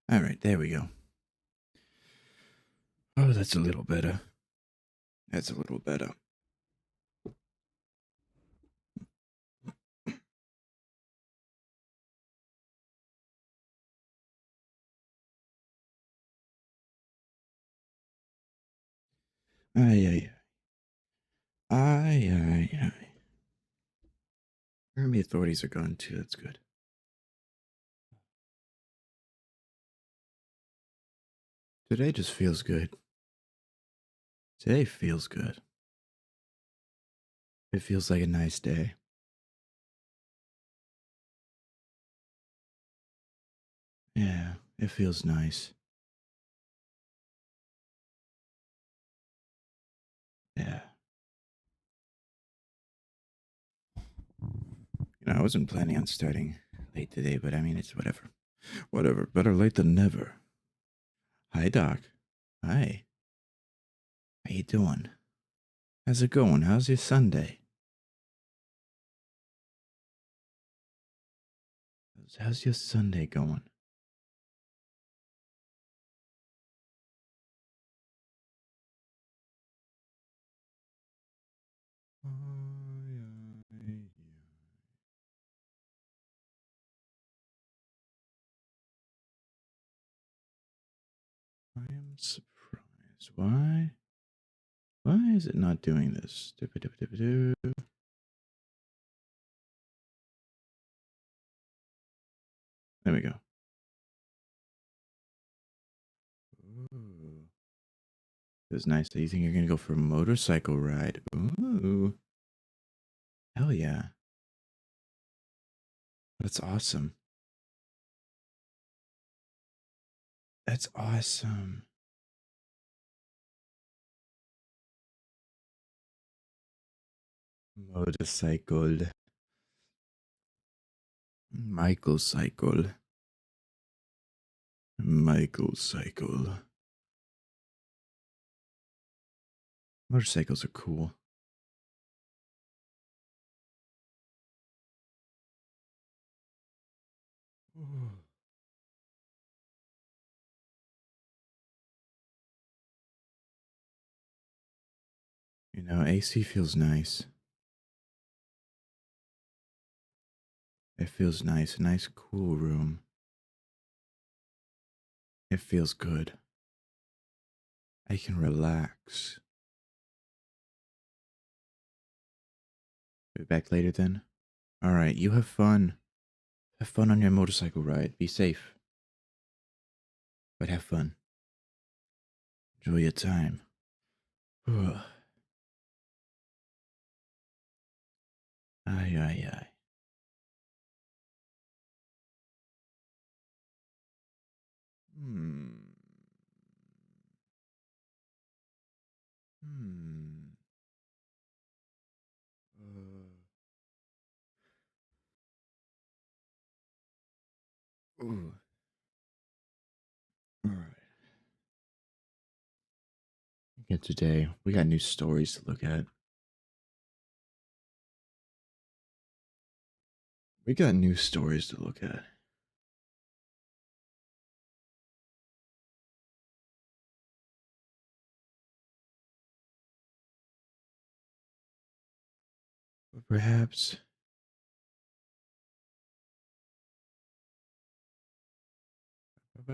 All right, there we go. Oh, that's a little better. That's a little better. Ay, ay, ay, ay, ay. Army authorities are gone too. That's good. Today just feels good. Today feels good. It feels like a nice day. Yeah, it feels nice. Yeah. I wasn't planning on starting late today, but I mean, it's whatever. Whatever. Better late than never. Hi, Doc. Hi. How you doing? How's it going? How's your Sunday? How's your Sunday going? I am surprised. Why? Why is it not doing this? There we go. Ooh. That's nice. Do you think you're gonna go for a motorcycle ride? Ooh. Hell yeah. That's awesome. That's awesome. Motorcycle. Michael cycle. Michael cycle. Motorcycles are cool. Ooh. AC feels nice. It feels nice. A nice, cool room. It feels good. I can relax. Be back later then? Alright, you have fun. Have fun on your motorcycle ride. Be safe. But have fun. Enjoy your time. Ay, ay, ay. Hmm. Hmm. Ooh. Alright. Again today, we got new stories to look at. We got new stories to look at. But perhaps. I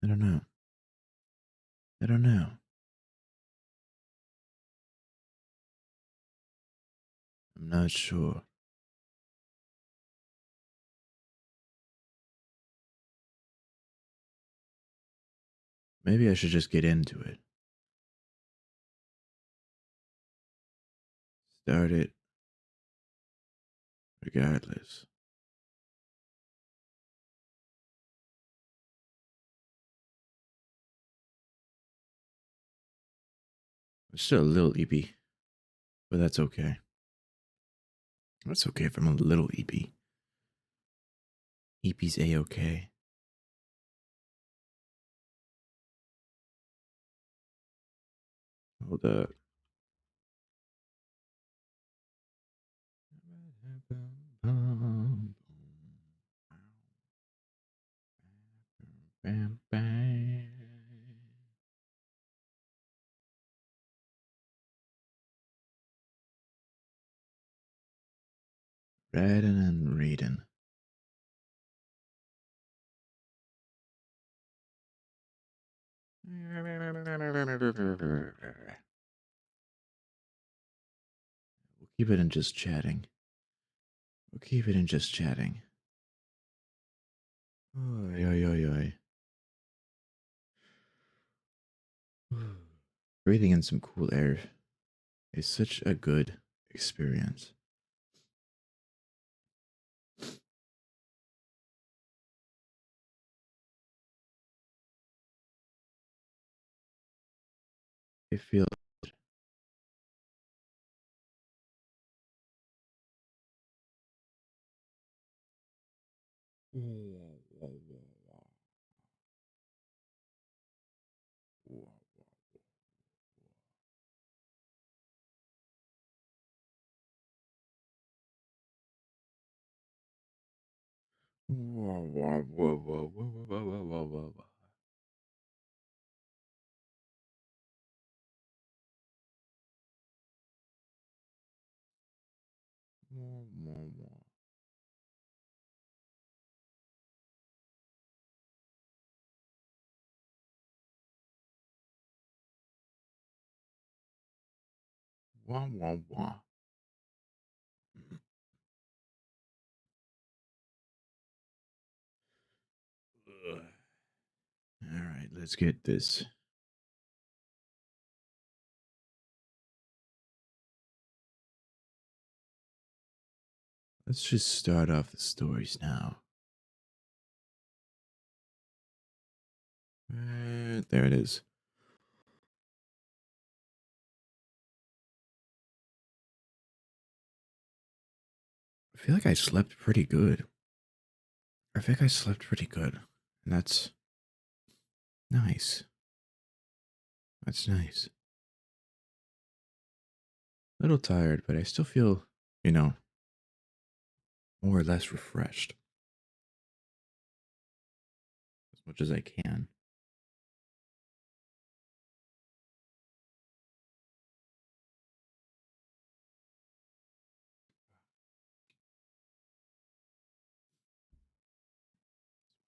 don't know. I don't know. I'm not sure. Maybe I should just get into it. Start it regardless. I'm still a little EP, but that's okay. That's okay if I'm a little EP. EP's A-okay. Hold up. Bam, bam. Reading and reading. We'll keep it in just chatting. We'll keep it in just chatting. Oy, oy, oy, oy. Breathing in some cool air is such a good experience. It feels. Wah, wah, wah. Ugh. All right, let's get this. Let's just start off the stories now. There it is. I feel like I slept pretty good. I think I slept pretty good. And that's nice. That's nice. A little tired, but I still feel, more or less refreshed. As much as I can.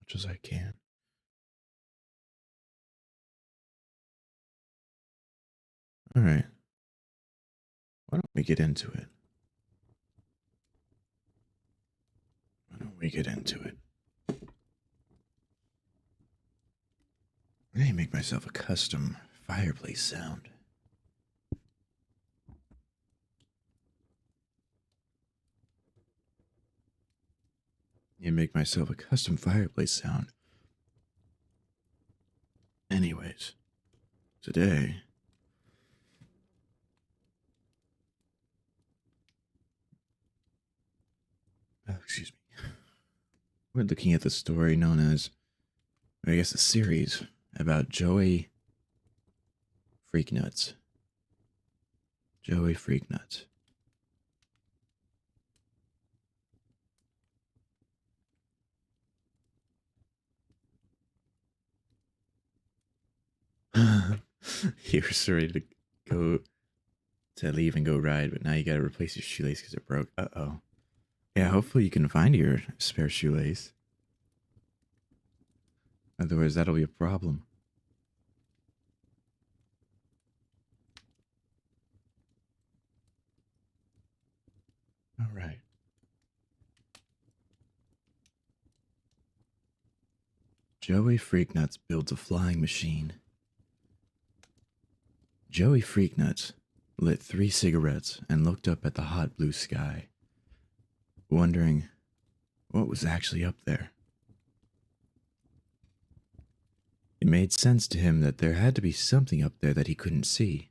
As much as I can. All right. Why don't we get into it? Why don't we get into it? I need to make myself a custom fireplace sound. I need to make myself a custom fireplace sound. Anyways, today. Excuse me. We're looking at the story known as, I guess, a series about Joey Freaknuts. Joey Freaknuts. You were ready to go to leave and go ride, but now you gotta replace your shoelace because it broke. Uh-oh. Yeah, hopefully you can find your spare shoelace. Otherwise, that'll be a problem. All right. Joey Freaknuts builds a flying machine. Joey Freaknuts lit 3 cigarettes and looked up at the hot blue sky, wondering what was actually up there. It made sense to him that there had to be something up there that he couldn't see.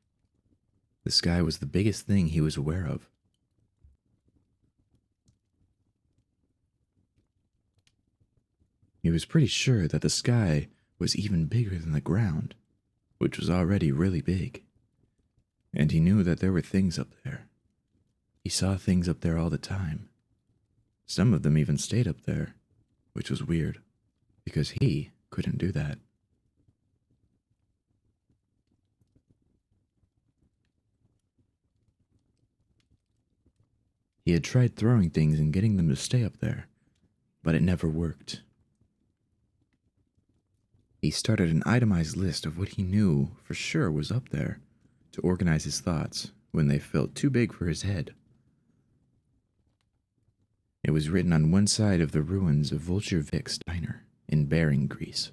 The sky was the biggest thing he was aware of. He was pretty sure that the sky was even bigger than the ground, which was already really big. And he knew that there were things up there. He saw things up there all the time. Some of them even stayed up there, which was weird, because he couldn't do that. He had tried throwing things and getting them to stay up there, but it never worked. He started an itemized list of what he knew for sure was up there to organize his thoughts when they felt too big for his head. It was written on one side of the ruins of Vulture Vic's diner in Bering, Greece.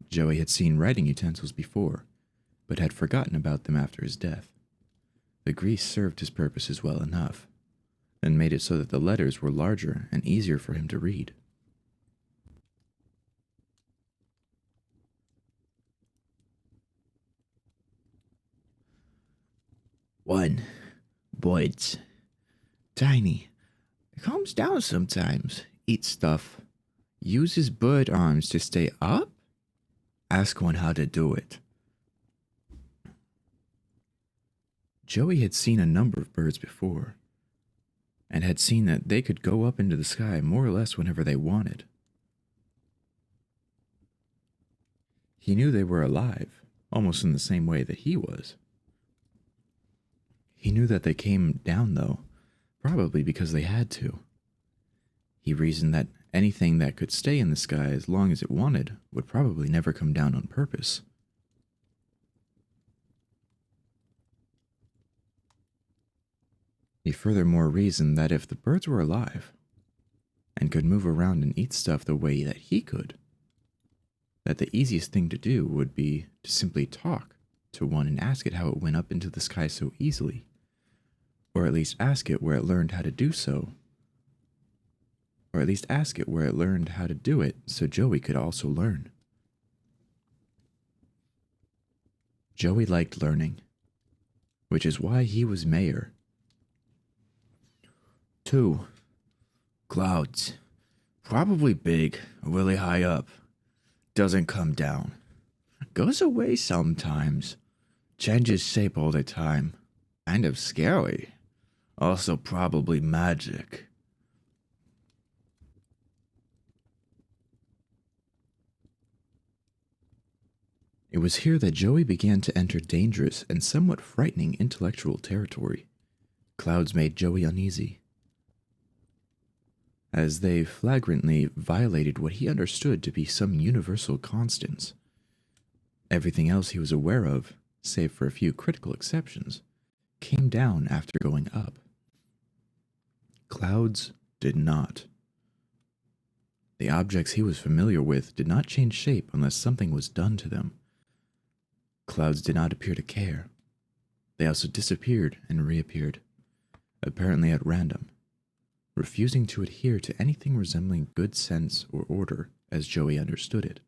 Joey had seen writing utensils before, but had forgotten about them after his death. The grease served his purposes well enough, and made it so that the letters were larger and easier for him to read. One, Boyd's. Tiny. Calms down sometimes, eats stuff. Uses bird arms to stay up? Ask one how to do it. Joey had seen a number of birds before, and had seen that they could go up into the sky more or less whenever they wanted. He knew they were alive, almost in the same way that he was. He knew that they came down, though, probably because they had to. He reasoned that anything that could stay in the sky as long as it wanted would probably never come down on purpose. He furthermore reasoned that if the birds were alive and could move around and eat stuff the way that he could, that the easiest thing to do would be to simply talk to one and ask it how it went up into the sky so easily, or at least ask it where it learned how to do so. Or at least ask it where it learned how to do it so Joey could also learn. Joey liked learning, which is why he was mayor. 2. Clouds. Probably big, really high up. Doesn't come down. Goes away sometimes. Changes shape all the time. Kind of scary. Also probably magic. It was here that Joey began to enter dangerous and somewhat frightening intellectual territory. Clouds made Joey uneasy, as they flagrantly violated what he understood to be some universal constants. Everything else he was aware of, save for a few critical exceptions, came down after going up. Clouds did not. The objects he was familiar with did not change shape unless something was done to them. Clouds did not appear to care. They also disappeared and reappeared, apparently at random, refusing to adhere to anything resembling good sense or order as Joey understood it.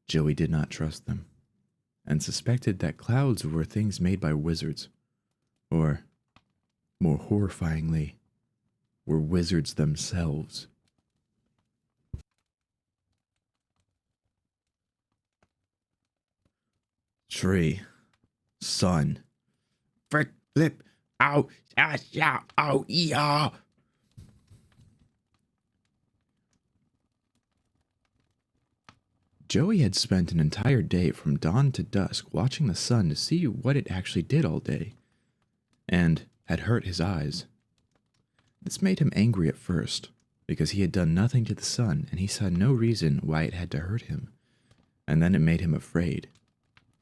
Joey did not trust them, and suspected that clouds were things made by wizards, or, more horrifyingly, were wizards themselves. Tree. Sun. Frick, flip, ow, ah, yeah, ow, yeah. Joey had spent an entire day from dawn to dusk watching the sun to see what it actually did all day, and had hurt his eyes. This made him angry at first, because he had done nothing to the sun and he saw no reason why it had to hurt him, and then it made him afraid.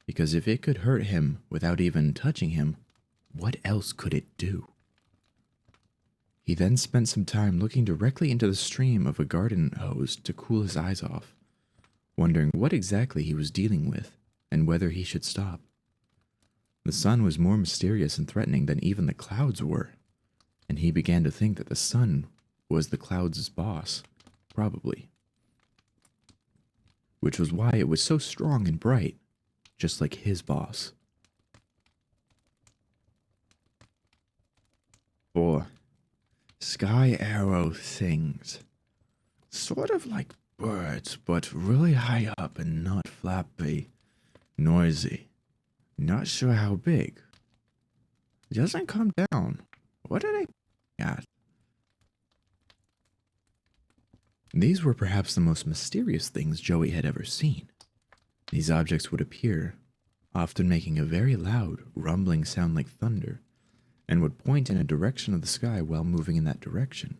Because if it could hurt him without even touching him, what else could it do? He then spent some time looking directly into the stream of a garden hose to cool his eyes off, wondering what exactly he was dealing with and whether he should stop. The sun was more mysterious and threatening than even the clouds were, and he began to think that the sun was the clouds' boss, probably. Which was why it was so strong and bright, just like his boss. 4. Sky arrow things. Sort of like birds, but really high up and not flappy. Noisy. Not sure how big. Doesn't come down. What are they at? These were perhaps the most mysterious things Joey had ever seen. These objects would appear, often making a very loud, rumbling sound like thunder, and would point in a direction of the sky while moving in that direction.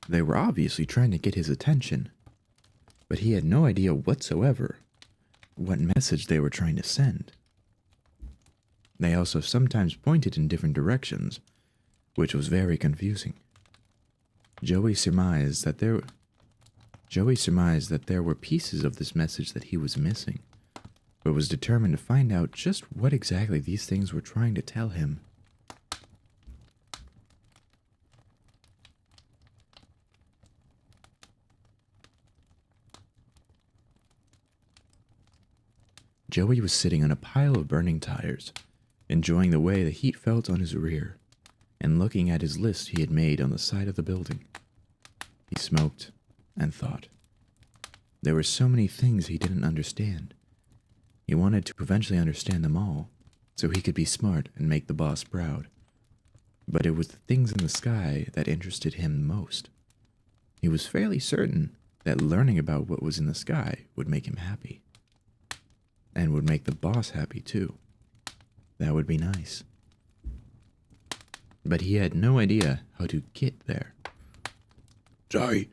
They were obviously trying to get his attention, but he had no idea whatsoever what message they were trying to send. They also sometimes pointed in different directions, which was very confusing. Joey surmised that there were pieces of this message that he was missing, but was determined to find out just what exactly these things were trying to tell him. Joey was sitting on a pile of burning tires, enjoying the way the heat felt on his rear, and looking at his list he had made on the side of the building. He smoked and thought. There were so many things he didn't understand. He wanted to eventually understand them all, so he could be smart and make the boss proud. But it was the things in the sky that interested him most. He was fairly certain that learning about what was in the sky would make him happy. And would make the boss happy too. That would be nice. But he had no idea how to get there. Joey,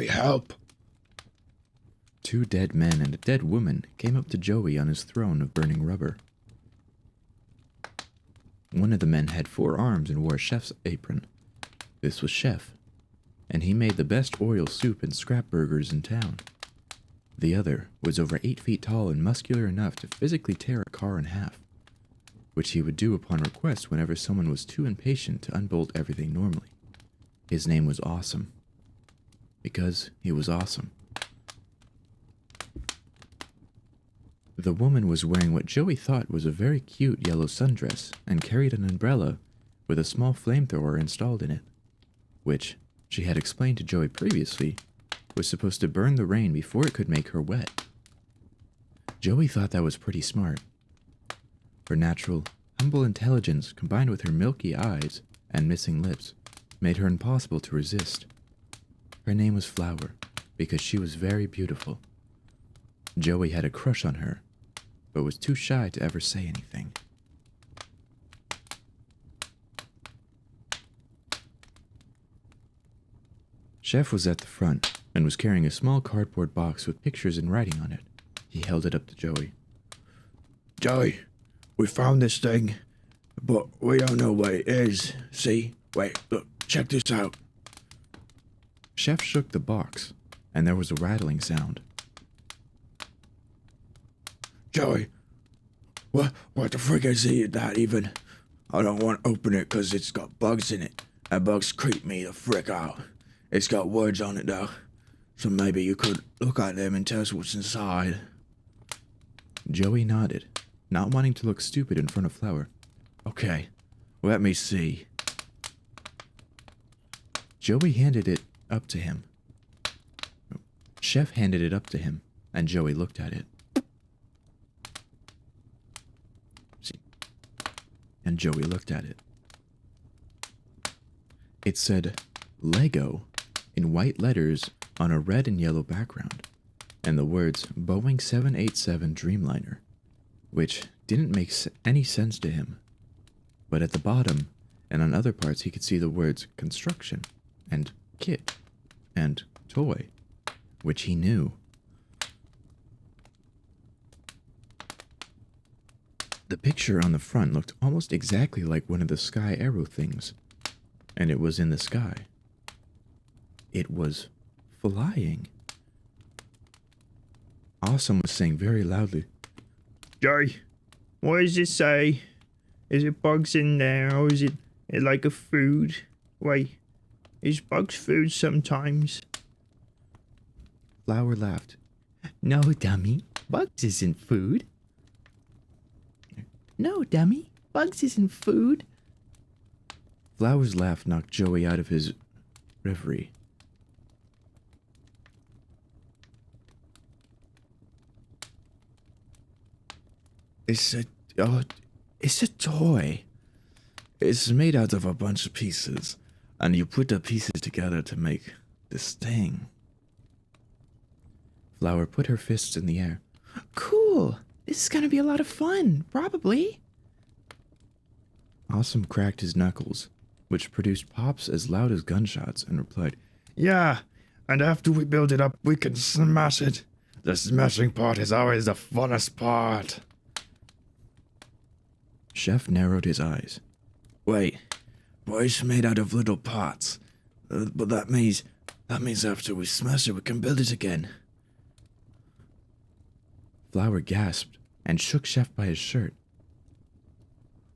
help! Two dead men and a dead woman came up to Joey on his throne of burning rubber. One of the men had 4 arms and wore a chef's apron. This was Chef, and he made the best oil soup and scrap burgers in town. The other was over 8 feet tall and muscular enough to physically tear a car in half, which he would do upon request whenever someone was too impatient to unbolt everything normally. His name was Awesome, because he was awesome. The woman was wearing what Joey thought was a very cute yellow sundress and carried an umbrella with a small flamethrower installed in it, which, she had explained to Joey previously, was supposed to burn the rain before it could make her wet. Joey thought that was pretty smart. Her natural, humble intelligence combined with her milky eyes and missing lips made her impossible to resist. Her name was Flower because she was very beautiful. Joey had a crush on her, but was too shy to ever say anything. Chef was at the front and was carrying a small cardboard box with pictures and writing on it. He held it up to Joey. Joey, we found this thing, but we don't know what it is. See? Wait, look, check this out. Chef shook the box, and there was a rattling sound. Joey, what the frick is that even? I don't want to open it because it's got bugs in it. And bugs creep me the frick out. It's got words on it though, so maybe you could look at them and tell us what's inside. Joey nodded, not wanting to look stupid in front of Flower. Okay, let me see. Joey handed it up to him. Chef handed it up to him, and Joey looked at it. And Joey looked at it. It said Lego in white letters on a red and yellow background, and the words Boeing 787 Dreamliner, which didn't make any sense to him. But at the bottom and on other parts he could see the words construction and kit and toy, which he knew. The picture on the front looked almost exactly like one of the sky arrow things, and it was in the sky. It was flying. Awesome was saying very loudly, Joey, what does it say? Is it bugs in there, or is it like a food? Wait, is bugs food sometimes? Flower laughed. No, dummy, bugs isn't food. No, dummy, bugs isn't food. Flower's laugh knocked Joey out of his reverie. It's a toy. It's made out of a bunch of pieces, and you put the pieces together to make this thing. Flower put her fists in the air. Cool. This is gonna be a lot of fun, probably. Awesome cracked his knuckles, which produced pops as loud as gunshots, and replied, Yeah, and after we build it up, we can smash it. The smashing part is always the funnest part. Chef narrowed his eyes. Wait, but it's made out of little parts. But that means after we smash it, we can build it again. Flower gasped and shook Chef by his shirt.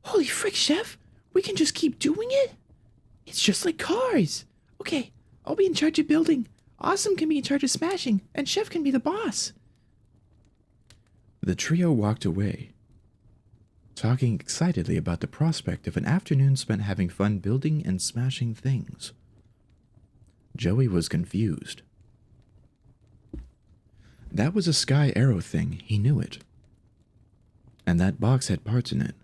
Holy frick, Chef. We can just keep doing it? It's just like cars. Okay, I'll be in charge of building. Awesome can be in charge of smashing, and Chef can be the boss. The trio walked away, talking excitedly about the prospect of an afternoon spent having fun building and smashing things. Joey was confused. That was a sky arrow thing, he knew it. And that box had parts in it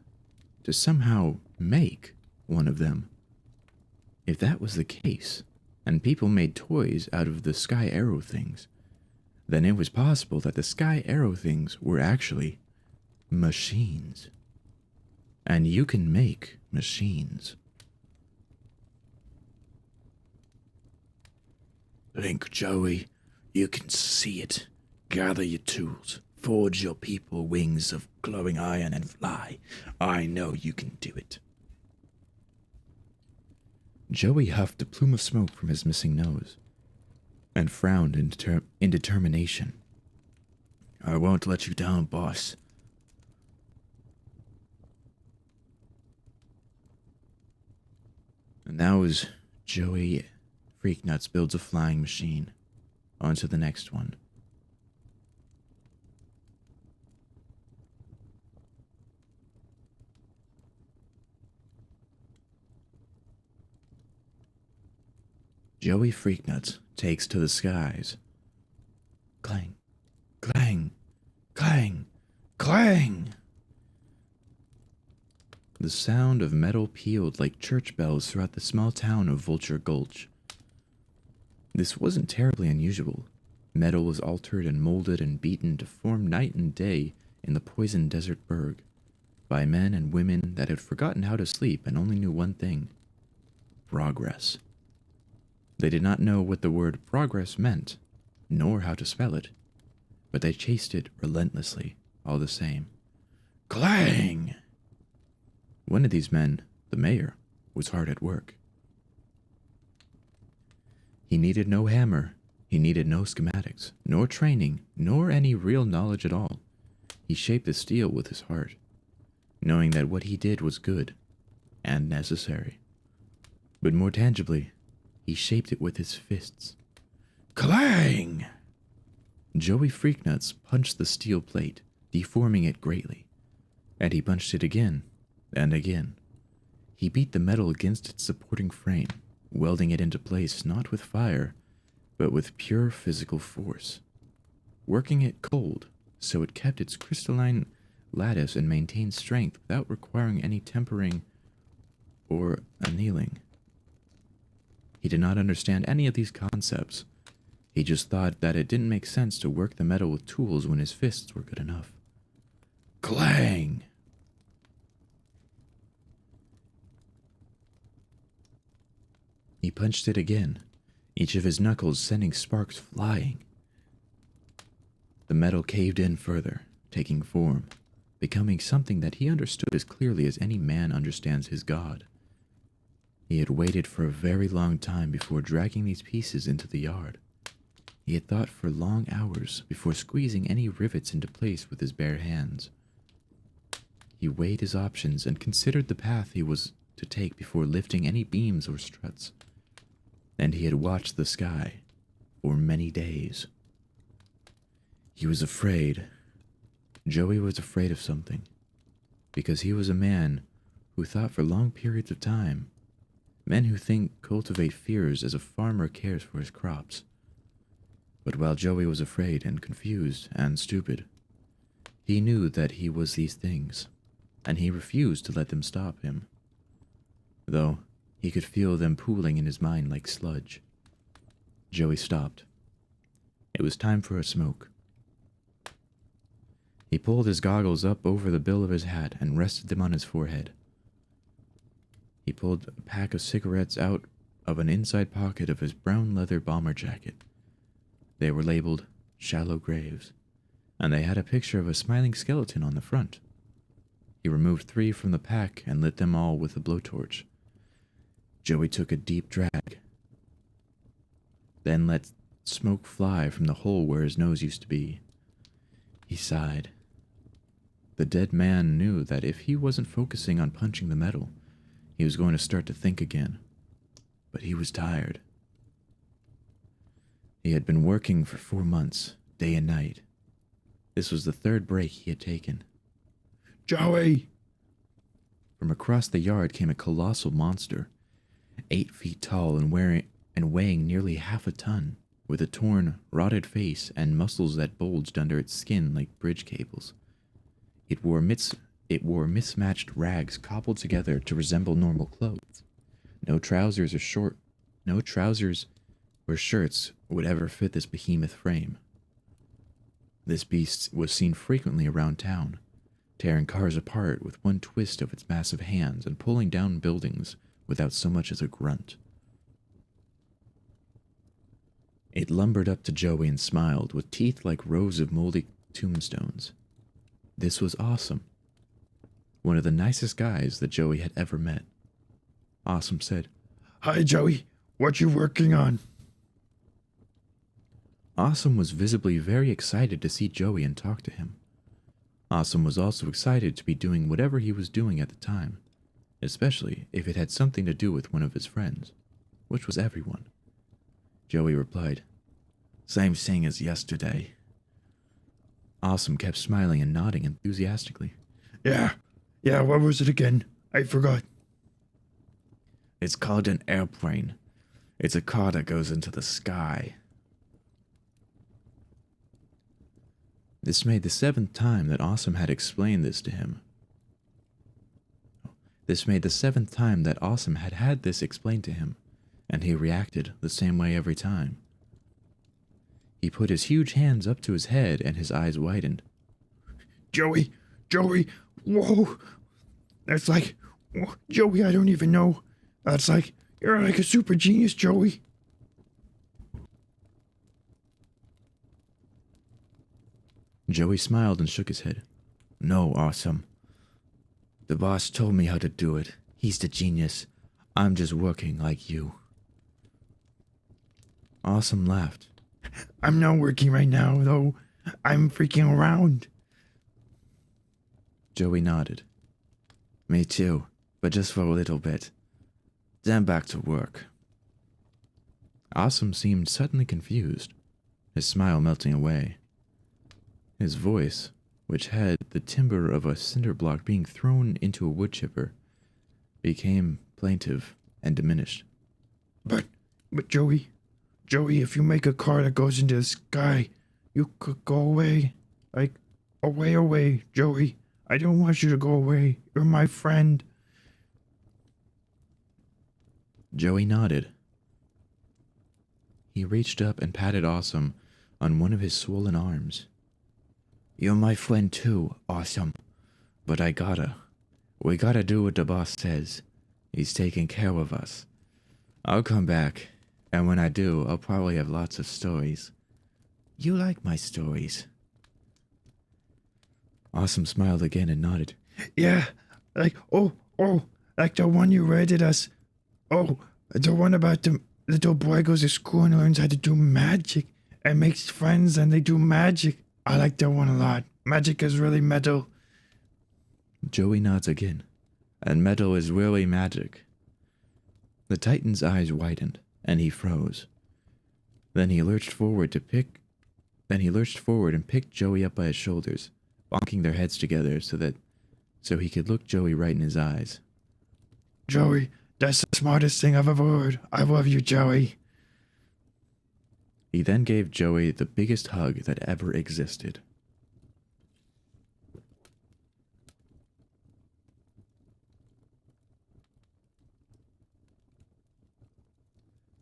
to somehow make one of them. If that was the case, and people made toys out of the sky arrow things, then it was possible that the sky arrow things were actually machines. And you can make machines. Link, Joey, you can see it. Gather your tools. Forge your people wings of glowing iron and fly. I know you can do it. Joey huffed a plume of smoke from his missing nose and frowned in determination. I won't let you down, boss. And now as Joey Freaknuts builds a flying machine. On to the next one. Joey Freaknuts takes to the skies. Clang, clang, clang, clang! The sound of metal pealed like church bells throughout the small town of Vulture Gulch. This wasn't terribly unusual. Metal was altered and molded and beaten to form night and day in the poisoned desert burg by men and women that had forgotten how to sleep and only knew one thing: progress. They did not know what the word progress meant, nor how to spell it, but they chased it relentlessly, all the same. Clang! One of these men, the mayor, was hard at work. He needed no hammer, he needed no schematics, nor training, nor any real knowledge at all. He shaped the steel with his heart, knowing that what he did was good and necessary. But more tangibly, he shaped it with his fists. Clang! Joey Freaknuts punched the steel plate, deforming it greatly, and he punched it again and again. He beat the metal against its supporting frame, welding it into place not with fire, but with pure physical force, working it cold so it kept its crystalline lattice and maintained strength without requiring any tempering or annealing. He did not understand any of these concepts. He just thought that it didn't make sense to work the metal with tools when his fists were good enough. Clang! He punched it again, each of his knuckles sending sparks flying. The metal caved in further, taking form, becoming something that he understood as clearly as any man understands his God. He had waited for a very long time before dragging these pieces into the yard. He had thought for long hours before squeezing any rivets into place with his bare hands. He weighed his options and considered the path he was to take before lifting any beams or struts. And he had watched the sky for many days. He was afraid. Joey was afraid of something, because he was a man who thought for long periods of time. Men who think cultivate fears as a farmer cares for his crops. But while Joey was afraid and confused and stupid, he knew that he was these things, and he refused to let them stop him. though he could feel them pooling in his mind like sludge. Joey stopped. It was time for a smoke. He pulled his goggles up over the bill of his hat and rested them on his forehead. He pulled a pack of cigarettes out of an inside pocket of his brown leather bomber jacket. They were labeled Shallow Graves, and they had a picture of a smiling skeleton on the front. He removed 3 from the pack and lit them all with a blowtorch. Joey took a deep drag, then let smoke fly from the hole where his nose used to be. He sighed. The dead man knew that if he wasn't focusing on punching the metal, he was going to start to think again. But he was tired. He had been working for 4 months, day and night. This was the 3rd break he had taken. Joey! From across the yard came a colossal monster, 8 feet tall and weighing nearly half a ton, with a torn, rotted face and muscles that bulged under its skin like bridge cables. It wore mismatched rags cobbled together to resemble normal clothes. No trousers or shirts would ever fit this behemoth frame. This beast was seen frequently around town, tearing cars apart with one twist of its massive hands and pulling down buildings without so much as a grunt. It lumbered up to Joey and smiled, with teeth like rows of moldy tombstones. This was Awesome, one of the nicest guys that Joey had ever met. Awesome said, Hi, Joey. What you working on? Awesome was visibly very excited to see Joey and talk to him. Awesome was also excited to be doing whatever he was doing at the time, especially if it had something to do with one of his friends, which was everyone. Joey replied, Same thing as yesterday. Awesome kept smiling and nodding enthusiastically. Yeah, what was it again? I forgot. It's called an airplane. It's a car that goes into the sky. This made the 7th time that Awesome had explained this to him. This made the 7th time that Awesome had had this explained to him, and he reacted the same way every time. He put his huge hands up to his head and his eyes widened. Joey, whoa. That's like, whoa, Joey, I don't even know. That's like, you're like a super genius, Joey. Joey smiled and shook his head. No, Awesome. The boss told me how to do it. He's the genius. I'm just working like you. Awesome laughed. I'm not working right now, though. I'm freaking around. Joey nodded. Me too, but just for a little bit. Then back to work. Awesome seemed suddenly confused, his smile melting away. His voice, which had the timbre of a cinder block being thrown into a wood chipper, became plaintive and diminished. But Joey, if you make a car that goes into the sky, you could go away. Like, away, Joey. I don't want you to go away. You're my friend. Joey nodded. He reached up and patted Awesome on one of his swollen arms. You're my friend too, Awesome. But we gotta do what the boss says. He's taking care of us. I'll come back, and when I do, I'll probably have lots of stories. You like my stories. Awesome smiled again and nodded. Yeah, like, oh, like the one you read at us. Oh, the one about the little boy goes to school and learns how to do magic and makes friends and they do magic. I like that one a lot. Magic is really metal. Joey nods again. And metal is really magic. The Titan's eyes widened, and he froze. Then he lurched forward and picked Joey up by his shoulders, bonking their heads together so he could look Joey right in his eyes. Joey, that's the smartest thing I've ever heard. I love you, Joey. He then gave Joey the biggest hug that ever existed.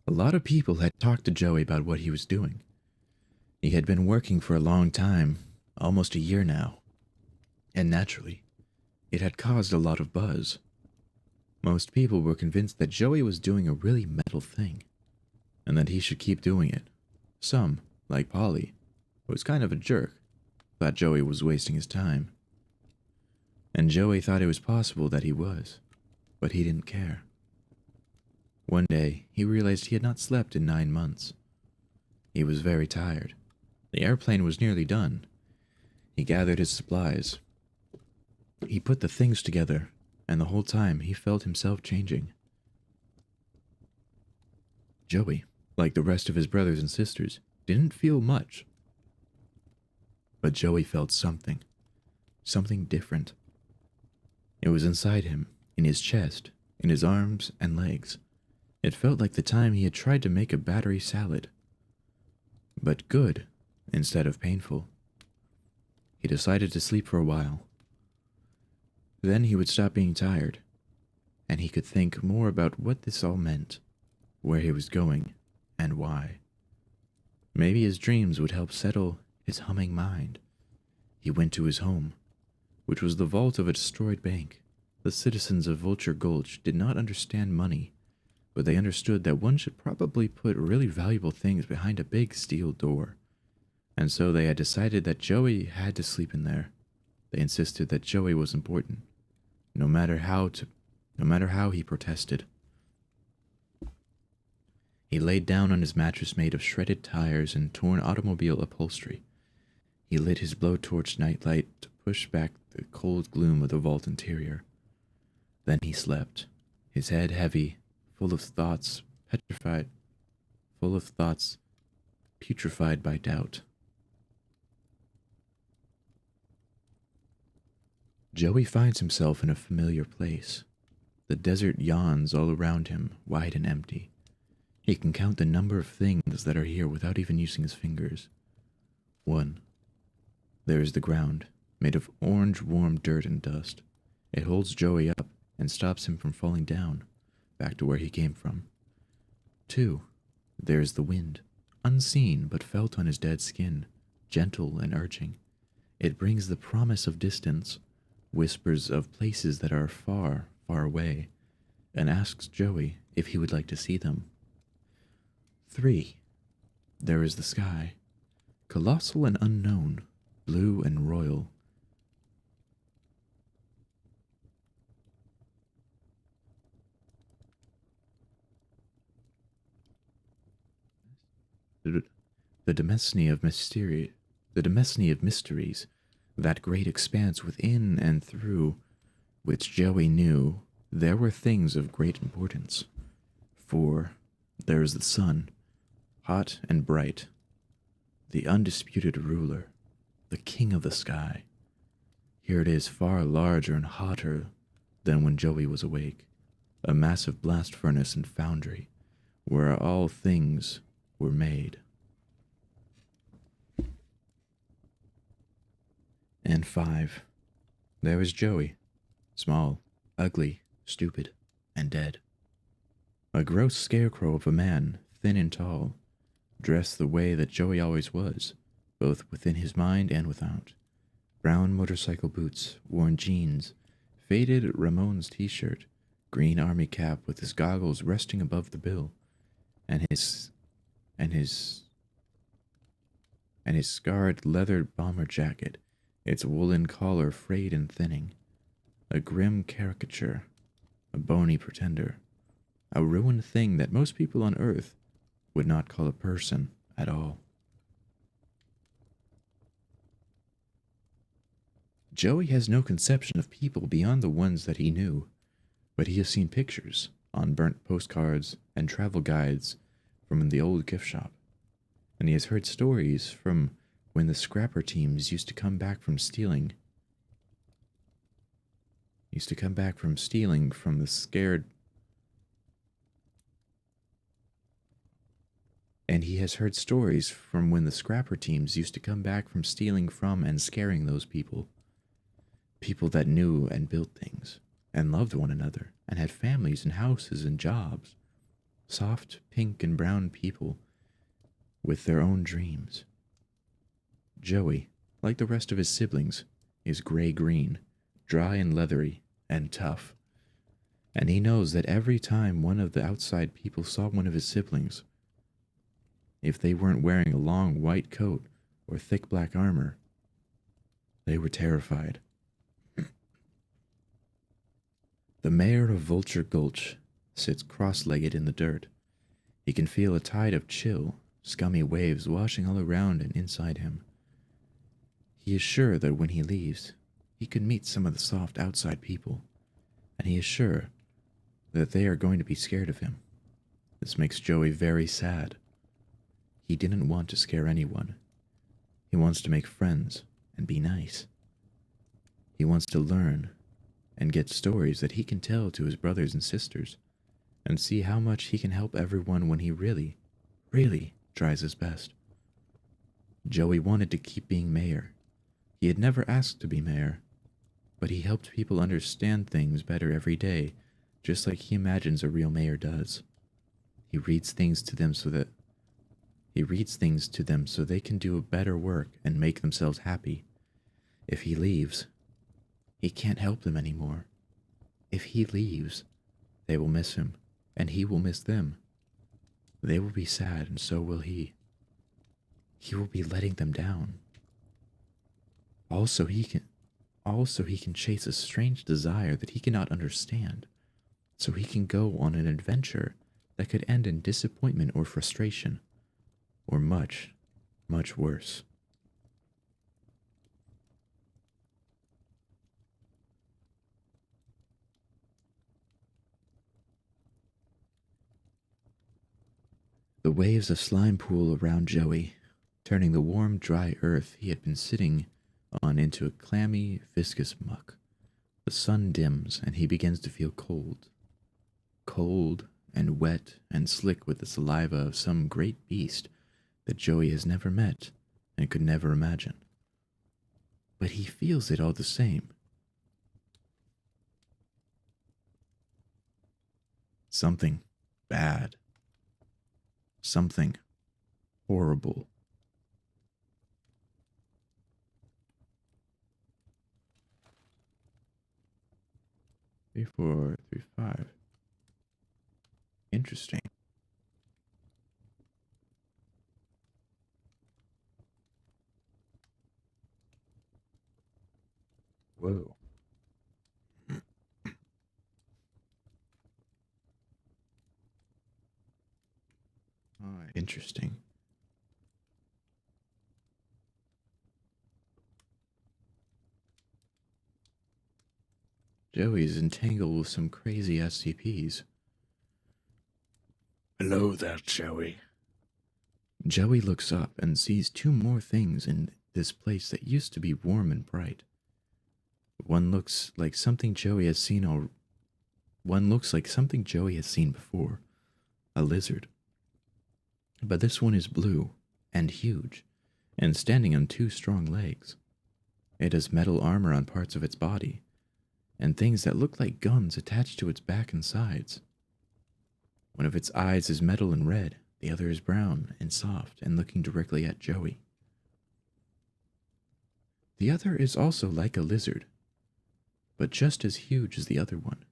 A lot of people had talked to Joey about what he was doing. He had been working for a long time, almost a year now, and naturally, it had caused a lot of buzz. Most people were convinced that Joey was doing a really metal thing, and that he should keep doing it. Some, like Polly, who was kind of a jerk, thought Joey was wasting his time. And Joey thought it was possible that he was, but he didn't care. One day, he realized he had not slept in 9 months. He was very tired. The airplane was nearly done. He gathered his supplies. He put the things together, and the whole time he felt himself changing. Joey, like the rest of his brothers and sisters, didn't feel much. But Joey felt something. Something different. It was inside him, in his chest, in his arms and legs. It felt like the time he had tried to make a battery salad. But good, instead of painful. He decided to sleep for a while. Then he would stop being tired, and he could think more about what this all meant, where he was going, and why. Maybe his dreams would help settle his humming mind. He went to his home, which was the vault of a destroyed bank. The citizens of Vulture Gulch did not understand money, but they understood that one should probably put really valuable things behind a big steel door. And so they had decided that Joey had to sleep in there. They insisted that Joey was important, no matter how he protested. He laid down on his mattress made of shredded tires and torn automobile upholstery. He lit his blowtorch nightlight to push back the cold gloom of the vault interior. Then he slept, his head heavy, full of thoughts putrefied by doubt. Joey finds himself in a familiar place. The desert yawns all around him, wide and empty. He can count the number of things that are here without even using his fingers. 1. There is the ground, made of orange warm dirt and dust. It holds Joey up and stops him from falling down, back to where he came from. 2. There is the wind, unseen but felt on his dead skin, gentle and urging. It brings the promise of distance, whispers of places that are far, far away, and asks Joey if he would like to see them. 3. There is the sky, colossal and unknown, blue and royal. The demesne of mysteries, that great expanse within and through which Joey knew there were things of great importance. 4. There is the sun, hot and bright, the undisputed ruler, the king of the sky. Here it is, far larger and hotter than when Joey was awake, a massive blast furnace and foundry, where all things were made. And 5. There was Joey, small, ugly, stupid, and dead. A gross scarecrow of a man, thin and tall, dressed the way that Joey always was, both within his mind and without. Brown motorcycle boots, worn jeans, faded Ramones t-shirt, green army cap with his goggles resting above the bill, and his scarred leather bomber jacket, its woolen collar frayed and thinning. A grim caricature, a bony pretender, a ruined thing that most people on Earth would not call a person at all. Joey has no conception of people beyond the ones that he knew, but he has seen pictures on burnt postcards and travel guides from the old gift shop, and he has heard stories from when the scrapper teams used to come back from stealing from the scared. And he has heard stories from when the scrapper teams used to come back from stealing from and scaring those people. People that knew and built things, and loved one another, and had families and houses and jobs. soft pink and brown people with their own dreams. Joey, like the rest of his siblings, is gray-green, dry and leathery, and tough. And he knows that every time one of the outside people saw one of his siblings, if they weren't wearing a long white coat or thick black armor, they were terrified. The mayor of Vulture Gulch sits cross-legged in the dirt. He can feel a tide of chill, scummy waves washing all around and inside him. He is sure that when he leaves, he could meet some of the soft outside people, and he is sure that they are going to be scared of him. This makes Joey very sad. He didn't want to scare anyone. He wants to make friends and be nice. He wants to learn and get stories that he can tell to his brothers and sisters, and see how much he can help everyone when he really, really tries his best. Joey wanted to keep being mayor. He had never asked to be mayor, but he helped people understand things better every day, just like he imagines a real mayor does. He reads things to them so they can do a better work and make themselves happy. If he leaves, he can't help them anymore. If he leaves, they will miss him, and he will miss them. They will be sad, and so will he. He will be letting them down. Also, he can chase a strange desire that he cannot understand, so he can go on an adventure that could end in disappointment or frustration, or much, much worse. The waves of slime pool around Joey, turning the warm, dry earth he had been sitting on into a clammy, viscous muck. The sun dims, and he begins to feel cold. Cold and wet and slick with the saliva of some great beast that Joey has never met and could never imagine. But he feels it all the same. Something bad. Something horrible. 3435. Interesting. Whoa. Interesting. Joey's entangled with some crazy SCPs. Hello there, Joey. Joey looks up and sees two more things in this place that used to be warm and bright. One looks like something Joey has seen before. A lizard. But this one is blue and huge and standing on two strong legs. It has metal armor on parts of its body and things that look like guns attached to its back and sides. One of its eyes is metal and red, the other is brown and soft and looking directly at Joey. The other is also like a lizard, but just as huge as the other one.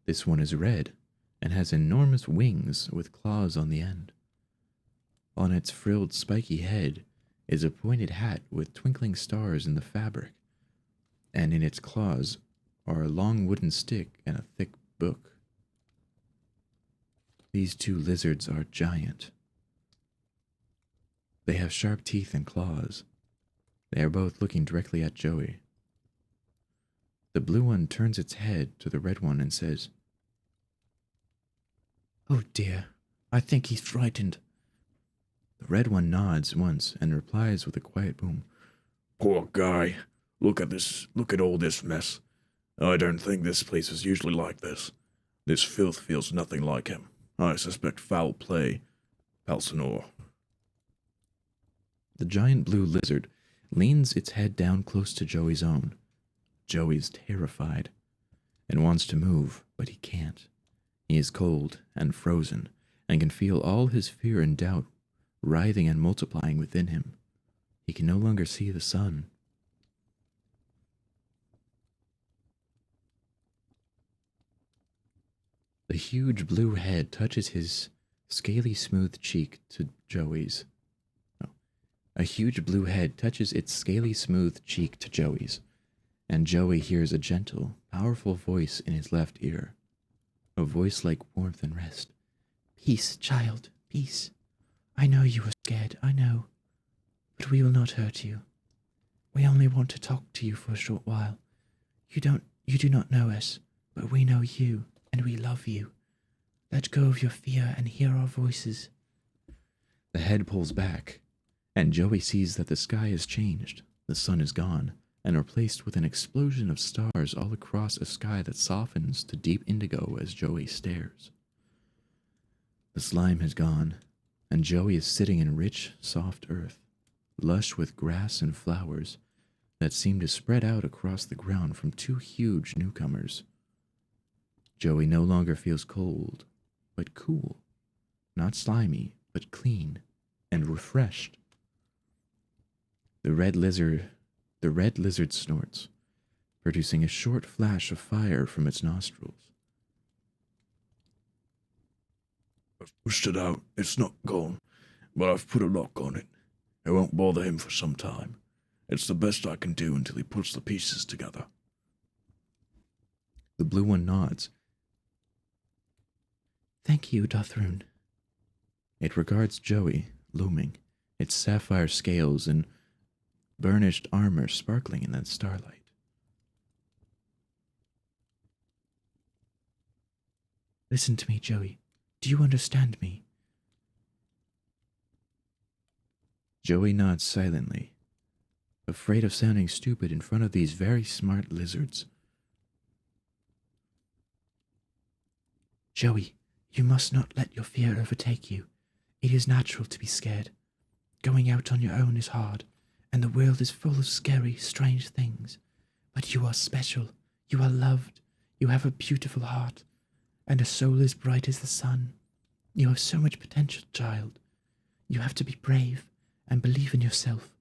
This one is red and has enormous wings with claws on the end. On its frilled, spiky head is a pointed hat with twinkling stars in the fabric, and in its claws are a long wooden stick and a thick book. These two lizards are giant. They have sharp teeth and claws. They are both looking directly at Joey. The blue one turns its head to the red one and says, "Oh dear, I think he's frightened." The red one nods once and replies with a quiet boom. Poor guy. Look at all this mess. I don't think this place is usually like this. This filth feels nothing like him. I suspect foul play. Palsanor. The giant blue lizard leans its head down close to Joey's own. Joey's terrified and wants to move, but he can't. He is cold and frozen and can feel all his fear and doubt writhing and multiplying within him. He can no longer see the sun. The huge blue head touches his scaly smooth cheek to Joey's. No. A huge blue head touches its scaly smooth cheek to Joey's, and Joey hears a gentle, powerful voice in his left ear. A voice like warmth and rest. Peace, child, peace. I know you are scared, I know. But we will not hurt you. We only want to talk to you for a short while. You do not know us, but we know you, and we love you. Let go of your fear and hear our voices. The head pulls back, and Joey sees that the sky has changed. The sun is gone, and replaced with an explosion of stars all across a sky that softens to deep indigo as Joey stares. The slime has gone, and Joey is sitting in rich, soft earth, lush with grass and flowers that seem to spread out across the ground from two huge newcomers. Joey no longer feels cold, but cool, not slimy, but clean and refreshed. The red lizard snorts, producing a short flash of fire from its nostrils. I've pushed it out. It's not gone, but I've put a lock on it. It won't bother him for some time. It's the best I can do until he puts the pieces together. The blue one nods. Thank you, Dothrun. It regards Joey, looming, its sapphire scales and burnished armor sparkling in that starlight. Listen to me, Joey. Do you understand me? Joey nods silently, afraid of sounding stupid in front of these very smart lizards. Joey, you must not let your fear overtake you. It is natural to be scared. Going out on your own is hard, and the world is full of scary, strange things. But you are special. You are loved. You have a beautiful heart, and a soul as bright as the sun. You have so much potential, child. You have to be brave and believe in yourself.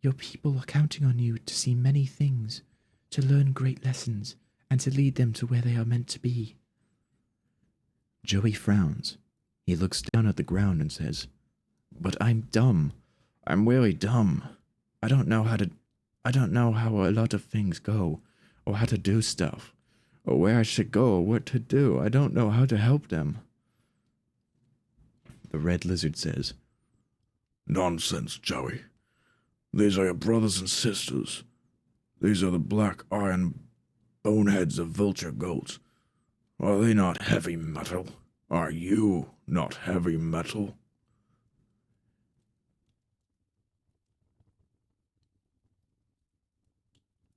Your people are counting on you to see many things, to learn great lessons, and to lead them to where they are meant to be. Joey frowns. He looks down at the ground and says, "But I'm dumb. I'm really dumb. I don't know how a lot of things go, or how to do stuff, or where I should go, or what to do. I don't know how to help them." The red lizard says, Nonsense, Joey. These are your brothers and sisters. These are the black iron boneheads of vulture goats. Are they not heavy metal? Are you not heavy metal?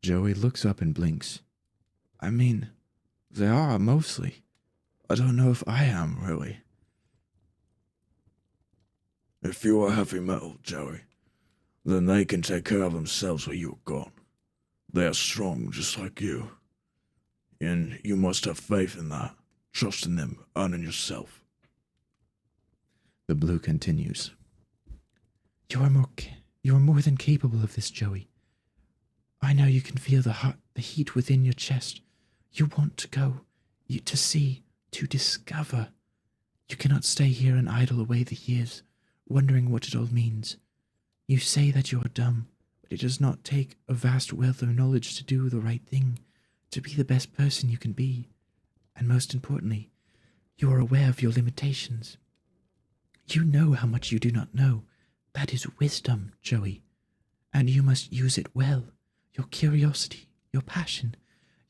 Joey looks up and blinks. "I mean, they are mostly. I don't know if I am, really." If you are heavy metal, Joey, then they can take care of themselves while you're gone. They are strong just like you. And you must have faith in that. Trust in them and in yourself. The blue continues. You are more than capable of this, Joey. I know you can feel the heat within your chest. You want to go, to see, to discover. You cannot stay here and idle away the years, wondering what it all means. You say that you are dumb, but it does not take a vast wealth of knowledge to do the right thing, to be the best person you can be. And most importantly, you are aware of your limitations. You know how much you do not know. That is wisdom, Joey. And you must use it well. Your curiosity, your passion,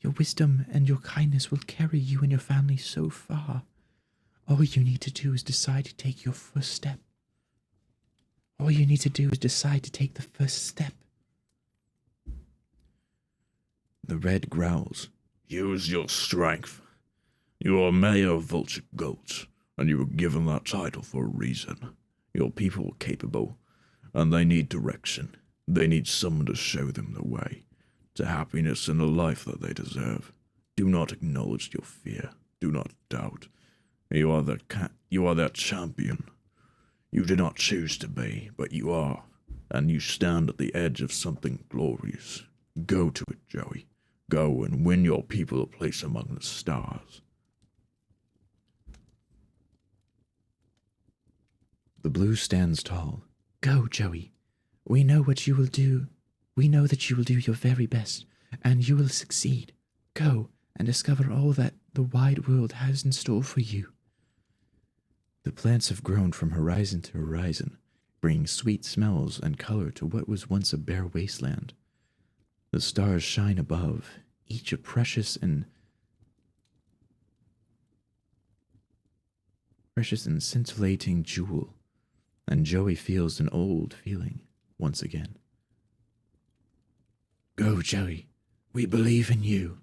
your wisdom and your kindness will carry you and your family so far. All you need to do is decide to take your first step. All you need to do is decide to take the first step. The red growls. Use your strength. You are mayor of vulture goats, and you were given that title for a reason. Your people are capable, and they need direction. They need someone to show them the way to happiness and the life that they deserve. Do not acknowledge your fear. Do not doubt. You are their champion. You did not choose to be, but you are, and you stand at the edge of something glorious. Go to it, Joey. Go and win your people a place among the stars. The blue stands tall. Go, Joey. We know what you will do. We know that you will do your very best, and you will succeed. Go and discover all that the wide world has in store for you. The plants have grown from horizon to horizon, bringing sweet smells and color to what was once a bare wasteland. The stars shine above, each a precious and scintillating jewel, and Joey feels an old feeling once again. Go, Joey. We believe in you.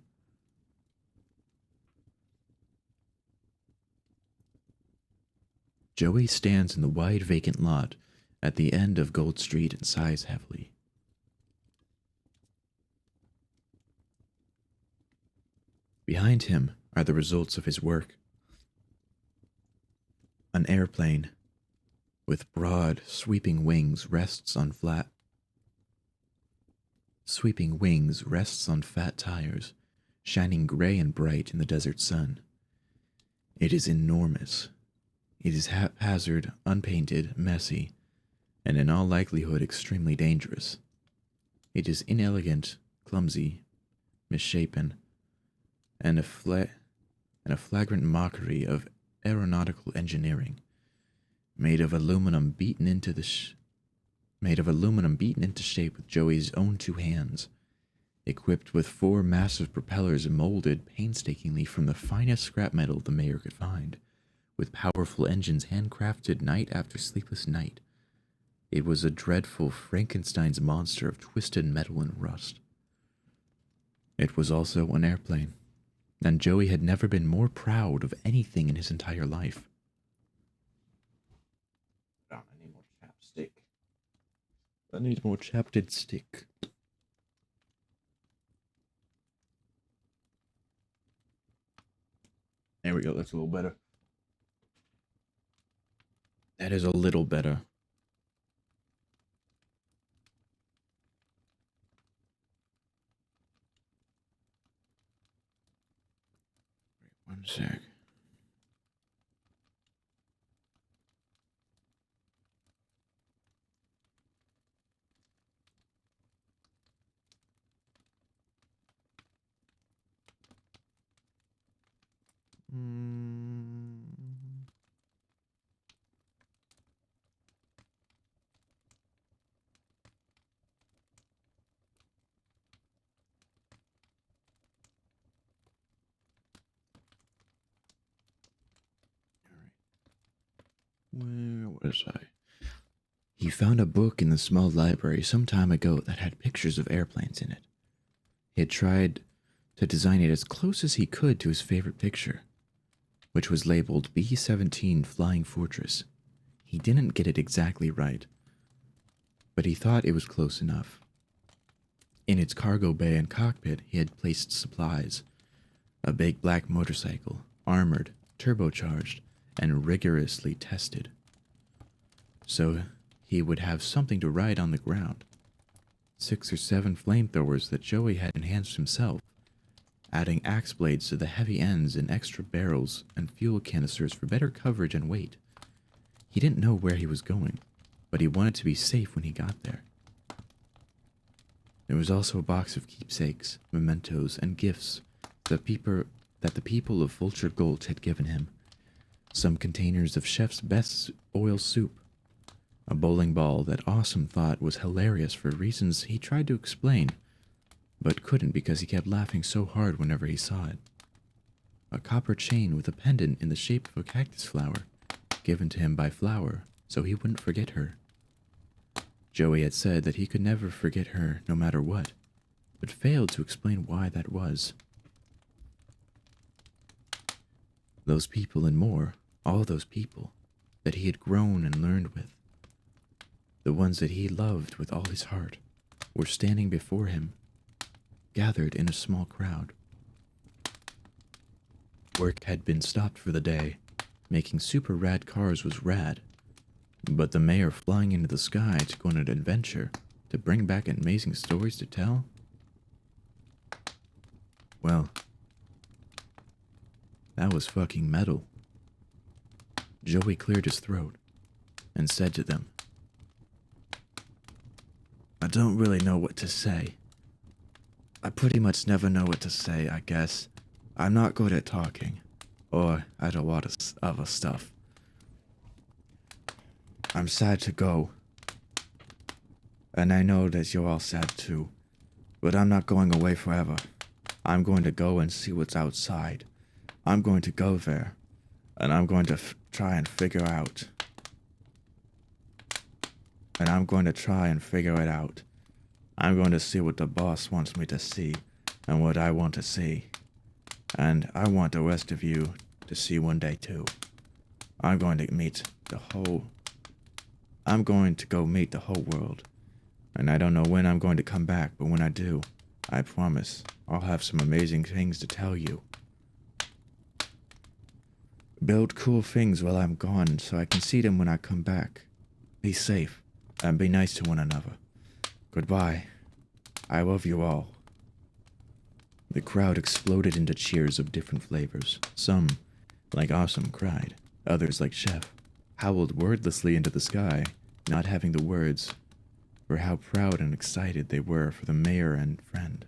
Joey stands in the wide vacant lot at the end of Gold Street and sighs heavily. Behind him are the results of his work. An airplane with broad, sweeping wings rests on fat tires, shining gray and bright in the desert sun. It is enormous. It is haphazard, unpainted, messy, and in all likelihood extremely dangerous. It is inelegant, clumsy, misshapen, and a flagrant mockery of aeronautical engineering, made of aluminum beaten into shape with Joey's own two hands, equipped with 4 massive propellers molded painstakingly from the finest scrap metal the mayor could find, with powerful engines handcrafted night after sleepless night. It was a dreadful Frankenstein's monster of twisted metal and rust. It was also an airplane, and Joey had never been more proud of anything in his entire life. I need more chapstick. I need more chapted stick. There we go, that's a little better. That is a little better. One sec. Where was I? He found a book in the small library some time ago that had pictures of airplanes in it. He had tried to design it as close as he could to his favorite picture, which was labeled B-17 Flying Fortress. He didn't get it exactly right, but he thought it was close enough. In its cargo bay and cockpit, he had placed supplies: a big black motorcycle, armored, turbocharged, and rigorously tested, so he would have something to ride on the ground. 6 or 7 flamethrowers that Joey had enhanced himself, adding axe blades to the heavy ends and extra barrels and fuel canisters for better coverage and weight. He didn't know where he was going, but he wanted to be safe when he got there. There was also a box of keepsakes, mementos, and gifts that the people of Vulture Gulch had given him. Some containers of Chef's best oil soup, a bowling ball that Awesome thought was hilarious for reasons he tried to explain, but couldn't because he kept laughing so hard whenever he saw it. A copper chain with a pendant in the shape of a cactus flower, given to him by Flower so he wouldn't forget her. Joey had said that he could never forget her no matter what, but failed to explain why that was. Those people and more, all those people that he had grown and learned with, the ones that he loved with all his heart, were standing before him, gathered in a small crowd. Work had been stopped for the day, Making super rad cars was rad, but the mayor flying into the sky to go on an adventure to bring back amazing stories to tell? Well, that was fucking metal. Joey cleared his throat and said to them, I don't really know what to say. I pretty much never know what to say, I guess. I'm not good at talking, or at a lot of other stuff. I'm sad to go, and I know that you're all sad too, but I'm not going away forever. I'm going to go and see what's outside. I'm going to go there, and I'm going to try and figure out. And I'm going to try and figure it out. I'm going to see what the boss wants me to see, and what I want to see. And I want the rest of you to see one day too. I'm going to go meet the whole world. And I don't know when I'm going to come back, but when I do, I promise I'll have some amazing things to tell you. Build cool things while I'm gone so I can see them when I come back. Be safe and be nice to one another. Goodbye. I love you all. The crowd exploded into cheers of different flavors. Some, like Awesome, cried. Others, like Chef, howled wordlessly into the sky, not having the words for how proud and excited they were for the mayor and friend.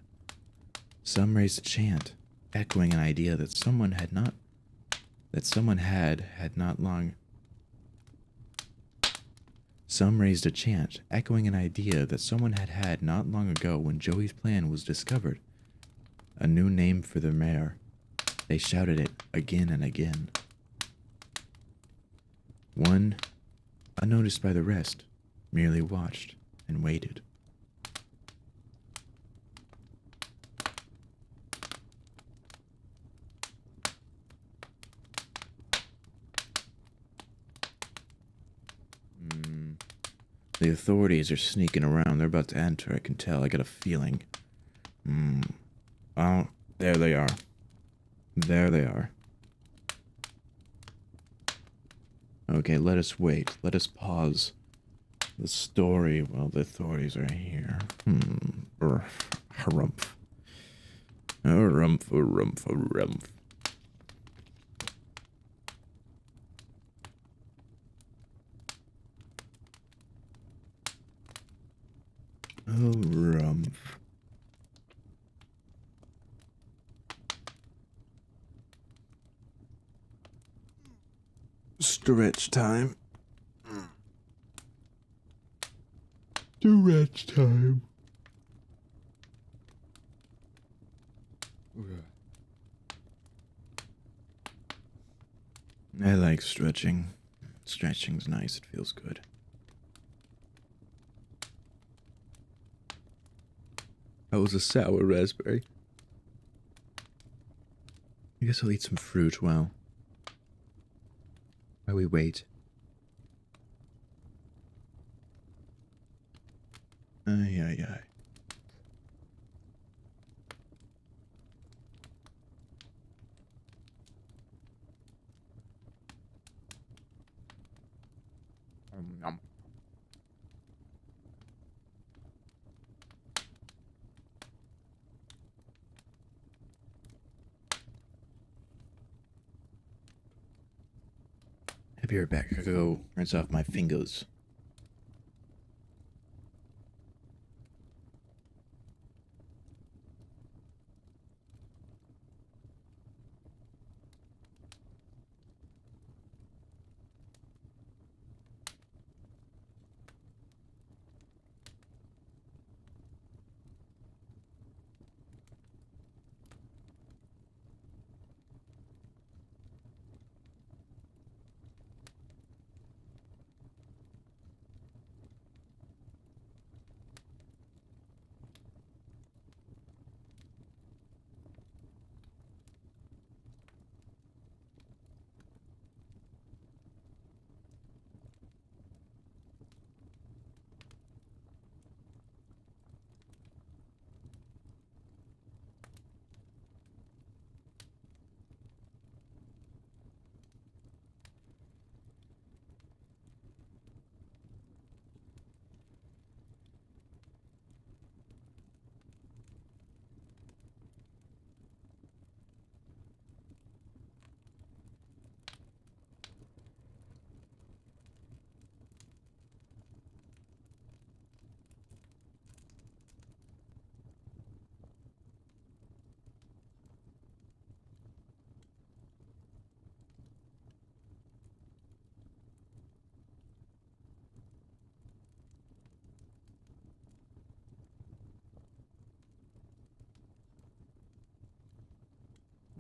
Some raised a chant, echoing an idea that someone had not long ago when Joey's plan was discovered. A new name for the mayor. They shouted it again and again. One, unnoticed by the rest, merely watched and waited. The authorities are sneaking around. They're about to enter. I can tell. I got a feeling. Oh, there they are. There they are. Okay, let us wait. Let us pause the story while the authorities are here. Harumph. Harumph. Harumph. Stretch time. Stretch time. I like stretching. Stretching's nice. It feels good. That was a sour raspberry. I guess I'll eat some fruit while we wait. Ay. Nom. I'll be right back. I gotta go rinse off my fingers.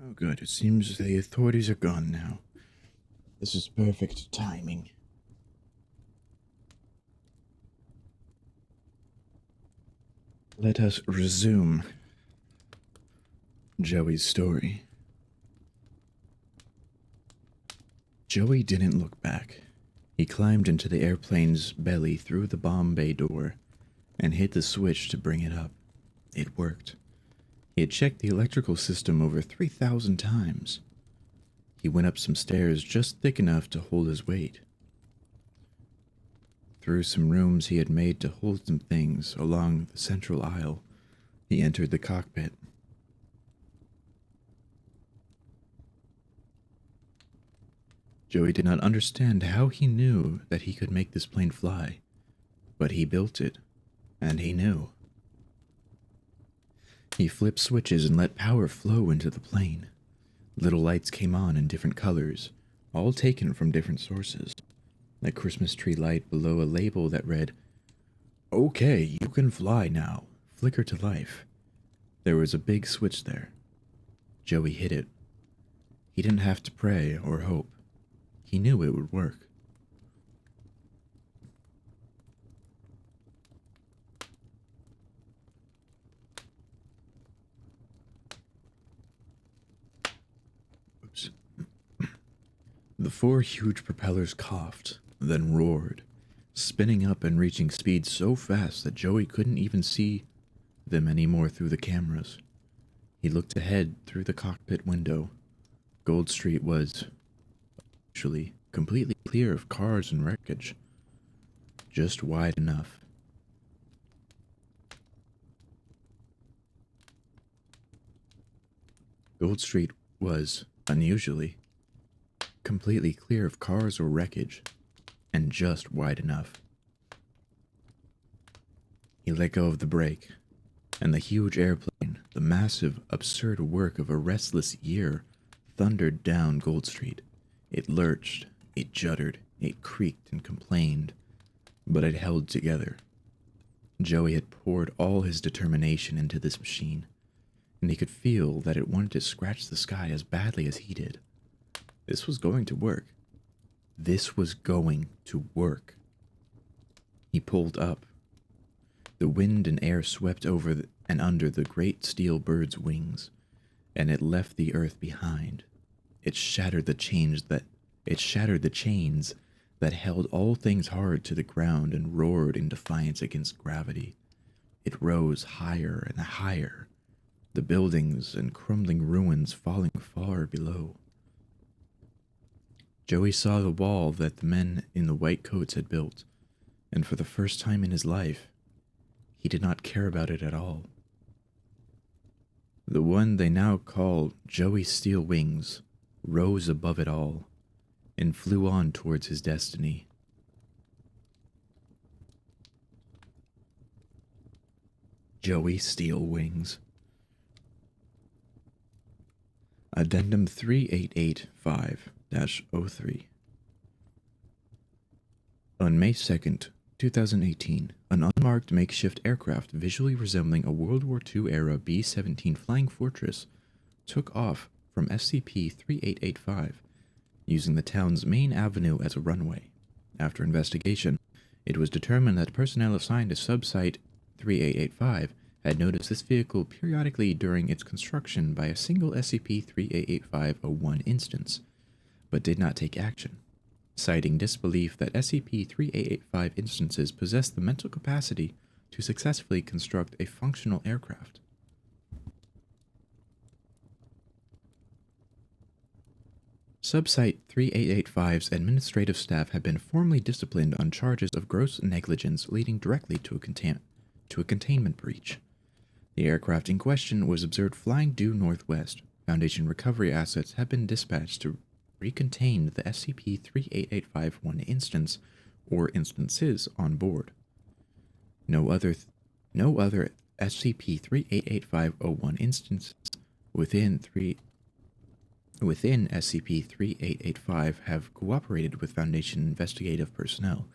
Oh, good. It seems the authorities are gone now. This is perfect timing. Let us resume Joey's story. Joey didn't look back. He climbed into the airplane's belly through the bomb bay door and hit the switch to bring it up. It worked. He had checked the electrical system over 3,000 times. He went up some stairs just thick enough to hold his weight. Through some rooms he had made to hold some things along the central aisle, he entered the cockpit. Joey did not understand how he knew that he could make this plane fly, but he built it, and he knew. He flipped switches and let power flow into the plane. Little lights came on in different colors, all taken from different sources. A Christmas tree light below a label that read, "Okay, you can fly now. Flicker to life." There was a big switch there. Joey hit it. He didn't have to pray or hope. He knew it would work. Oops. The four huge propellers coughed, then roared, spinning up and reaching speeds so fast that Joey couldn't even see them anymore through the cameras. He looked ahead through the cockpit window. Gold Street was actually completely clear of cars and wreckage, just wide enough. Gold Street was, unusually, completely clear of cars or wreckage, and just wide enough. He let go of the brake, and the huge airplane, the massive, absurd work of a restless year, thundered down Gold Street. It lurched, it juddered, it creaked and complained, but it held together. Joey had poured all his determination into this machine, and he could feel that it wanted to scratch the sky as badly as he did. This was going to work. This was going to work. He pulled up. The wind and air swept over and under the great steel bird's wings, and it left the earth behind. It shattered the chains that held all things hard to the ground and roared in defiance against gravity. It rose higher and higher, the buildings and crumbling ruins falling far below. Joey saw the wall that the men in the white coats had built, and for the first time in his life, he did not care about it at all. The one they now call Joey's steel wings rose above it all and flew on towards his destiny. Joey Steel Wings. Addendum 3885-03. On May 2nd, 2018, an unmarked makeshift aircraft visually resembling a World War II-era B-17 Flying Fortress took off from SCP-3885, using the town's main avenue as a runway. After investigation, it was determined that personnel assigned to subsite 3885 had noticed this vehicle periodically during its construction by a single SCP-3885-01 instance, but did not take action, citing disbelief that SCP-3885 instances possess the mental capacity to successfully construct a functional aircraft. Subsite 3885's administrative staff have been formally disciplined on charges of gross negligence leading directly to a containment breach. The aircraft in question was observed flying due northwest. Foundation recovery assets have been dispatched to recontain the SCP-3885-1 instance or instances on board. No other SCP-3885-01 instances within SCP-3885 have cooperated with Foundation investigative personnel,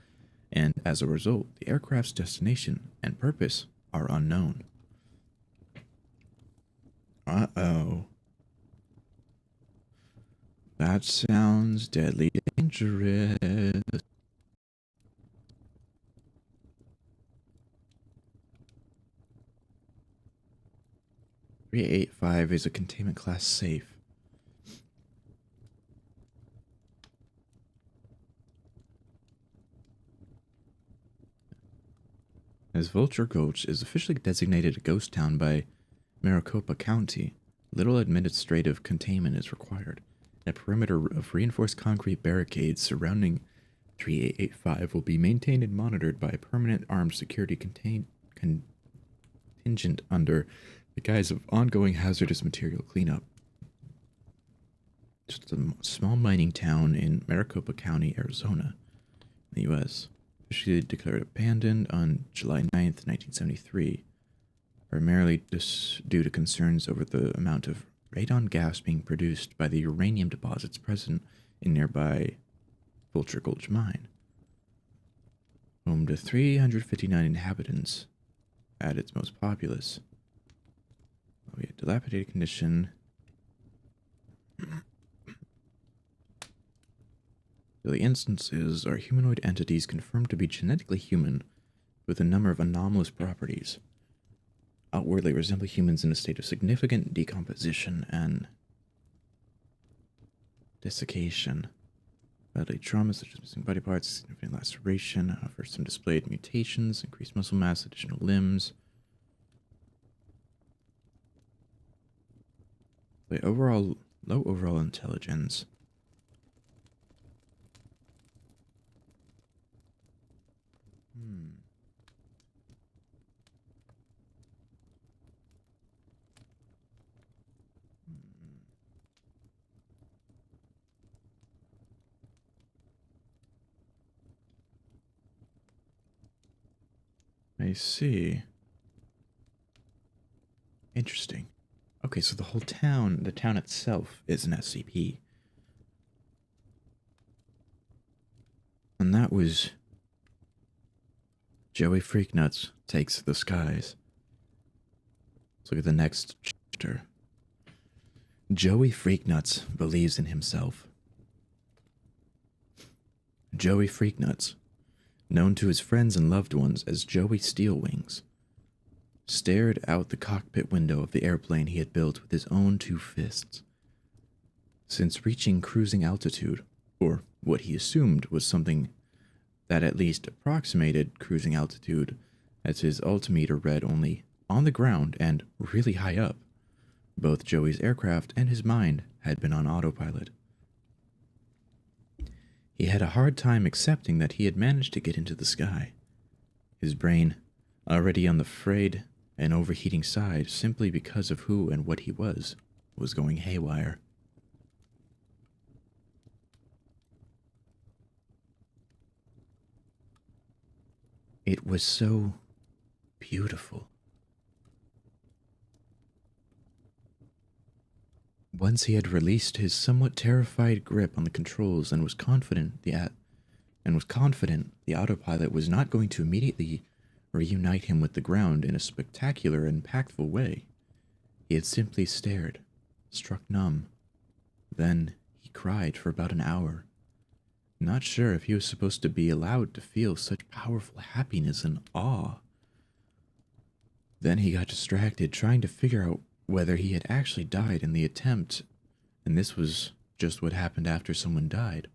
and as a result, the aircraft's destination and purpose are unknown. Uh-oh. That sounds deadly dangerous. 385 is a containment class safe. As Vulture Gulch is officially designated a ghost town by Maricopa County, little administrative containment is required. A perimeter of reinforced concrete barricades surrounding 3885 will be maintained and monitored by a permanent armed security contingent under the guise of ongoing hazardous material cleanup. It's a small mining town in Maricopa County, Arizona, in the U.S. Officially declared abandoned on July 9th, 1973, primarily due to concerns over the amount of radon gas being produced by the uranium deposits present in nearby Vulture Gulch mine. Home to 359 inhabitants at its most populous. Oh yeah, dilapidated condition. The instances are humanoid entities confirmed to be genetically human with a number of anomalous properties. Outwardly resemble humans in a state of significant decomposition and desiccation. Bodily trauma such as missing body parts, significant laceration, offers some displayed mutations, increased muscle mass, additional limbs. Low overall intelligence. I see. Interesting. Okay, so the town itself is an SCP. And that was Joey Freaknuts Takes the Skies. Let's look at the next chapter. Joey Freaknuts believes in himself. Joey Freaknuts, known to his friends and loved ones as Joey Steelwings, stared out the cockpit window of the airplane he had built with his own two fists. Since reaching cruising altitude, or what he assumed was something that at least approximated cruising altitude, as his altimeter read only on the ground and really high up, both Joey's aircraft and his mind had been on autopilot. He had a hard time accepting that he had managed to get into the sky. His brain, already on the frayed and overheating side simply because of who and what he was going haywire. It was so beautiful. Once he had released his somewhat terrified grip on the controls and was confident the autopilot was not going to immediately reunite him with the ground in a spectacular and impactful way, he had simply stared, struck numb. Then he cried for about an hour, not sure if he was supposed to be allowed to feel such powerful happiness and awe. Then he got distracted trying to figure out whether he had actually died in the attempt, and this was just what happened after someone died.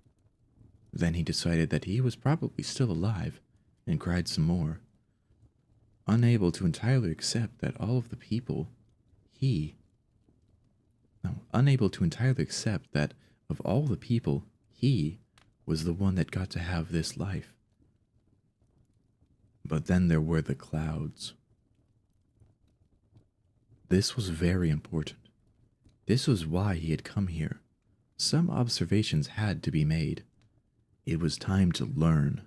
Then he decided that he was probably still alive, and cried some more, unable to entirely accept that all of the people unable to entirely accept that of all the people, he was the one that got to have this life. But then there were the clouds. This was very important. This was why he had come here. Some observations had to be made. It was time to learn.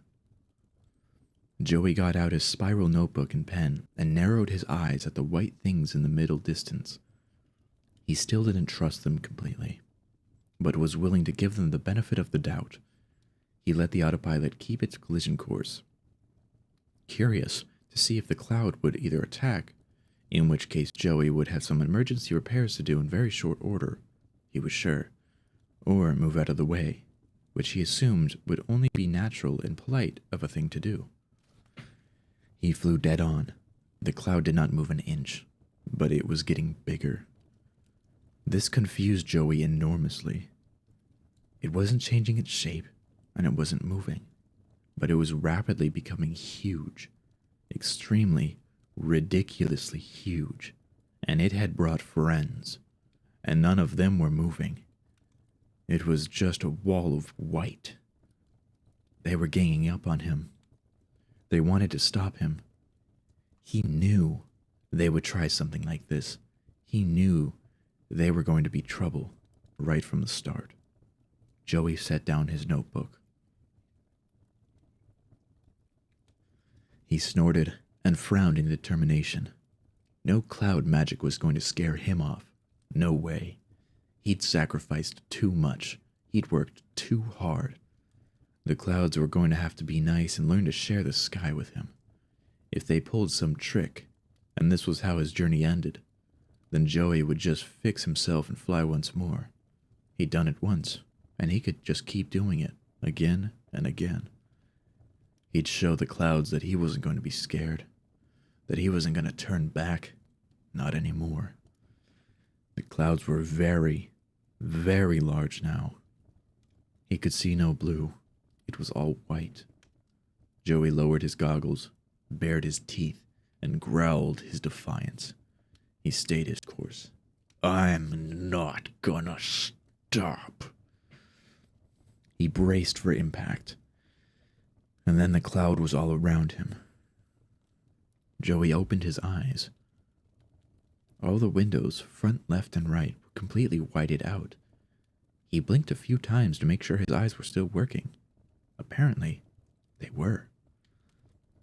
Joey got out his spiral notebook and pen and narrowed his eyes at the white things in the middle distance. He still didn't trust them completely, but was willing to give them the benefit of the doubt. He let the autopilot keep its collision course, curious to see if the cloud would either attack, in which case Joey would have some emergency repairs to do in very short order, he was sure, or move out of the way, which he assumed would only be natural and polite of a thing to do. He flew dead on. The cloud did not move an inch, but it was getting bigger. This confused Joey enormously. It wasn't changing its shape, and it wasn't moving, but it was rapidly becoming huge, extremely, ridiculously huge, and it had brought friends, and none of them were moving. It was just a wall of white. They were ganging up on him. They wanted to stop him. He knew they would try something like this. He knew they were going to be trouble right from the start. Joey set down his notebook. He snorted and frowned in determination. No cloud magic was going to scare him off. No way. He'd sacrificed too much. He'd worked too hard. The clouds were going to have to be nice and learn to share the sky with him. If they pulled some trick, and this was how his journey ended, then Joey would just fix himself and fly once more. He'd done it once, and he could just keep doing it again and again. He'd show the clouds that he wasn't going to be scared, that he wasn't going to turn back, not anymore. The clouds were very, very large now. He could see no blue. It was all white. Joey lowered his goggles, bared his teeth, and growled his defiance. He stayed his course. I'm not gonna stop. He braced for impact, and then the cloud was all around him. Joey opened his eyes. All the windows, front, left, and right, were completely whited out. He blinked a few times to make sure his eyes were still working. Apparently, they were.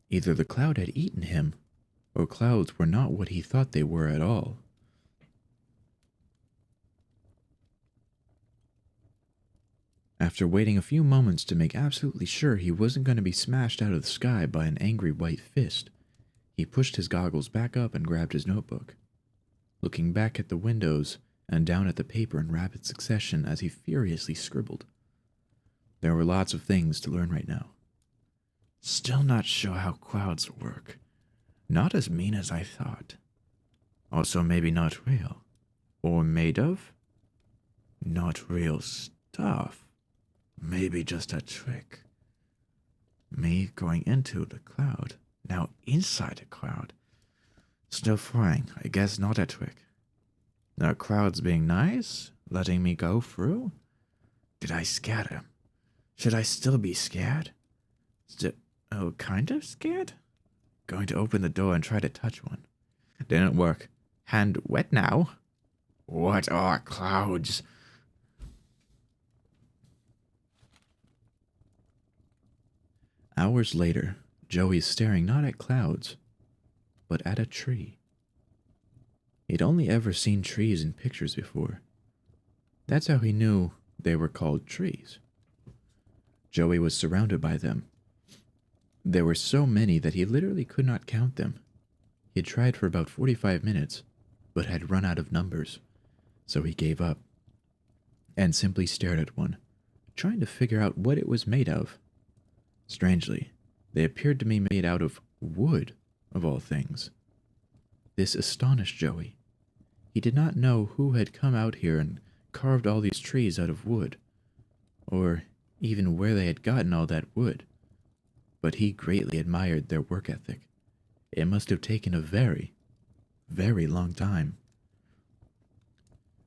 Either the cloud had eaten him, or clouds were not what he thought they were at all. After waiting a few moments to make absolutely sure he wasn't going to be smashed out of the sky by an angry white fist, he pushed his goggles back up and grabbed his notebook, looking back at the windows and down at the paper in rapid succession as he furiously scribbled. There were lots of things to learn right now. Still not sure how clouds work. Not as mean as I thought. Also maybe not real. Or made of? Not real stuff. Maybe just a trick. Me going into the cloud, now inside the cloud. Still flying, I guess not a trick. Now clouds being nice, letting me go through? Did I scare him? Should I still be scared? Kind of scared? Going to open the door and try to touch one. Didn't work. Hand wet now? What are clouds? Hours later, Joey's staring not at clouds, but at a tree. He'd only ever seen trees in pictures before. That's how he knew they were called trees. Joey was surrounded by them. There were so many that he literally could not count them. He had tried for about 45 minutes, but had run out of numbers, so he gave up and simply stared at one, trying to figure out what it was made of. Strangely, they appeared to be made out of wood, of all things. This astonished Joey. He did not know who had come out here and carved all these trees out of wood, or even where they had gotten all that wood. But he greatly admired their work ethic. It must have taken a very, very long time.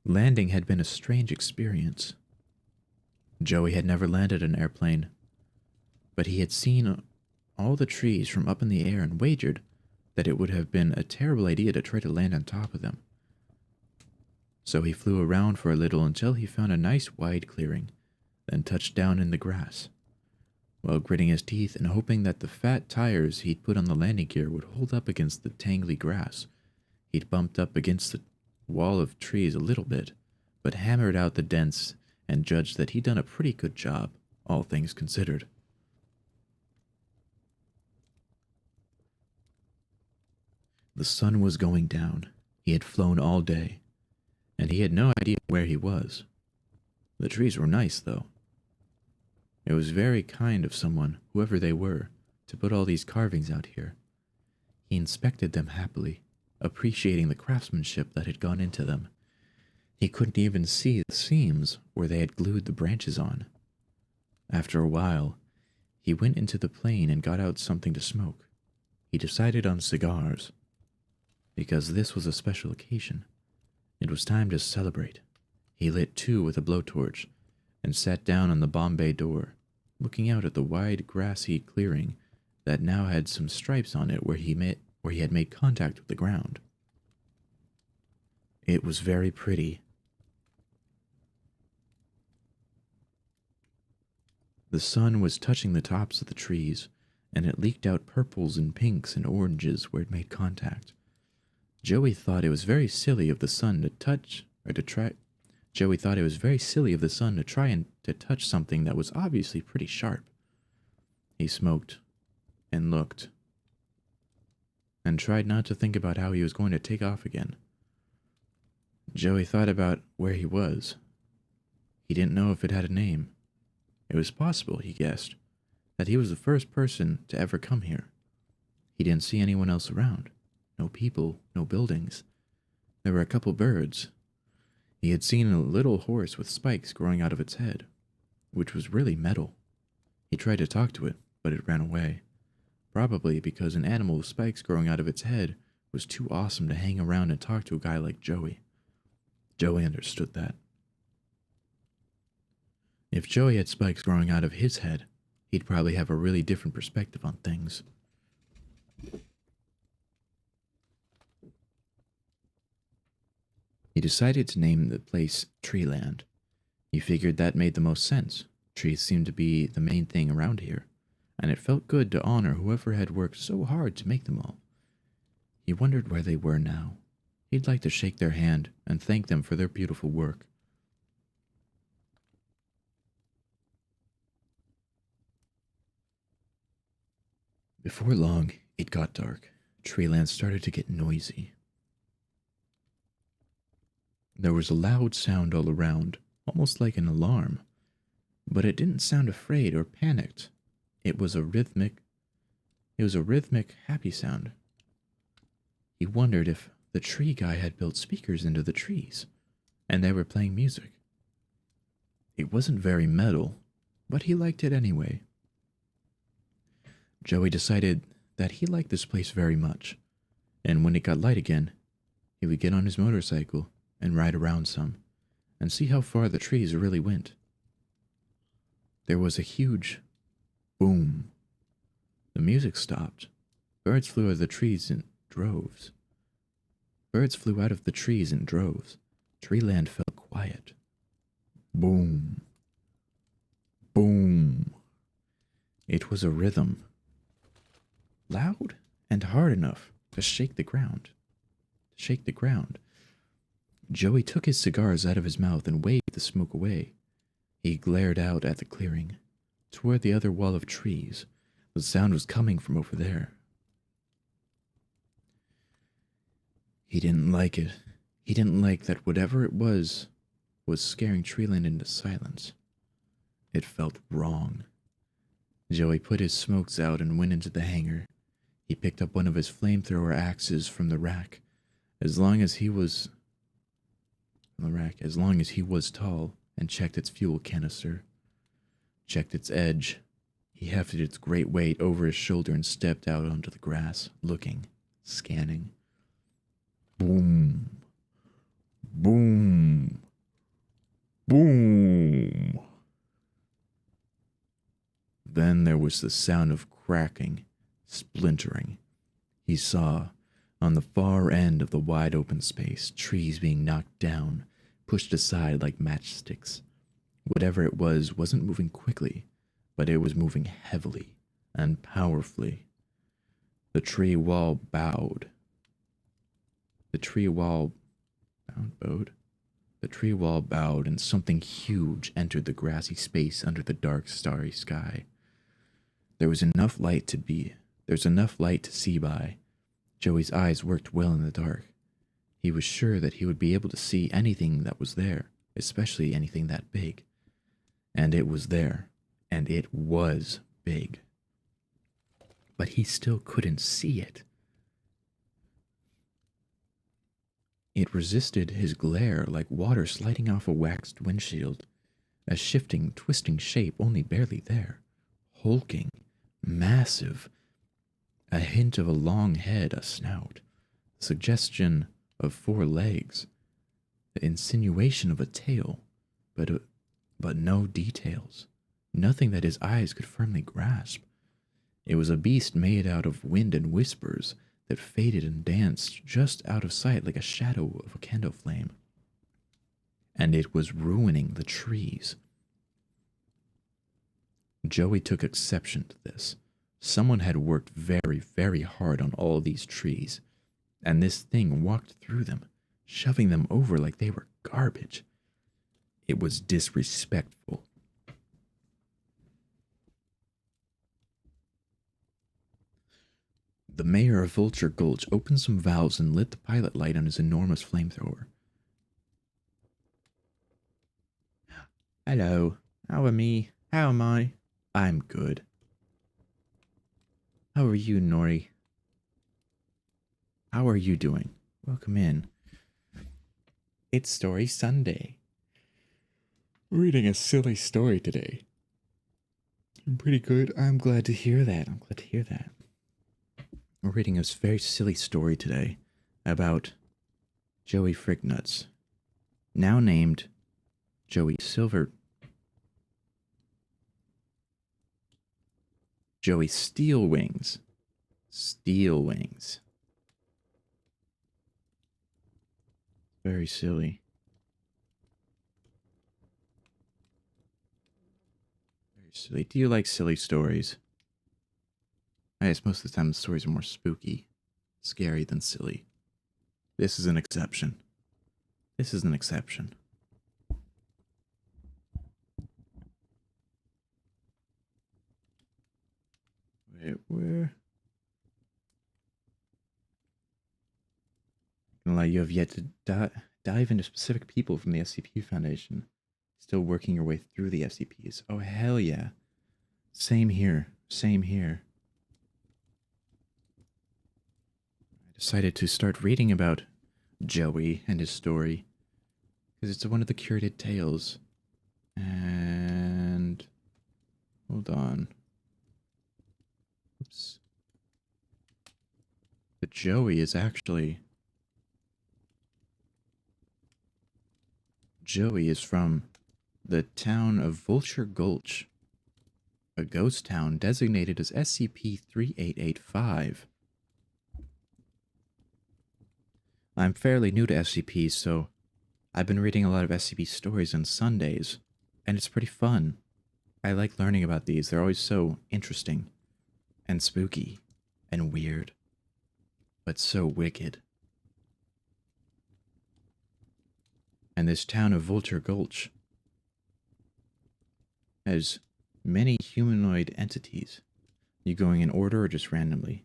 Landing had been a strange experience. Joey had never landed an airplane, but he had seen all the trees from up in the air and wagered that it would have been a terrible idea to try to land on top of them. So he flew around for a little until he found a nice wide clearing, then touched down in the grass. While gritting his teeth and hoping that the fat tires he'd put on the landing gear would hold up against the tangly grass, he'd bumped up against the wall of trees a little bit, but hammered out the dents and judged that he'd done a pretty good job, all things considered. The sun was going down. He had flown all day, and he had no idea where he was. The trees were nice, though. It was very kind of someone, whoever they were, to put all these carvings out here. He inspected them happily, appreciating the craftsmanship that had gone into them. He couldn't even see the seams where they had glued the branches on. After a while, he went into the plane and got out something to smoke. He decided on cigars, because this was a special occasion. It was time to celebrate. He lit 2 with a blowtorch and sat down on the Bombay door, looking out at the wide grassy clearing that now had some stripes on it where he had made contact with the ground. It was very pretty. The sun was touching the tops of the trees, and it leaked out purples and pinks and oranges where it made contact. Joey thought it was very silly of the sun to try and to touch something that was obviously pretty sharp. He smoked and looked and tried not to think about how he was going to take off again. Joey thought about where he was. He didn't know if it had a name. It was possible, he guessed, that he was the first person to ever come here. He didn't see anyone else around. No people, no buildings. There were a couple birds. He had seen a little horse with spikes growing out of its head, which was really metal. He tried to talk to it, but it ran away. Probably because an animal with spikes growing out of its head was too awesome to hang around and talk to a guy like Joey. Joey understood that. If Joey had spikes growing out of his head, he'd probably have a really different perspective on things. He decided to name the place Treeland. He figured that made the most sense. Trees seemed to be the main thing around here, and it felt good to honor whoever had worked so hard to make them all. He wondered where they were now. He'd like to shake their hand and thank them for their beautiful work. Before long, it got dark. Treeland started to get noisy. There was a loud sound all around, almost like an alarm. But it didn't sound afraid or panicked. It was a rhythmic, happy sound. He wondered if the tree guy had built speakers into the trees, and they were playing music. It wasn't very metal, but he liked it anyway. Joey decided that he liked this place very much, and when it got light again, he would get on his motorcycle and ride around some, and see how far the trees really went. There was a huge boom. The music stopped. Birds flew out of the trees in droves. Treeland felt quiet. Boom. Boom. It was a rhythm. Loud and hard enough to shake the ground. Joey took his cigars out of his mouth and waved the smoke away. He glared out at the clearing, toward the other wall of trees. The sound was coming from over there. He didn't like it. He didn't like that whatever it was scaring Treeland into silence. It felt wrong. Joey put his smokes out and went into the hangar. He picked up one of his flamethrower axes from the rack. As long as he was tall, and checked its fuel canister. Checked its edge. He hefted its great weight over his shoulder and stepped out onto the grass, looking, scanning. Boom. Boom. Boom. Then there was the sound of cracking, splintering. He saw, on the far end of the wide open space, trees being knocked down, pushed aside like matchsticks. Whatever it was wasn't moving quickly, but it was moving heavily and powerfully. The tree wall bowed. The tree wall bowed and something huge entered the grassy space under the dark, starry sky. There was enough light to see by. Joey's eyes worked well in the dark. He was sure that he would be able to see anything that was there, especially anything that big, And it was there, and it was big. But he still couldn't see it. It resisted his glare like water sliding off a waxed windshield, a shifting, twisting shape only barely there, hulking, massive, a hint of a long head, a snout, the suggestion of 4 legs, the insinuation of a tail, but no details, nothing that his eyes could firmly grasp. It was a beast made out of wind and whispers that faded and danced just out of sight like a shadow of a candle flame. And it was ruining the trees. Joey took exception to this. Someone had worked very, very hard on all these trees, and this thing walked through them, shoving them over like they were garbage. It was disrespectful. The mayor of Vulture Gulch opened some valves and lit the pilot light on his enormous flamethrower. Hello, how are me? How am I? I'm good. How are you, Nori? How are you doing? Welcome in. It's Story Sunday. We're reading a silly story today. I'm pretty good. I'm glad to hear that. We're reading a very silly story today about Joey Fricknuts, now named Joey Steelwings. Very silly. Very silly. Do you like silly stories? I guess most of the time the stories are more spooky, scary than silly. This is an exception. Wait, where? Gonna lie, you have yet to dive into specific people from the SCP Foundation. Still working your way through the SCPs. Oh, hell yeah. Same here. I decided to start reading about Joey and his story, because it's one of the curated tales. And hold on. Oops. The Joey is from the town of Vulture Gulch, a ghost town designated as SCP-3885. I'm fairly new to SCPs, so I've been reading a lot of SCP stories on Sundays, and it's pretty fun. I like learning about these. They're always so interesting and spooky and weird, but so wicked. And this town of Vulture Gulch has many humanoid entities. You going in order or just randomly?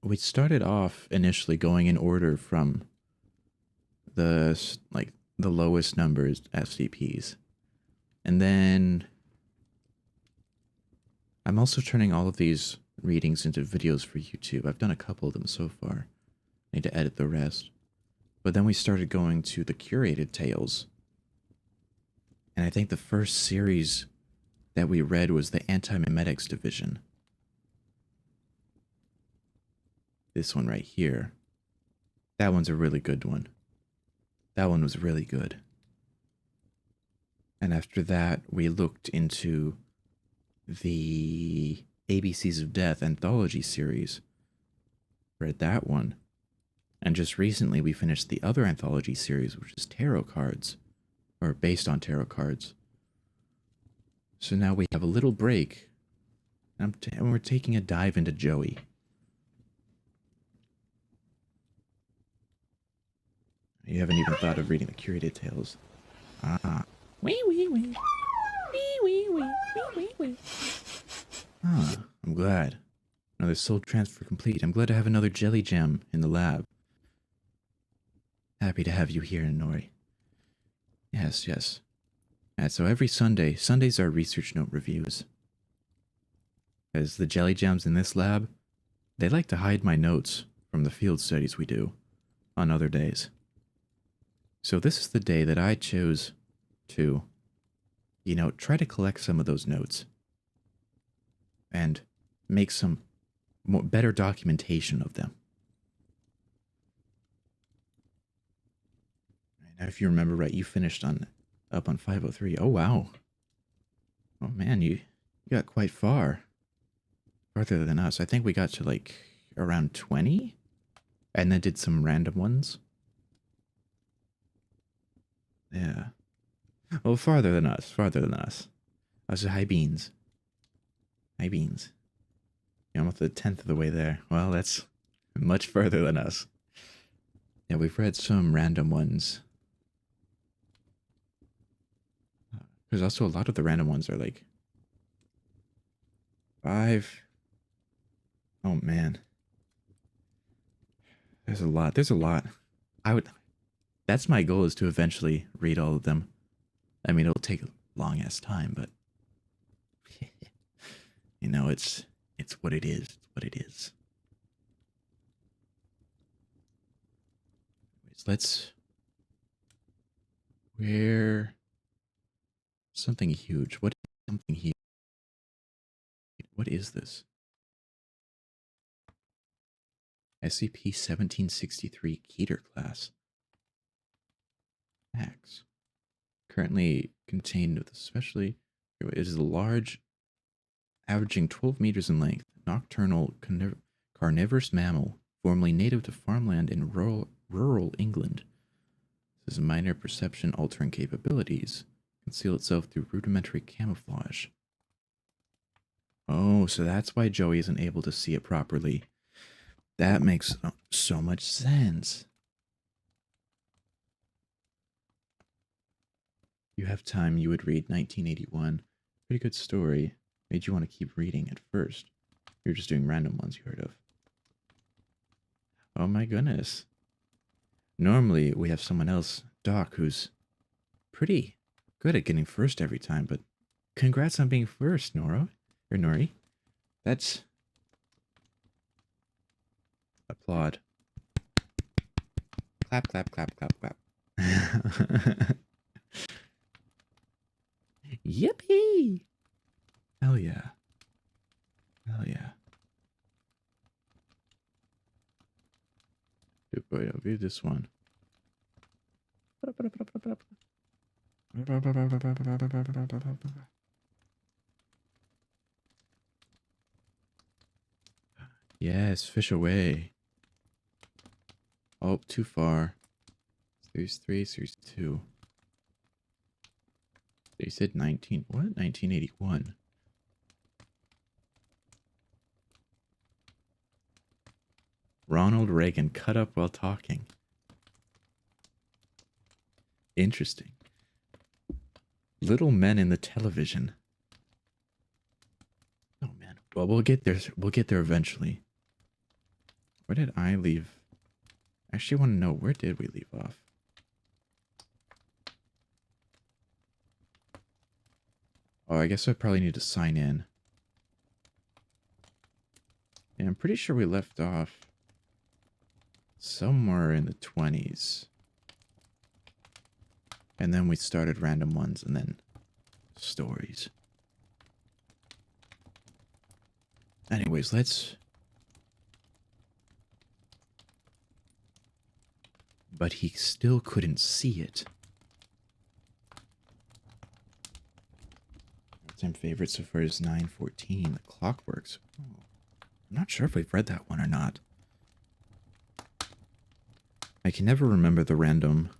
We started off initially going in order from the lowest numbers SCPs. And then I'm also turning all of these readings into videos for YouTube. I've done a couple of them so far. I need to edit the rest. But then we started going to the curated tales. And I think the first series that we read was the Anti-Mimetics Division. This one right here. That one's a really good one. That one was really good. And after that, we looked into the ABCs of Death anthology series. Read that one. And just recently we finished the other anthology series, which is tarot cards. Or based on tarot cards. So now we have a little break. And we're taking a dive into Joey. You haven't even thought of reading the curated tales. Ah. Wee wee wee. Wee wee wee. Wee wee wee. Ah, I'm glad. Another soul transfer complete. I'm glad to have another jelly gem in the lab. Happy to have you here, Nori. Yes. Yeah, so every Sundays are research note reviews. As the jelly jams in this lab, they like to hide my notes from the field studies we do on other days. So this is the day that I chose to, try to collect some of those notes and make some better documentation of them. Now, if you remember right, you finished up on 503. Oh, wow. Oh, man, you got quite far. Farther than us. I think we got to, like, around 20? And then did some random ones. Yeah. Well, farther than us. I was high beans. High beans. You're almost a tenth of the way there. Well, that's much further than us. Yeah, we've read some random ones. There's also a lot of the random ones are like 5. Oh man. There's a lot. That's my goal, is to eventually read all of them. I mean, it'll take a long ass time, but it's what it is. It's what it is. Let's wear something huge. What is something huge? What is this? SCP-1763 Keter class. Max. Currently contained with especially, it is a large, averaging 12 meters in length, nocturnal carnivorous mammal, formerly native to farmland in rural England. This is minor perception altering capabilities. Conceal itself through rudimentary camouflage. Oh, so that's why Joey isn't able to see it properly. That makes so much sense. You have time, you would read 1981. Pretty good story. Made you want to keep reading at first. You're just doing random ones you heard of. Oh my goodness. Normally, we have someone else, Doc, who's pretty good at getting first every time, but congrats on being first, Nori. That's... Applaud. Clap, clap, clap, clap, clap. Yippee! Hell yeah. Hell yeah. Good boy, I'll read this one. Yes, fish away. Oh, too far. Series 3, Series 2. They said 19... What? 1981. Ronald Reagan cut up while talking. Interesting. Little men in the television. Oh man. Well, we'll get there. We'll get there eventually. Where did I leave? I actually want to know, where did we leave off? Oh, I guess I probably need to sign in. Yeah, I'm pretty sure we left off somewhere in the 20s. And then we started random ones and then stories. Anyways, let's... But he still couldn't see it. Time favorite so far is 914, The Clockworks. Oh, I'm not sure if we've read that one or not. I can never remember the random,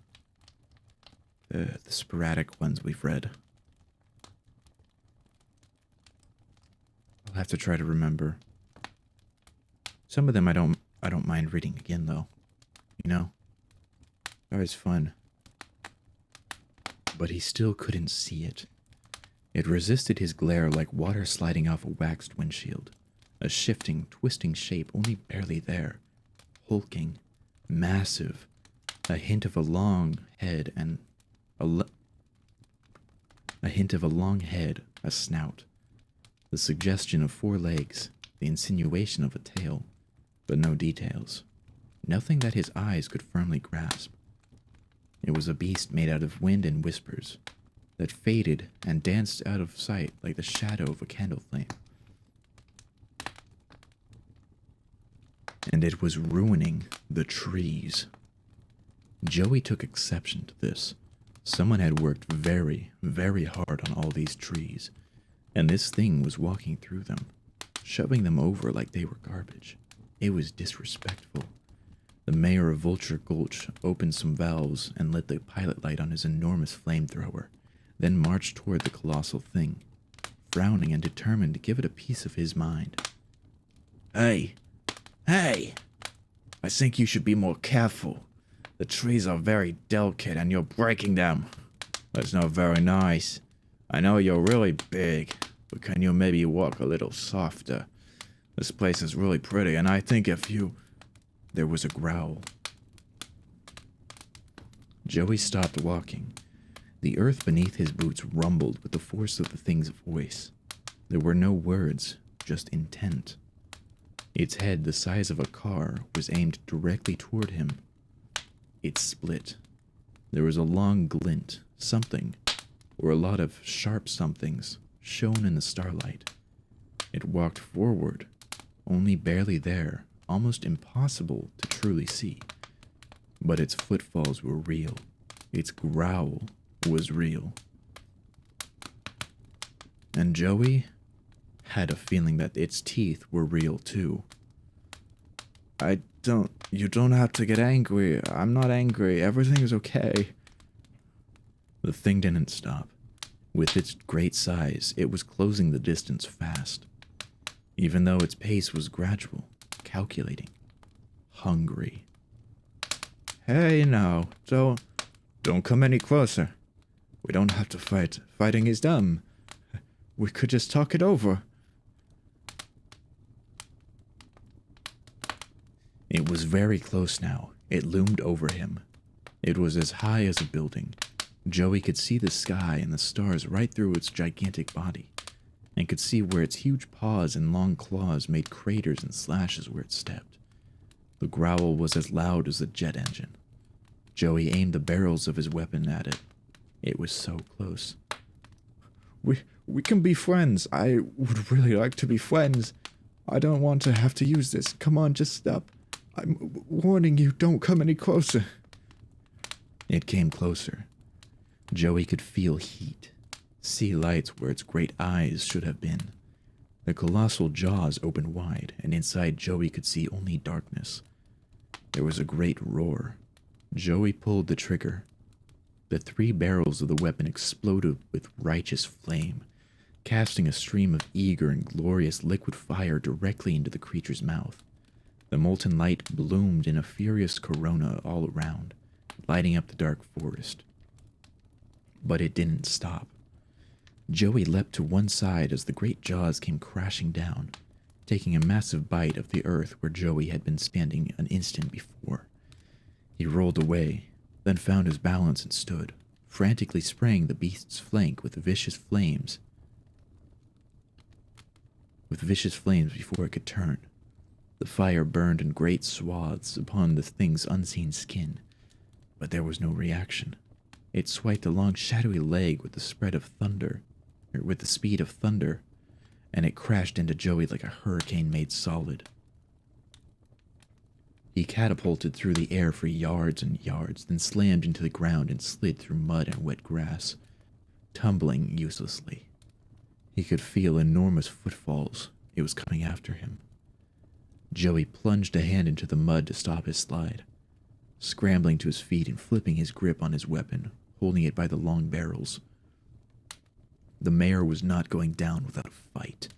the sporadic ones we've read. I'll have to try to remember. Some of them I don't mind reading again though. You know? Always fun. But he still couldn't see it. It resisted his glare like water sliding off a waxed windshield. A shifting, twisting shape only barely there. Hulking. Massive. A hint of a long head and A hint of a long head, a snout, the suggestion of 4 legs, the insinuation of a tail, but no details. Nothing that his eyes could firmly grasp. It was a beast made out of wind and whispers, that faded and danced out of sight like the shadow of a candle flame. And it was ruining the trees. Joey took exception to this. Someone had worked very, very hard on all these trees, and this thing was walking through them, shoving them over like they were garbage. It was disrespectful. The mayor of Vulture Gulch opened some valves and lit the pilot light on his enormous flamethrower, then marched toward the colossal thing, frowning and determined to give it a piece of his mind. Hey! Hey! I think you should be more careful. The trees are very delicate and you're breaking them. That's not very nice. I know you're really big, but can you maybe walk a little softer? This place is really pretty, and I think if you... There was a growl. Joey stopped walking. The earth beneath his boots rumbled with the force of the thing's voice. There were no words, just intent. Its head, the size of a car, was aimed directly toward him. It split. There was a long glint, something, or a lot of sharp somethings, shone in the starlight. It walked forward, only barely there, almost impossible to truly see. But its footfalls were real. Its growl was real. And Joey had a feeling that its teeth were real too. You don't have to get angry. I'm not angry. Everything is okay. The thing didn't stop. With its great size, it was closing the distance fast. Even though its pace was gradual, calculating, hungry. Hey now, don't come any closer. We don't have to fight. Fighting is dumb. We could just talk it over. It was very close now. It loomed over him. It was as high as a building. Joey could see the sky and the stars right through its gigantic body, and could see where its huge paws and long claws made craters and slashes where it stepped. The growl was as loud as a jet engine. Joey aimed the barrels of his weapon at it. It was so close. We can be friends. I would really like to be friends. I don't want to have to use this. Come on, just stop. I'm warning you, don't come any closer. It came closer. Joey could feel heat, see lights where its great eyes should have been. The colossal jaws opened wide, and inside Joey could see only darkness. There was a great roar. Joey pulled the trigger. The 3 barrels of the weapon exploded with righteous flame, casting a stream of eager and glorious liquid fire directly into the creature's mouth. The molten light bloomed in a furious corona all around, lighting up the dark forest. But it didn't stop. Joey leapt to one side as the great jaws came crashing down, taking a massive bite of the earth where Joey had been standing an instant before. He rolled away, then found his balance and stood, frantically spraying the beast's flank with vicious flames before it could turn. The fire burned in great swaths upon the thing's unseen skin, but there was no reaction. It swiped a long shadowy leg with the speed of thunder, and it crashed into Joey like a hurricane made solid. He catapulted through the air for yards and yards, then slammed into the ground and slid through mud and wet grass, tumbling uselessly. He could feel enormous footfalls. It was coming after him. Joey plunged a hand into the mud to stop his slide, scrambling to his feet and flipping his grip on his weapon, holding it by the long barrels. The mayor was not going down without a fight.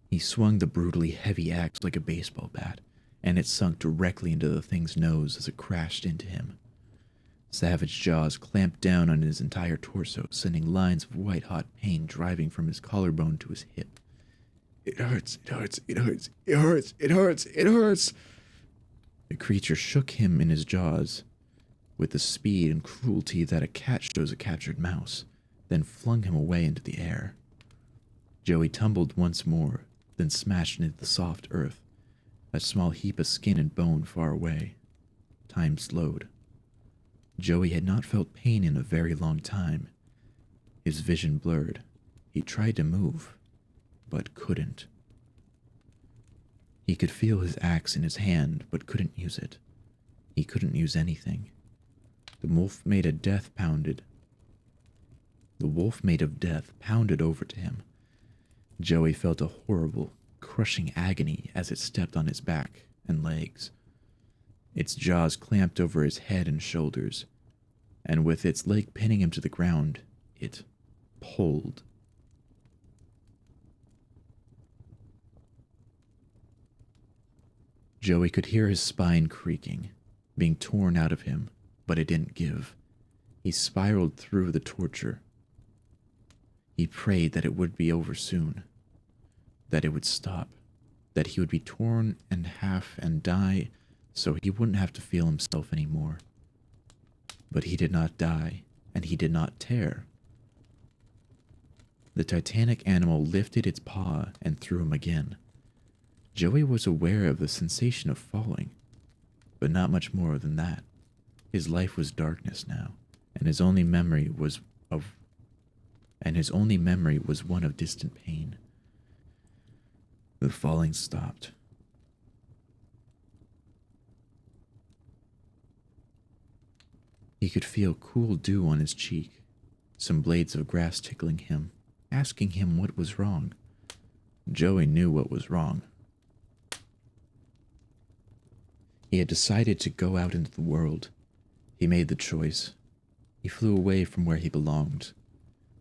He swung the brutally heavy axe like a baseball bat, and it sunk directly into the thing's nose as it crashed into him. Savage jaws clamped down on his entire torso, sending lines of white-hot pain driving from his collarbone to his hip. It hurts, it hurts, it hurts, it hurts, it hurts, it hurts. The creature shook him in his jaws with the speed and cruelty that a cat shows a captured mouse, then flung him away into the air. Joey tumbled once more, then smashed into the soft earth, a small heap of skin and bone far away. Time slowed. Joey had not felt pain in a very long time. His vision blurred. He tried to move, but couldn't. He could feel his axe in his hand, but couldn't use it. He couldn't use anything. The wolf made of death pounded over to him. Joey felt a horrible, crushing agony as it stepped on his back and legs. Its jaws clamped over his head and shoulders, and with its leg pinning him to the ground, it pulled. Joey could hear his spine creaking, being torn out of him, but it didn't give. He spiraled through the torture. He prayed that it would be over soon, that it would stop, that he would be torn in half and die so he wouldn't have to feel himself anymore. But he did not die, and he did not tear. The titanic animal lifted its paw and threw him again. Joey was aware of the sensation of falling, but not much more than that. His life was darkness now, and his only memory was one of distant pain. The falling stopped. He could feel cool dew on his cheek, some blades of grass tickling him, asking him what was wrong. Joey knew what was wrong. He had decided to go out into the world. He made the choice. He flew away from where he belonged,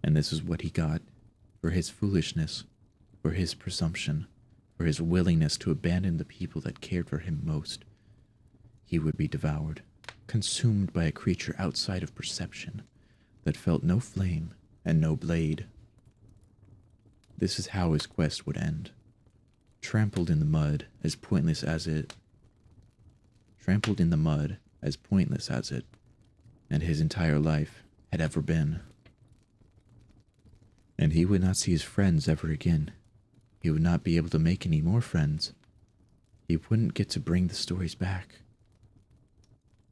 and this is what he got for his foolishness, for his presumption, for his willingness to abandon the people that cared for him most. He would be devoured, consumed by a creature outside of perception that felt no flame and no blade. This is how his quest would end. Trampled in the mud as pointless as it, and his entire life had ever been. And he would not see his friends ever again. He would not be able to make any more friends. He wouldn't get to bring the stories back.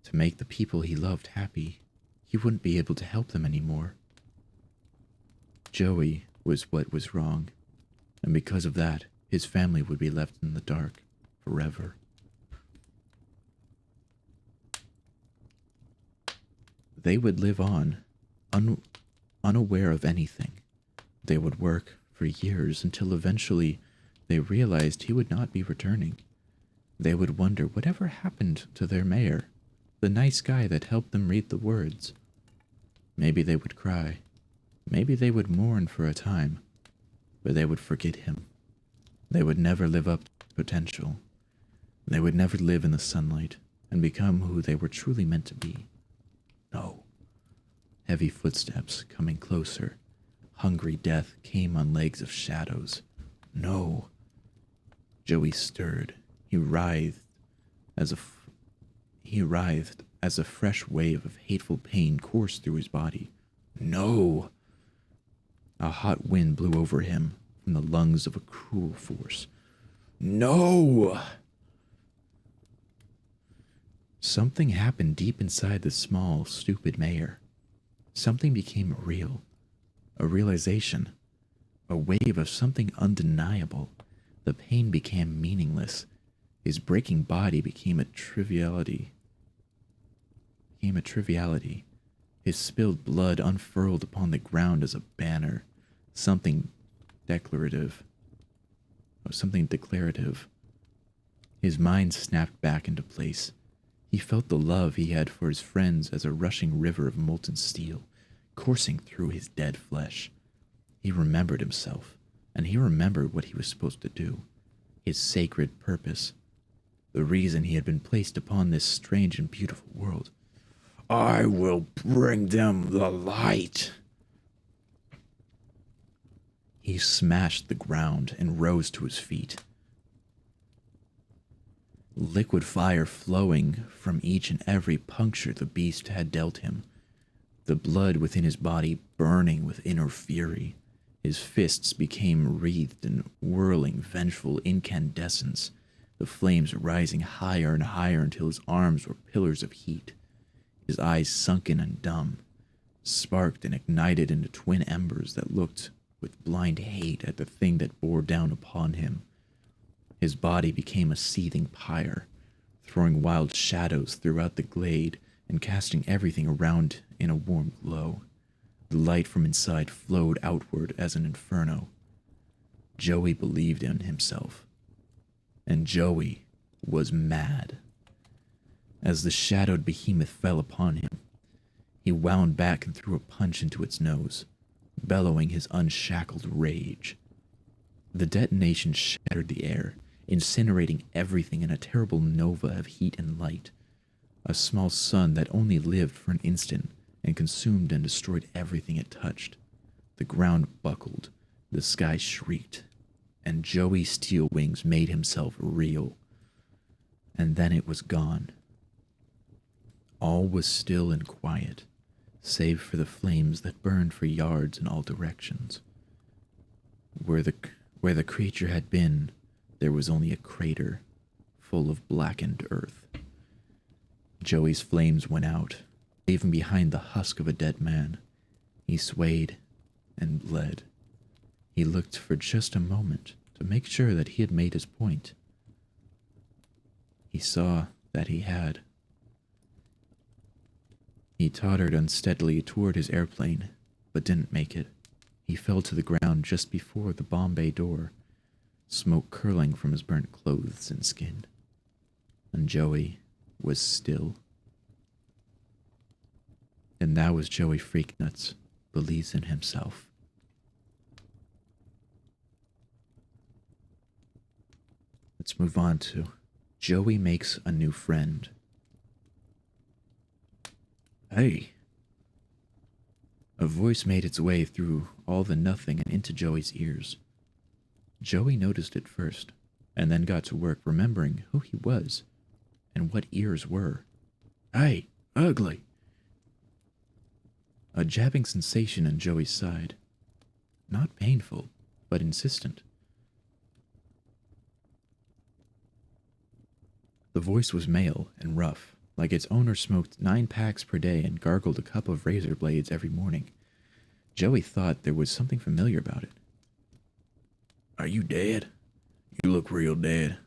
To make the people he loved happy, he wouldn't be able to help them anymore. Joey was what was wrong, and because of that, his family would be left in the dark forever. They would live on, unaware of anything. They would work for years until eventually they realized he would not be returning. They would wonder whatever happened to their mayor, the nice guy that helped them read the words. Maybe they would cry. Maybe they would mourn for a time, but they would forget him. They would never live up to potential. They would never live in the sunlight and become who they were truly meant to be. No. Heavy footsteps coming closer. Hungry death came on legs of shadows. No. Joey stirred. He writhed as a fresh wave of hateful pain coursed through his body. No. A hot wind blew over him from the lungs of a cruel force. No. Something happened deep inside the small, stupid mayor. Something became real. A realization. A wave of something undeniable. The pain became meaningless. His breaking body became a triviality. His spilled blood unfurled upon the ground as a banner. Something declarative. His mind snapped back into place. He felt the love he had for his friends as a rushing river of molten steel, coursing through his dead flesh. He remembered himself, and he remembered what he was supposed to do. His sacred purpose. The reason he had been placed upon this strange and beautiful world. I will bring them the light. He smashed the ground and rose to his feet. Liquid fire flowing from each and every puncture the beast had dealt him. the blood within his body burning with inner fury. His fists became wreathed in whirling, vengeful incandescence, the flames rising higher and higher until his arms were pillars of heat. His eyes, sunken and dumb, sparked and ignited into twin embers that looked with blind hate at the thing that bore down upon him. His body became a seething pyre, throwing wild shadows throughout the glade and casting everything around in a warm glow. The light from inside flowed outward as an inferno. Joey believed in himself, and Joey was mad. As the shadowed behemoth fell upon him, he wound back and threw a punch into its nose, bellowing his unshackled rage. The detonation shattered the air, incinerating everything in a terrible nova of heat and light. A small sun that only lived for an instant and consumed and destroyed everything it touched. The ground buckled, the sky shrieked, and Joey's steel wings made himself reel. And then it was gone. All was still and quiet, save for the flames that burned for yards in all directions. Where the creature had been, there was only a crater full of blackened earth. Joey's flames went out, leaving behind the husk of a dead man. He swayed and bled. He looked for just a moment to make sure that he had made his point. He saw that he had. He tottered unsteadily toward his airplane, but didn't make it. He fell to the ground just before the bomb bay door, smoke curling from his burnt clothes and skin. And Joey was still. And that was Joey Freaknuts, believes in himself. Let's move on to Joey makes a new friend. Hey. A voice made its way through all the nothing and into Joey's ears. Joey noticed it first, and then got to work remembering who he was and what ears were. Hey, ugly. A jabbing sensation in Joey's side. Not painful, but insistent. The voice was male and rough, like its owner smoked 9 packs per day and gargled a cup of razor blades every morning. Joey thought there was something familiar about it. Are you dead? You look real dead.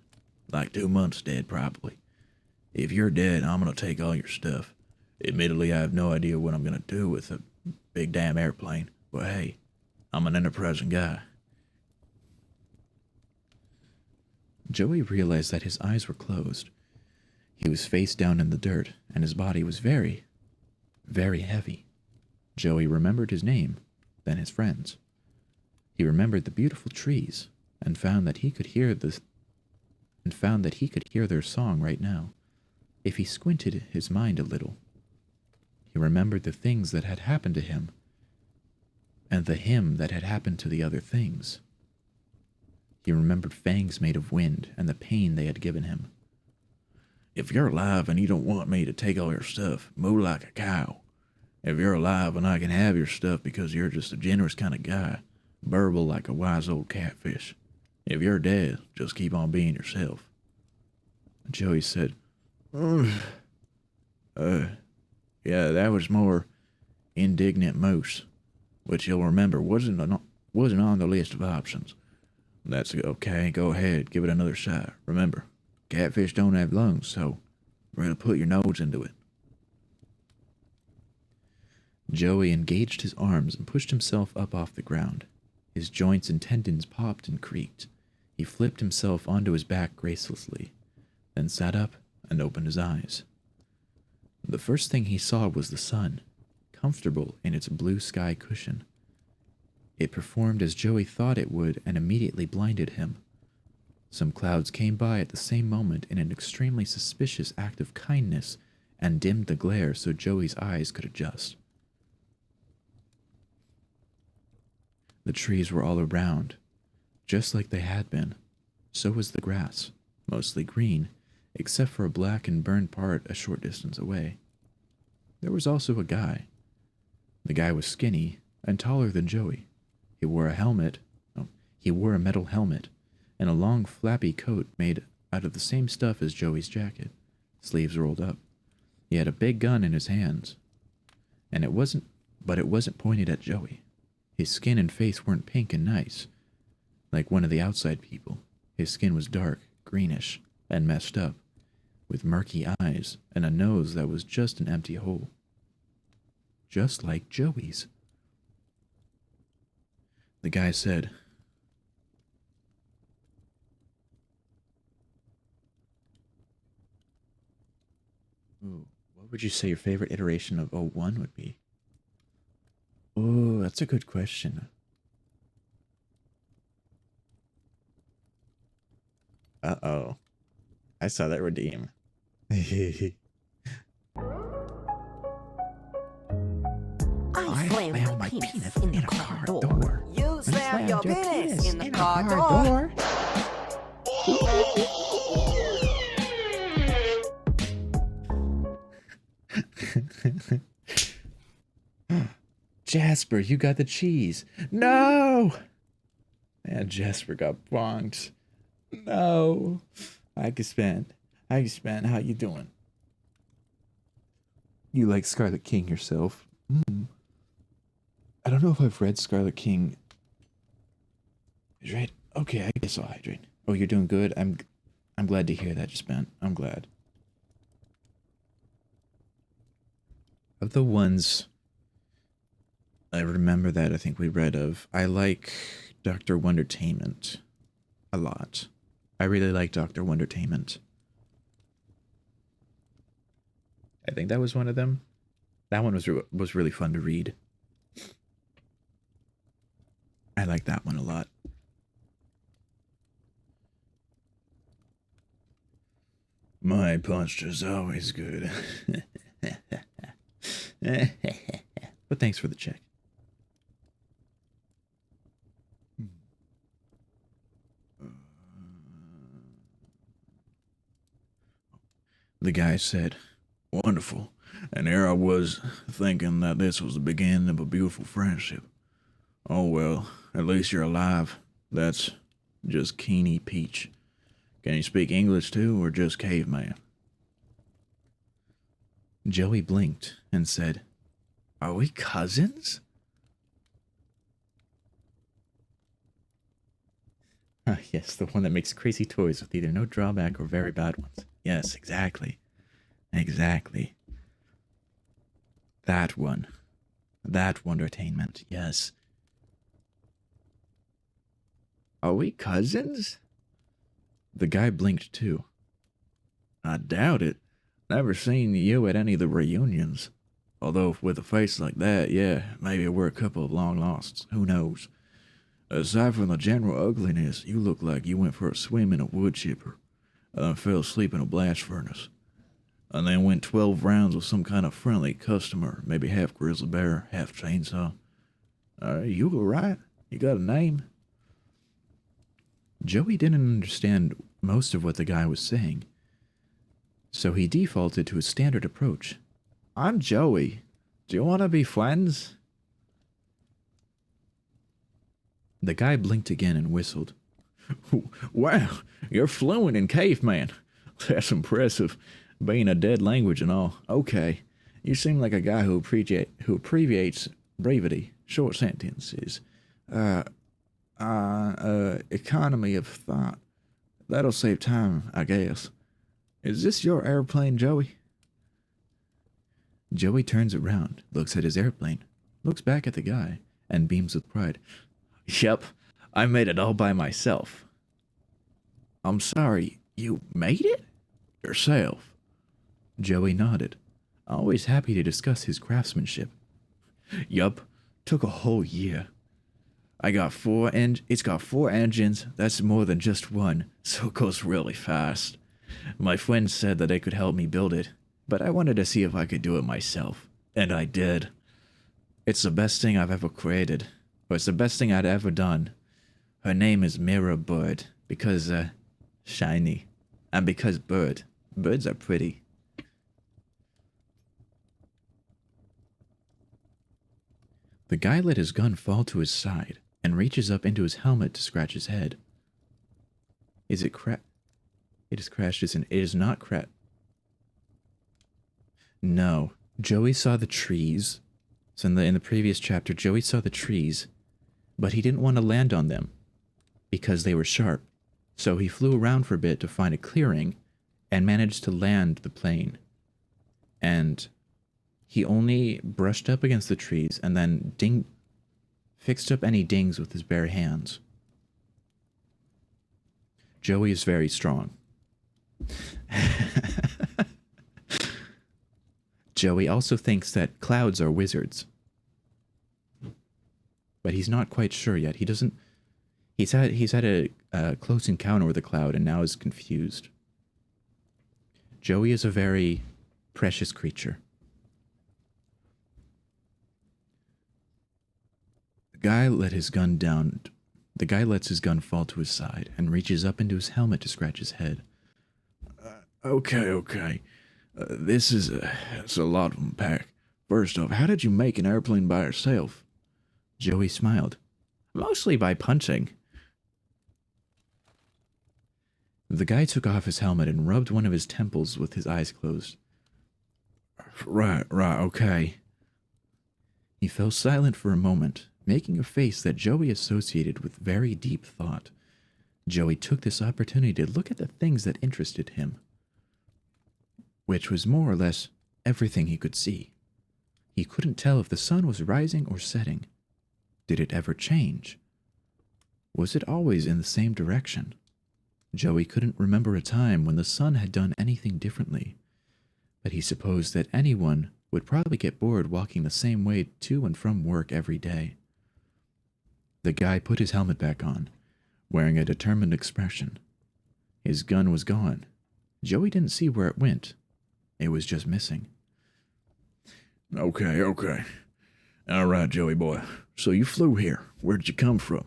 Like 2 months dead, probably. If you're dead, I'm gonna take all your stuff. Admittedly, I have no idea what I'm gonna do with a big damn airplane, but hey, I'm an enterprising guy. Joey realized that his eyes were closed. He was face down in the dirt, and his body was very, very heavy. Joey remembered his name, then his friends. He remembered the beautiful trees, and found that he could hear their song right now, if he squinted his mind a little. He remembered the things that had happened to him, and the him that had happened to the other things. He remembered fangs made of wind and the pain they had given him. If you're alive and you don't want me to take all your stuff, moo like a cow. If you're alive and I can have your stuff because you're just a generous kind of guy, burble like a wise old catfish. If you're dead, just keep on being yourself. Joey said, Yeah, that was more indignant moose, which you'll remember wasn't on the list of options. That's okay, go ahead, give it another shot. Remember, catfish don't have lungs, so really put your nose into it. Joey engaged his arms and pushed himself up off the ground. His joints and tendons popped and creaked. He flipped himself onto his back gracelessly, then sat up and opened his eyes. The first thing he saw was the sun, comfortable in its blue sky cushion. It performed as Joey thought it would and immediately blinded him. Some clouds came by at the same moment in an extremely suspicious act of kindness and dimmed the glare so Joey's eyes could adjust. The trees were all around, just like they had been. So was the grass, mostly green, except for a black and burned part a short distance away. There was also a guy. The guy was skinny and taller than Joey. He wore a helmet. No, he wore a metal helmet and a long flappy coat made out of the same stuff as Joey's jacket, sleeves rolled up. He had a big gun in his hands, and it wasn't pointed at Joey. His skin and face weren't pink and nice, like one of the outside people. His skin was dark, greenish, and messed up, with murky eyes and a nose that was just an empty hole. Just like Joey's. The guy said, "Ooh, what would you say your favorite iteration of O1 would be?" Oh, that's a good question. Uh-oh. I saw that redeem. I slammed my penis in the car door. You slammed your penis in the car door. Jasper, you got the cheese. No! Man, Jasper got bonked. No. I can spend. How you doing? You like Scarlet King yourself? I don't know if I've read Scarlet King. Hydrate? Okay, I guess I'll hydrate. Oh, you're doing good? I'm glad to hear that, Jasper. I'm glad. Of the ones I remember that I think we read of, I like Dr. Wondertainment a lot. I really like Dr. Wondertainment. I think that was one of them. That one was really fun to read. I like that one a lot. My posture's always good. But thanks for the check. The guy said, "Wonderful." And there I was, thinking that this was the beginning of a beautiful friendship. Oh well, at least you're alive. That's just Keeny Peach. Can you speak English too, or just caveman? Joey blinked and said, "Are we cousins?" Ah, yes, the one that makes crazy toys with either no drawback or very bad ones. Yes, exactly. Exactly. That one. That Wondertainment, yes. Are we cousins? The guy blinked too. I doubt it. Never seen you at any of the reunions. Although with a face like that, yeah, maybe we're a couple of long losts. Who knows? Aside from the general ugliness, you look like you went for a swim in a wood chipper, and then fell asleep in a blast furnace, and then went 12 rounds with some kind of friendly customer, maybe half grizzly bear, half chainsaw. You all right? You got a name? Joey didn't understand most of what the guy was saying, so he defaulted to his standard approach. I'm Joey. Do you want to be friends? The guy blinked again and whistled. Wow, you're fluent in caveman. That's impressive, being a dead language and all. Okay, you seem like a guy who abbreviates brevity, short sentences. Economy of thought. That'll save time, I guess. Is this your airplane, Joey? Joey turns around, looks at his airplane, looks back at the guy, and beams with pride. Yep, I made it all by myself. I'm sorry, you made it? Yourself? Joey nodded, always happy to discuss his craftsmanship. Yup, took a whole year. It's got 4 engines, that's more than just one, so it goes really fast. My friend said that they could help me build it, but I wanted to see if I could do it myself, and I did. It's the best thing I've ever created. Or it's the best thing I'd ever done. Her name is Mirror Bird, because, shiny. And because bird. Birds are pretty. The guy let his gun fall to his side and reaches up into his helmet to scratch his head. Is it It is crashed, isn't it? It is not No. Joey saw the trees. So in the previous chapter, Joey saw the trees, but he didn't want to land on them because they were sharp. So he flew around for a bit to find a clearing and managed to land the plane. And he only brushed up against the trees and then fixed up any dings with his bare hands. Joey is very strong. Joey also thinks that clouds are wizards. But he's not quite sure yet. He's had a close encounter with a cloud and now is confused. Joey is a very precious creature. The guy lets his gun fall to his side and reaches up into his helmet to scratch his head. Okay. It's a lot to unpack. First off, how did you make an airplane by yourself? Joey smiled. Mostly by punching. The guy took off his helmet and rubbed one of his temples with his eyes closed. Right, okay. He fell silent for a moment, making a face that Joey associated with very deep thought. Joey took this opportunity to look at the things that interested him, which was more or less everything he could see. He couldn't tell if the sun was rising or setting. Did it ever change? Was it always in the same direction? Joey couldn't remember a time when the sun had done anything differently, but he supposed that anyone would probably get bored walking the same way to and from work every day. The guy put his helmet back on, wearing a determined expression. His gun was gone. Joey didn't see where it went. It was just missing. Okay. All right, Joey boy. So you flew here. Where'd you come from?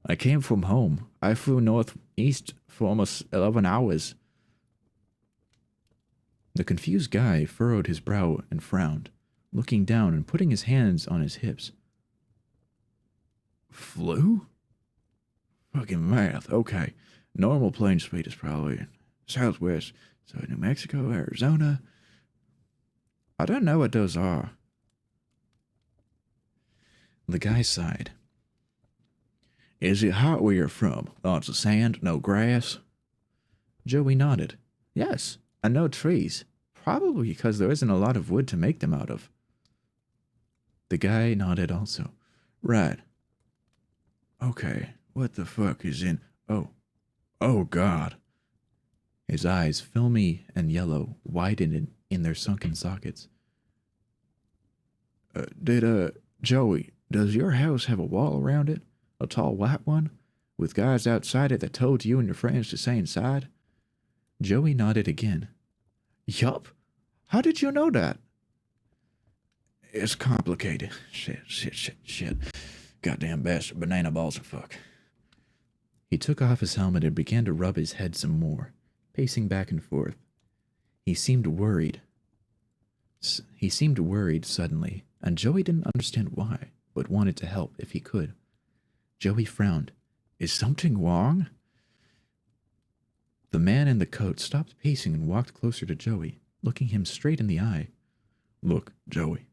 I came from home. I flew northeast for almost 11 hours. The confused guy furrowed his brow and frowned, looking down and putting his hands on his hips. Flew? Fucking math. Okay. Normal plane speed is probably southwest. So New Mexico, Arizona. I don't know what those are. The guy sighed. Is it hot where you're from? Lots of sand, no grass? Joey nodded. Yes, and no trees. Probably because there isn't a lot of wood to make them out of. The guy nodded also. Right. Okay, what the fuck is in... Oh God. His eyes, filmy and yellow, widened in their sunken sockets. Joey, does your house have a wall around it? A tall white one? With guys outside it that told you and your friends to stay inside? Joey nodded again. Yup. How did you know that? It's complicated. Shit. Goddamn bastard banana balls and fuck. He took off his helmet and began to rub his head some more, pacing back and forth. He seemed worried. Suddenly, and Joey didn't understand why, but wanted to help if he could. Joey frowned. Is something wrong? The man in the coat stopped pacing and walked closer to Joey, looking him straight in the eye. Look, Joey,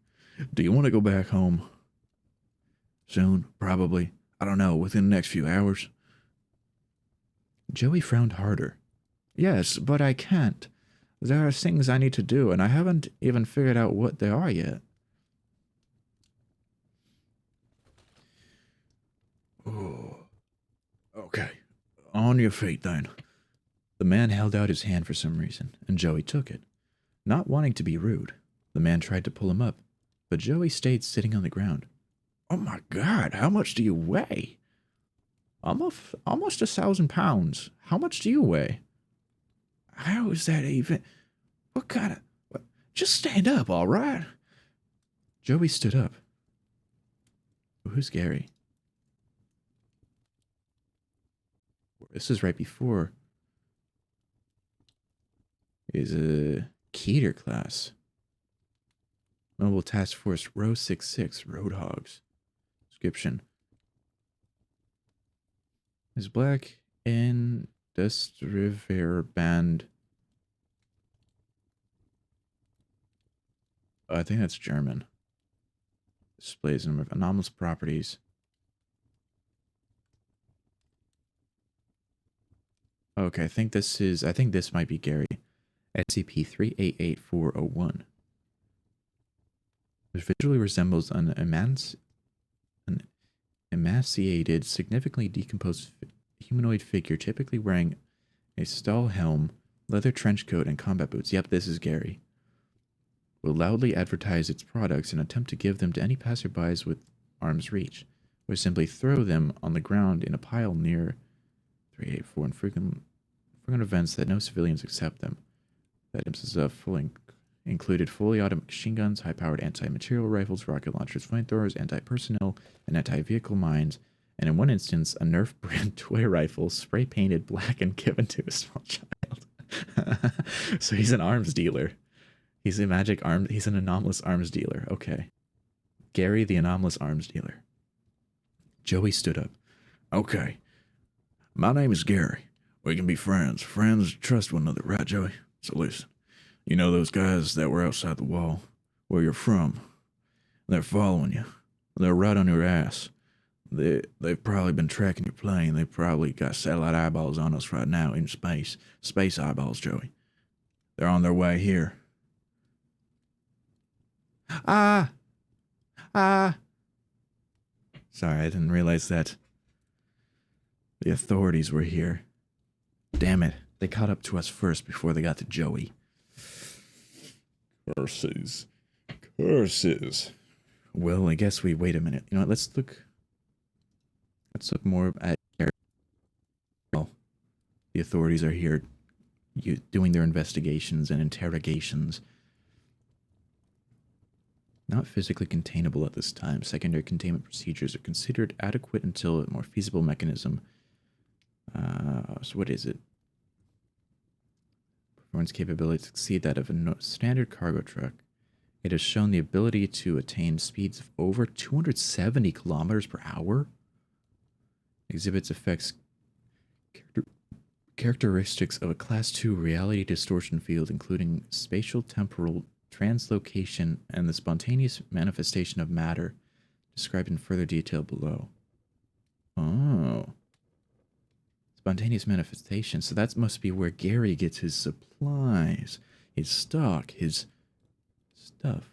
do you want to go back home? Soon, probably. I don't know, within the next few hours. Joey frowned harder. Yes, but I can't. There are things I need to do, and I haven't even figured out what they are yet. Oh. Okay. On your feet, then. The man held out his hand for some reason, and Joey took it. Not wanting to be rude, the man tried to pull him up, but Joey stayed sitting on the ground. Oh my God, how much do you weigh? Almost 1,000 pounds. How much do you weigh? How is that even? What kind of... Just stand up, all right? Joey stood up. Who's Gary? This is right before is a Keter class. Mobile Task Force Row 66 Roadhogs. Description is black in dust river band. I think that's German. Displays a number of anomalous properties. Okay, I think this might be Gary. SCP-388401. Which visually resembles an emaciated, significantly decomposed humanoid figure, typically wearing a stall helm, leather trench coat, and combat boots. Yep, this is Gary. Will loudly advertise its products and attempt to give them to any passerbys with arm's reach, or simply throw them on the ground in a pile near 384 and frequent events that no civilians accept them. The items included fully automatic machine guns, high-powered anti-material rifles, rocket launchers, flamethrowers, anti-personnel, and anti-vehicle mines, and in one instance, a Nerf brand toy rifle spray-painted black and given to a small child. So he's an arms dealer. He's an anomalous arms dealer. Okay. Gary, the anomalous arms dealer. Joey stood up. Okay. My name is Gary. We can be friends. Friends trust one another, right, Joey? So listen. You know those guys that were outside the wall? Where you're from? They're following you. They're right on your ass. They've probably been tracking your plane. They've probably got satellite eyeballs on us right now in space. Space eyeballs, Joey. They're on their way here. Sorry, I didn't realize that the authorities were here. Damn it. They caught up to us first before they got to Joey. Curses. Curses. Well, I guess we wait a minute. You know what? Let's look more at Gary. Well, the authorities are here doing their investigations and interrogations. Not physically containable at this time. Secondary containment procedures are considered adequate until a more feasible mechanism. So what is it? Performance capabilities exceed that of a standard cargo truck. It has shown the ability to attain speeds of over 270 kilometers per hour. Exhibits effects characteristics of a Class 2 reality distortion field, including spatial temporal translocation and the spontaneous manifestation of matter, described in further detail below. Oh. Spontaneous manifestation. So that must be where Gary gets his supplies, his stock, his stuff.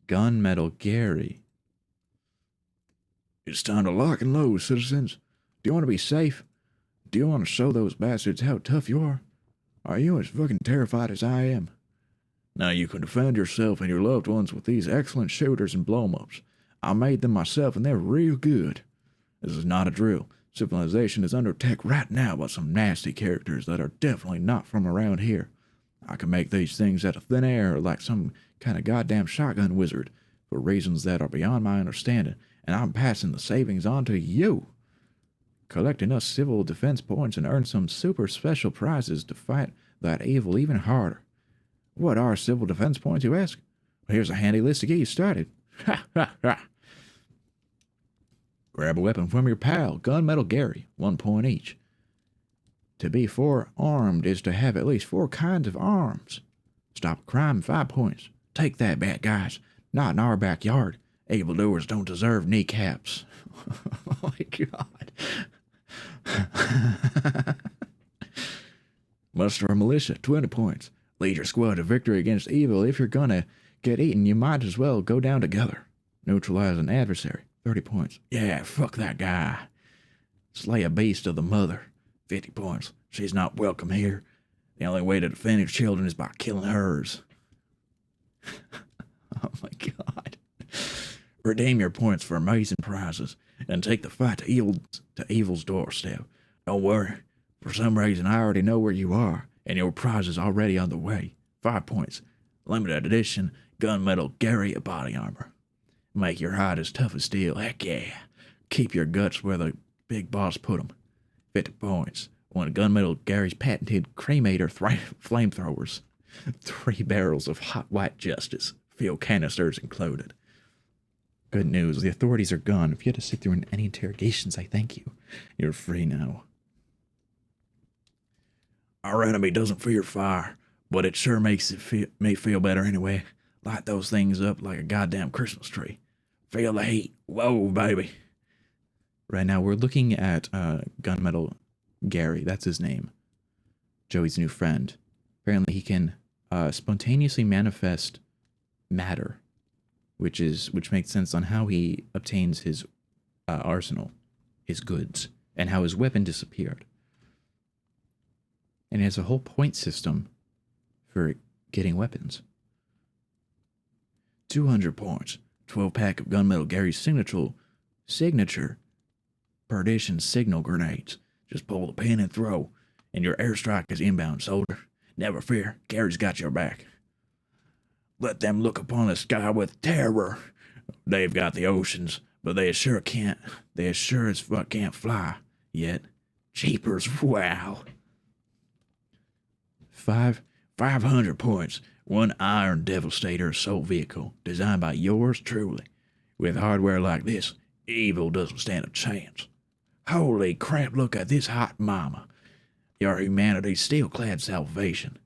Gunmetal Gary. It's time to lock and load, citizens. Do you want to be safe? Do you want to show those bastards how tough you are? Are you as fucking terrified as I am? Now you can defend yourself and your loved ones with these excellent shooters and blow-em-ups. I made them myself and they're real good. This is not a drill. Civilization is under attack right now by some nasty characters that are definitely not from around here. I can make these things out of thin air like some kind of goddamn shotgun wizard for reasons that are beyond my understanding, and I'm passing the savings on to you. Collect enough civil defense points and earn some super special prizes to fight that evil even harder. What are civil defense points, you ask? Well, here's a handy list to get you started. Ha ha ha. Grab a weapon from your pal, Gunmetal Gary, 1 point each. To be forearmed is to have at least 4 kinds of arms. Stop a crime, 5 points. Take that, bad guys. Not in our backyard. Evildoers don't deserve kneecaps. Oh my god. Muster a militia, 20 points. Lead your squad to victory against evil. If you're gonna get eaten, you might as well go down together. Neutralize an adversary, 30 points. Yeah, fuck that guy. Slay a beast of the mother, 50 points. She's not welcome here. The only way to defend your children is by killing hers. Oh my god. Redeem your points for amazing prizes and take the fight to evil's doorstep. Don't worry. For some reason, I already know where you are, and your prize is already on the way. 5 points. Limited edition Gunmetal Gary body armor. Make your hide as tough as steel. Heck yeah. Keep your guts where the big boss put them. 50 points. One of Gunmetal Gary's patented cremator flamethrowers. 3 barrels of hot white justice, fuel canisters included. Good news, the authorities are gone. If you had to sit through any interrogations, I thank you. You're free now. Our enemy doesn't fear fire, but it sure makes me feel better anyway. Light those things up like a goddamn Christmas tree. Feel the heat. Whoa, baby. Right now, we're looking at Gunmetal Gary. That's his name. Joey's new friend. Apparently, he can spontaneously manifest matter, which makes sense on how he obtains his arsenal, his goods, and how his weapon disappeared. And he has a whole point system for getting weapons. 200 points. 12-pack of Gunmetal Gary's signature perdition signal grenades. Just pull the pin and throw, and your airstrike is inbound, soldier. Never fear, Gary's got your back. Let them look upon the sky with terror. They've got the oceans, but they sure as fuck can't fly yet. Jeepers, wow. 500 points. One Iron Devastator assault vehicle designed by yours truly. With hardware like this, evil doesn't stand a chance. Holy crap, look at this hot mama. Your humanity's steel-clad salvation.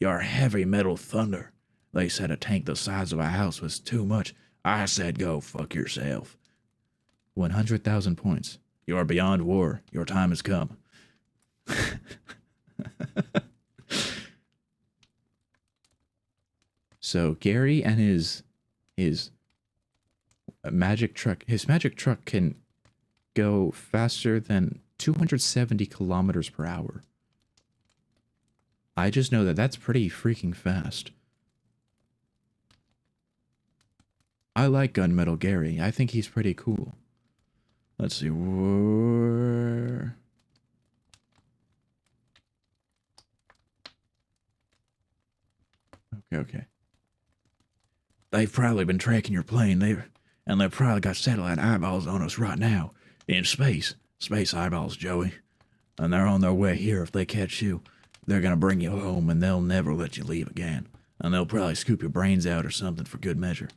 Your heavy metal thunder. They said a tank the size of a house was too much. I said go fuck yourself. 100,000 points. You're beyond war. Your time has come. So Gary and his magic truck can go faster than 270 kilometers per hour. I just know that that's pretty freaking fast. I like Gunmetal Gary. I think he's pretty cool. Let's see. Okay. They've probably been tracking your plane. They've probably got satellite eyeballs on us right now. In space. Space eyeballs, Joey. And they're on their way here. If they catch you, they're gonna bring you home and they'll never let you leave again. And they'll probably scoop your brains out or something for good measure.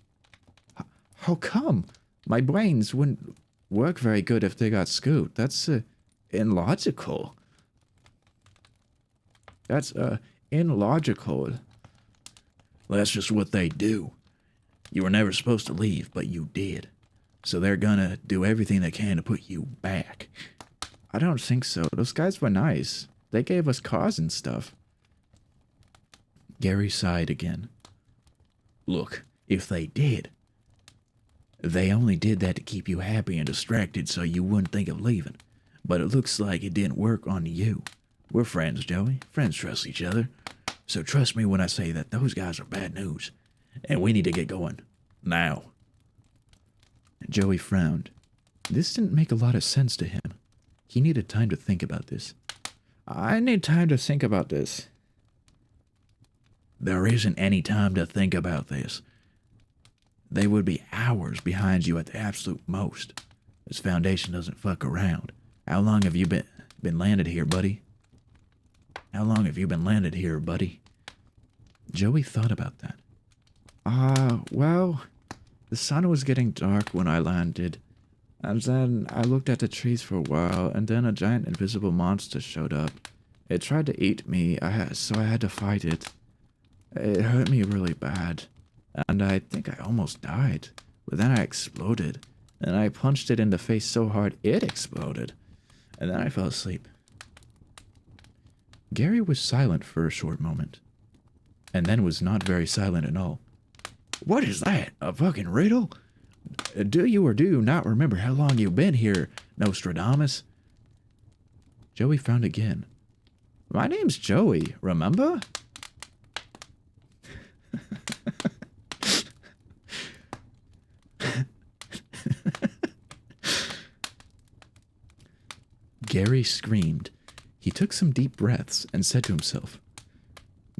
How come? My brains wouldn't work very good if they got scooped. That's illogical. That's illogical. That's just what they do. You were never supposed to leave, but you did. So they're gonna do everything they can to put you back. I don't think so. Those guys were nice. They gave us cars and stuff. Gary sighed again. Look, if they did, they only did that to keep you happy and distracted so you wouldn't think of leaving. But it looks like it didn't work on you. We're friends, Joey. Friends trust each other. So trust me when I say that those guys are bad news. And we need to get going. Now. Joey frowned. This didn't make a lot of sense to him. He needed time to think about this. I need time to think about this. There isn't any time to think about this. They would be hours behind you at the absolute most. This Foundation doesn't fuck around. How long have you been landed here, buddy? How long have you been landed here, buddy? Joey thought about that. Well, the sun was getting dark when I landed, and then I looked at the trees for a while, and then a giant invisible monster showed up. It tried to eat me, so I had to fight it. It hurt me really bad, and I think I almost died, but then I exploded, and I punched it in the face so hard it exploded, and then I fell asleep. Gary was silent for a short moment, and then was not very silent at all. What is that? A fucking riddle? Do you or do you not remember how long you've been here, Nostradamus? Joey frowned again. My name's Joey, remember? Gary screamed. He took some deep breaths and said to himself,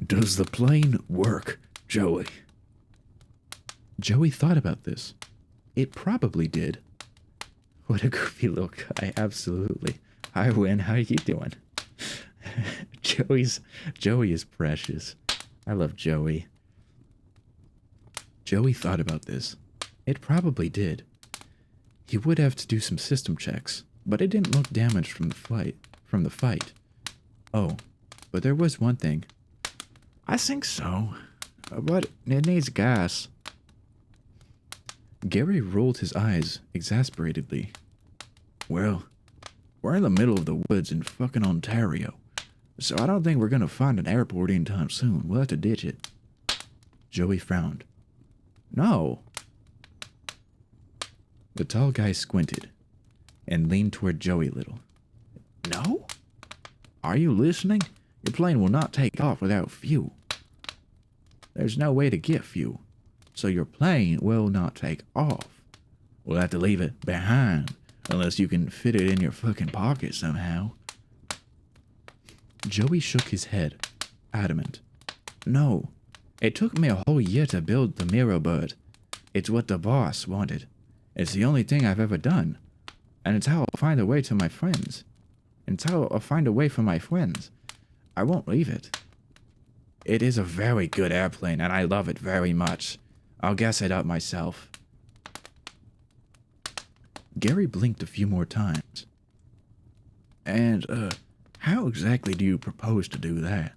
Does the plane work, Joey? Joey thought about this. It probably did. What a goofy look. Absolutely. Hi, Win. How are you doing? Joey is precious. I love Joey. Joey thought about this. It probably did. He would have to do some system checks, but it didn't look damaged from the fight. Oh, but there was one thing. I think so, but it needs gas. Gary rolled his eyes exasperatedly. Well, we're in the middle of the woods in fucking Ontario, so I don't think we're gonna find an airport anytime soon. We'll have to ditch it. Joey frowned. No. The tall guy squinted and leaned toward Joey a little. No? Are you listening? Your plane will not take off without fuel. There's no way to get fuel, so your plane will not take off. We'll have to leave it behind, unless you can fit it in your fucking pocket somehow. Joey shook his head, adamant. No, it took me a whole year to build the Miro bird. It's what the boss wanted. It's the only thing I've ever done. And it's how I'll find a way to my friends. It's how I'll find a way for my friends. I won't leave it. It is a very good airplane, and I love it very much. I'll gas it up myself. Gary blinked a few more times. And, how exactly do you propose to do that?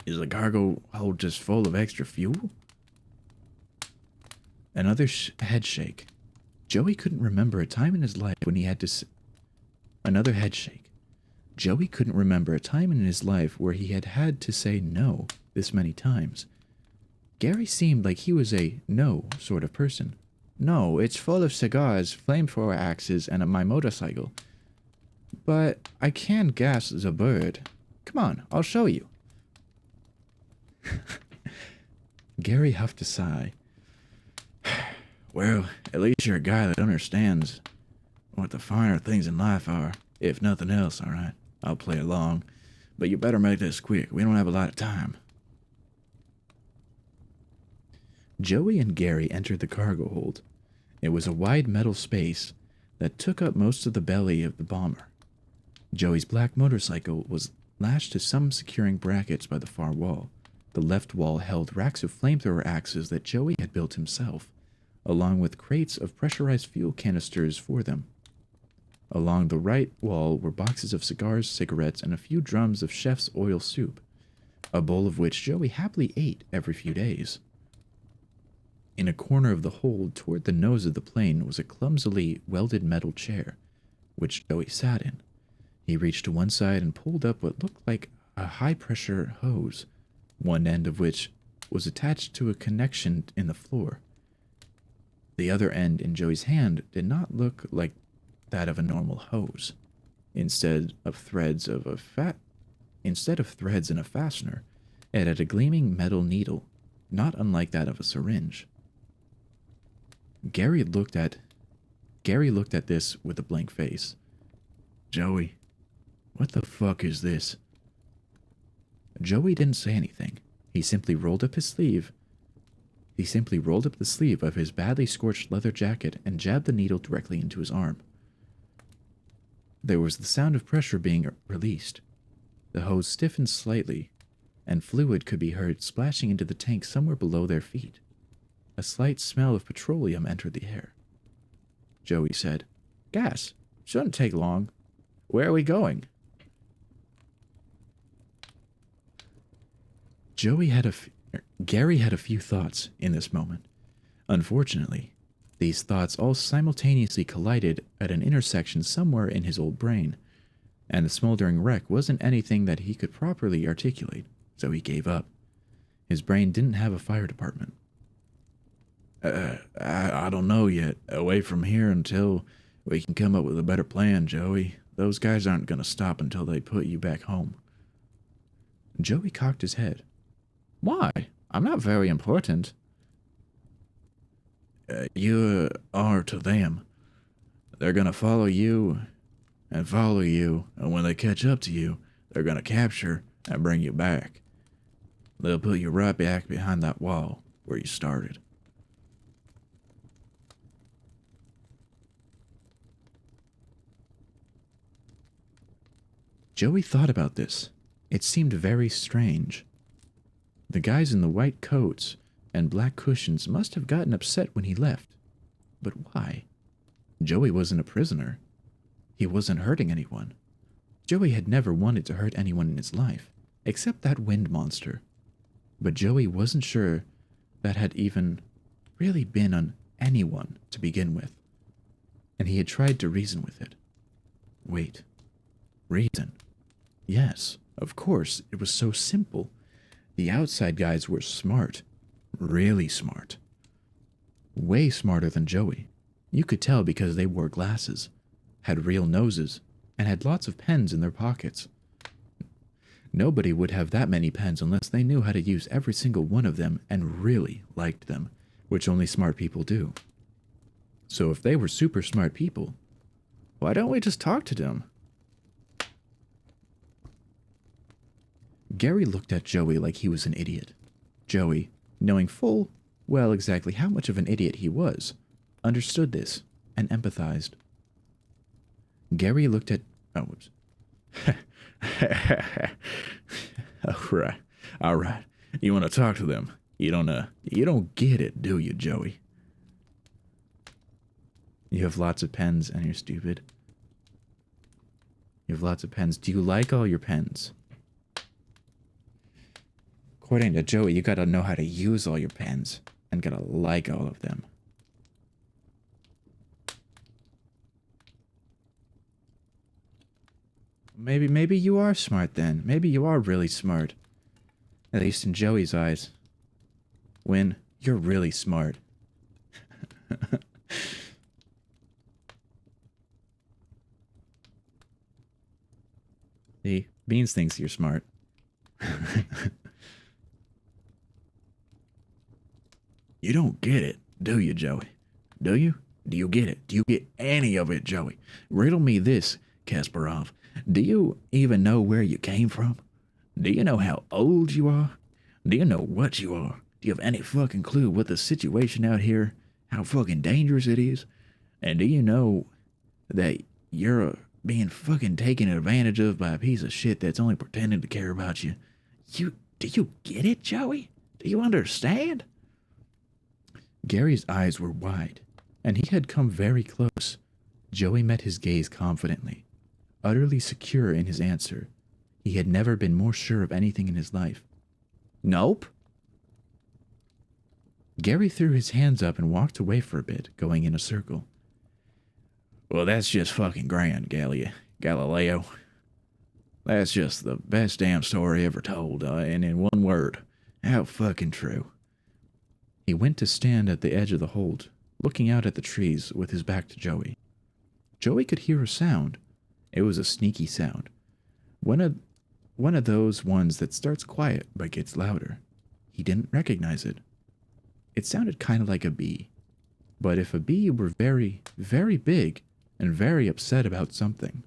Is the cargo hold just full of extra fuel? Another head shake. Joey couldn't remember a time in his life when he had to Another head shake. Joey couldn't remember a time in his life where he had to say no this many times. Gary seemed like he was a no sort of person. No, it's full of cigars, flamethrower axes, and my motorcycle. But I can gas the bird. Come on, I'll show you. Gary huffed a sigh. Well, at least you're a guy that understands what the finer things in life are. If nothing else, alright? I'll play along. But you better make this quick. We don't have a lot of time. Joey and Gary entered the cargo hold. It was a wide metal space that took up most of the belly of the bomber. Joey's black motorcycle was lashed to some securing brackets by the far wall. The left wall held racks of flamethrower axes that Joey had built himself, along with crates of pressurized fuel canisters for them. Along the right wall were boxes of cigars, cigarettes, and a few drums of chef's oil soup, a bowl of which Joey happily ate every few days. In a corner of the hold toward the nose of the plane was a clumsily welded metal chair, which Joey sat in. He reached to one side and pulled up what looked like a high-pressure hose, one end of which was attached to a connection in the floor. The other end in Joey's hand did not look like that of a normal hose. Instead of threads in a fastener, it had a gleaming metal needle, not unlike that of a syringe. Gary looked at this with a blank face. Joey, what the fuck is this? Joey didn't say anything. He simply rolled up the sleeve of his badly scorched leather jacket and jabbed the needle directly into his arm. There was the sound of pressure being released. The hose stiffened slightly, and fluid could be heard splashing into the tank somewhere below their feet. A slight smell of petroleum entered the air. Joey said, Gas. Shouldn't take long. Where are we going? Gary had a few thoughts in this moment. Unfortunately, these thoughts all simultaneously collided at an intersection somewhere in his old brain, and the smoldering wreck wasn't anything that he could properly articulate, so he gave up. His brain didn't have a fire department. I don't know yet. Away from here until we can come up with a better plan, Joey. Those guys aren't going to stop until they put you back home. Joey cocked his head. Why? I'm not very important. You are to them. They're going to follow you, and when they catch up to you, they're going to capture and bring you back. They'll put you right back behind that wall where you started. Joey thought about this. It seemed very strange. The guys in the white coats and black cushions must have gotten upset when he left. But why? Joey wasn't a prisoner. He wasn't hurting anyone. Joey had never wanted to hurt anyone in his life, except that wind monster. But Joey wasn't sure that had even really been on anyone to begin with. And he had tried to reason with it. Wait. Reason? Yes, of course, it was so simple. The outside guys were smart. Really smart. Way smarter than Joey. You could tell because they wore glasses, had real noses, and had lots of pens in their pockets. Nobody would have that many pens unless they knew how to use every single one of them and really liked them, which only smart people do. So if they were super smart people, why don't we just talk to them? Gary looked at Joey like he was an idiot. Joey, knowing full well exactly how much of an idiot he was, understood this and empathized. Gary looked at... Oh, whoops. All right. You want to talk to them? You don't get it, do you, Joey? You have lots of pens and you're stupid. You have lots of pens. Do you like all your pens? According to Joey, you gotta know how to use all your pens and gotta like all of them. Maybe you are smart then. Maybe you are really smart. At least in Joey's eyes. Win, you're really smart. See, Beans thinks you're smart. You don't get it, do you, Joey? Do you? Do you get it? Do you get any of it, Joey? Riddle me this, Kasparov. Do you even know where you came from? Do you know how old you are? Do you know what you are? Do you have any fucking clue what the situation out here, how fucking dangerous it is? And do you know that you're being fucking taken advantage of by a piece of shit that's only pretending to care about you? Do you get it, Joey? Do you understand? Gary's eyes were wide, and he had come very close. Joey met his gaze confidently, utterly secure in his answer. He had never been more sure of anything in his life. Nope. Gary threw his hands up and walked away for a bit, going in a circle. Well, that's just fucking grand, Galileo. That's just the best damn story ever told, and in one word, how fucking true. He went to stand at the edge of the hold, looking out at the trees with his back to Joey. Joey could hear a sound. It was a sneaky sound. One of those ones that starts quiet but gets louder. He didn't recognize it. It sounded kind of like a bee. But if a bee were very, very big and very upset about something.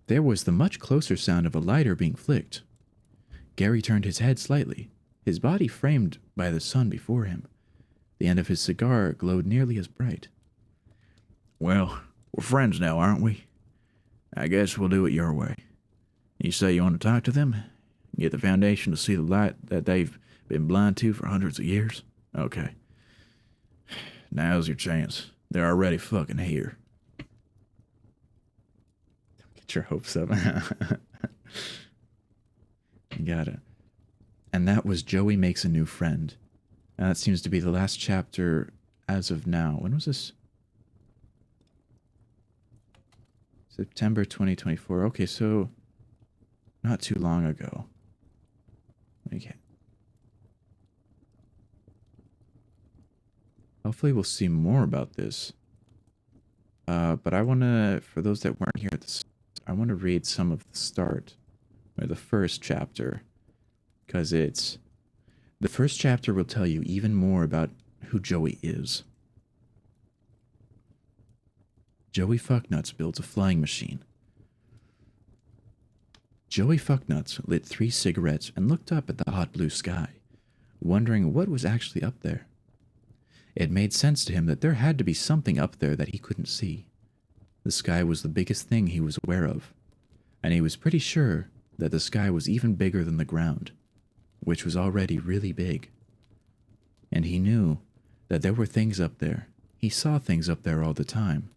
There was the much closer sound of a lighter being flicked. Gary turned his head slightly, his body framed by the sun before him. The end of his cigar glowed nearly as bright. Well, we're friends now, aren't we? I guess we'll do it your way. You say you want to talk to them? Get the Foundation to see the light that they've been blind to for hundreds of years? Okay. Now's your chance. They're already fucking here. Don't get your hopes up. You got it. And that was Joey Makes a New Friend. And that seems to be the last chapter as of now. When was this? September 2024. Okay, so not too long ago. Okay. Hopefully we'll see more about this. But I want to, for those that weren't here at the start, I want to read some of the start, or the first chapter. Because the first chapter will tell you even more about who Joey is. Joey Fucknuts builds a flying machine. Joey Fucknuts lit 3 cigarettes and looked up at the hot blue sky, wondering what was actually up there. It made sense to him that there had to be something up there that he couldn't see. The sky was the biggest thing he was aware of, and he was pretty sure that the sky was even bigger than the ground, which was already really big. And he knew that there were things up there. He saw things up there all the time.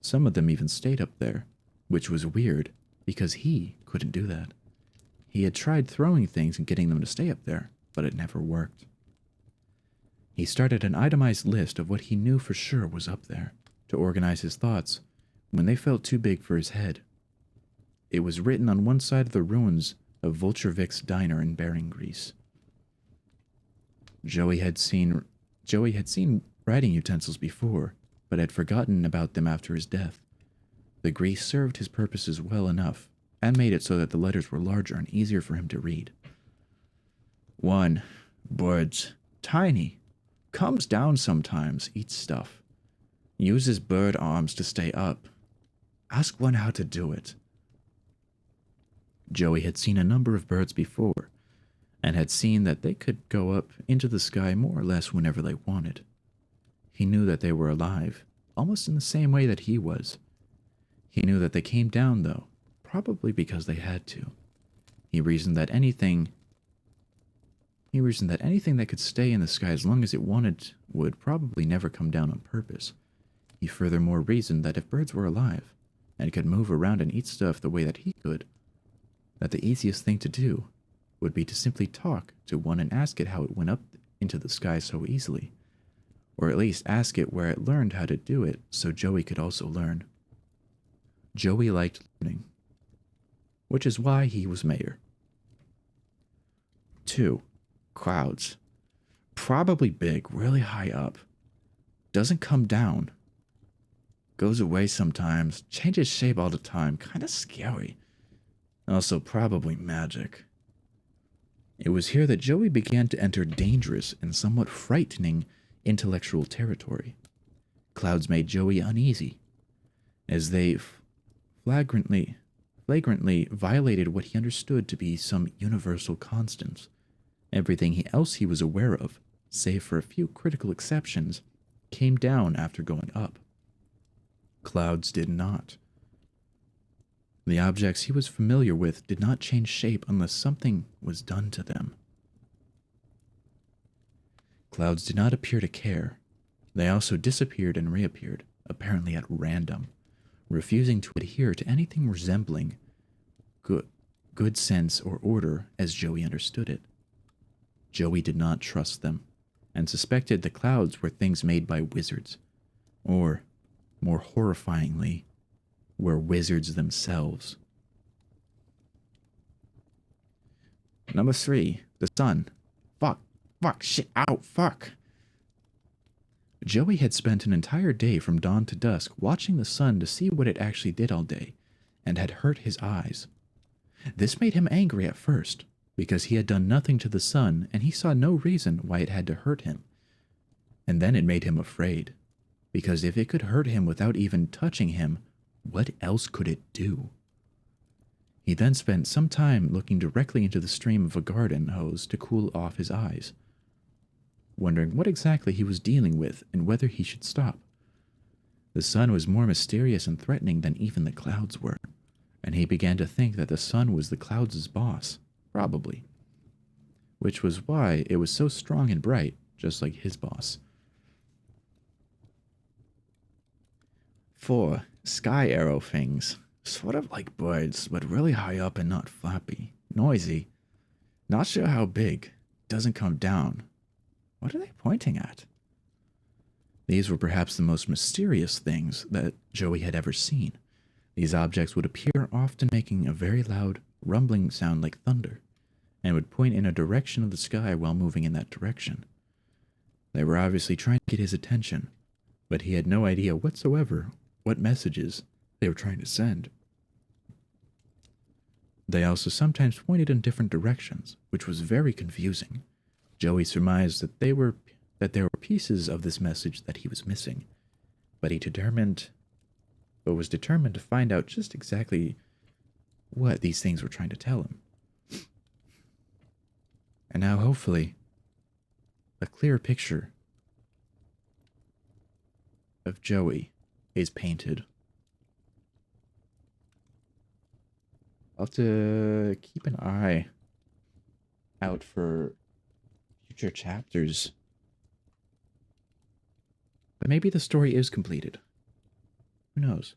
Some of them even stayed up there, which was weird because he couldn't do that. He had tried throwing things and getting them to stay up there, but it never worked. He started an itemized list of what he knew for sure was up there to organize his thoughts when they felt too big for his head. It was written on one side of the ruins of Vulturevic's diner in Bering, Greece. Joey had seen writing utensils before, but had forgotten about them after his death. The grease served his purposes well enough, and made it so that the letters were larger and easier for him to read. 1. Birds. Tiny. Comes down sometimes, eats stuff. Uses bird arms to stay up. Ask one how to do it. Joey had seen a number of birds before, and had seen that they could go up into the sky more or less whenever they wanted. He knew that they were alive, almost in the same way that he was. He knew that they came down, though, probably because they had to. He reasoned that anything that could stay in the sky as long as it wanted would probably never come down on purpose. He furthermore reasoned that if birds were alive, and could move around and eat stuff the way that he could, that the easiest thing to do would be to simply talk to one and ask it how it went up into the sky so easily, or at least ask it where it learned how to do it so Joey could also learn. Joey liked learning, which is why he was mayor. 2. Clouds. Probably big, really high up. Doesn't come down. Goes away sometimes, changes shape all the time, kinda scary. Also probably magic. It was here that Joey began to enter dangerous and somewhat frightening intellectual territory. Clouds made Joey uneasy, as they flagrantly violated what he understood to be some universal constants. Everything else he was aware of, save for a few critical exceptions, came down after going up. Clouds did not. The objects he was familiar with did not change shape unless something was done to them. Clouds did not appear to care. They also disappeared and reappeared, apparently at random, refusing to adhere to anything resembling good sense or order as Joey understood it. Joey did not trust them, and suspected the clouds were things made by wizards, or, more horrifyingly, were wizards themselves. Number 3, the sun. Fuck, shit, ow, fuck. Joey had spent an entire day from dawn to dusk watching the sun to see what it actually did all day, and had hurt his eyes. This made him angry at first, because he had done nothing to the sun and he saw no reason why it had to hurt him. And then it made him afraid, because if it could hurt him without even touching him, what else could it do? He then spent some time looking directly into the stream of a garden hose to cool off his eyes, wondering what exactly he was dealing with and whether he should stop. The sun was more mysterious and threatening than even the clouds were, and he began to think that the sun was the clouds' boss, probably, which was why it was so strong and bright, just like his boss. 4. Sky arrow things. Sort of like birds, but really high up and not flappy. Noisy. Not sure how big. Doesn't come down. What are they pointing at? These were perhaps the most mysterious things that Joey had ever seen. These objects would appear often making a very loud, rumbling sound like thunder, and would point in a direction of the sky while moving in that direction. They were obviously trying to get his attention, but he had no idea whatsoever what messages they were trying to send. They also sometimes pointed in different directions, which was very confusing. Joey surmised that there were pieces of this message that he was missing, but was determined to find out just exactly what these things were trying to tell him. And now, hopefully, a clear picture of Joey is painted. I'll have to keep an eye out for future chapters. But maybe the story is completed. Who knows?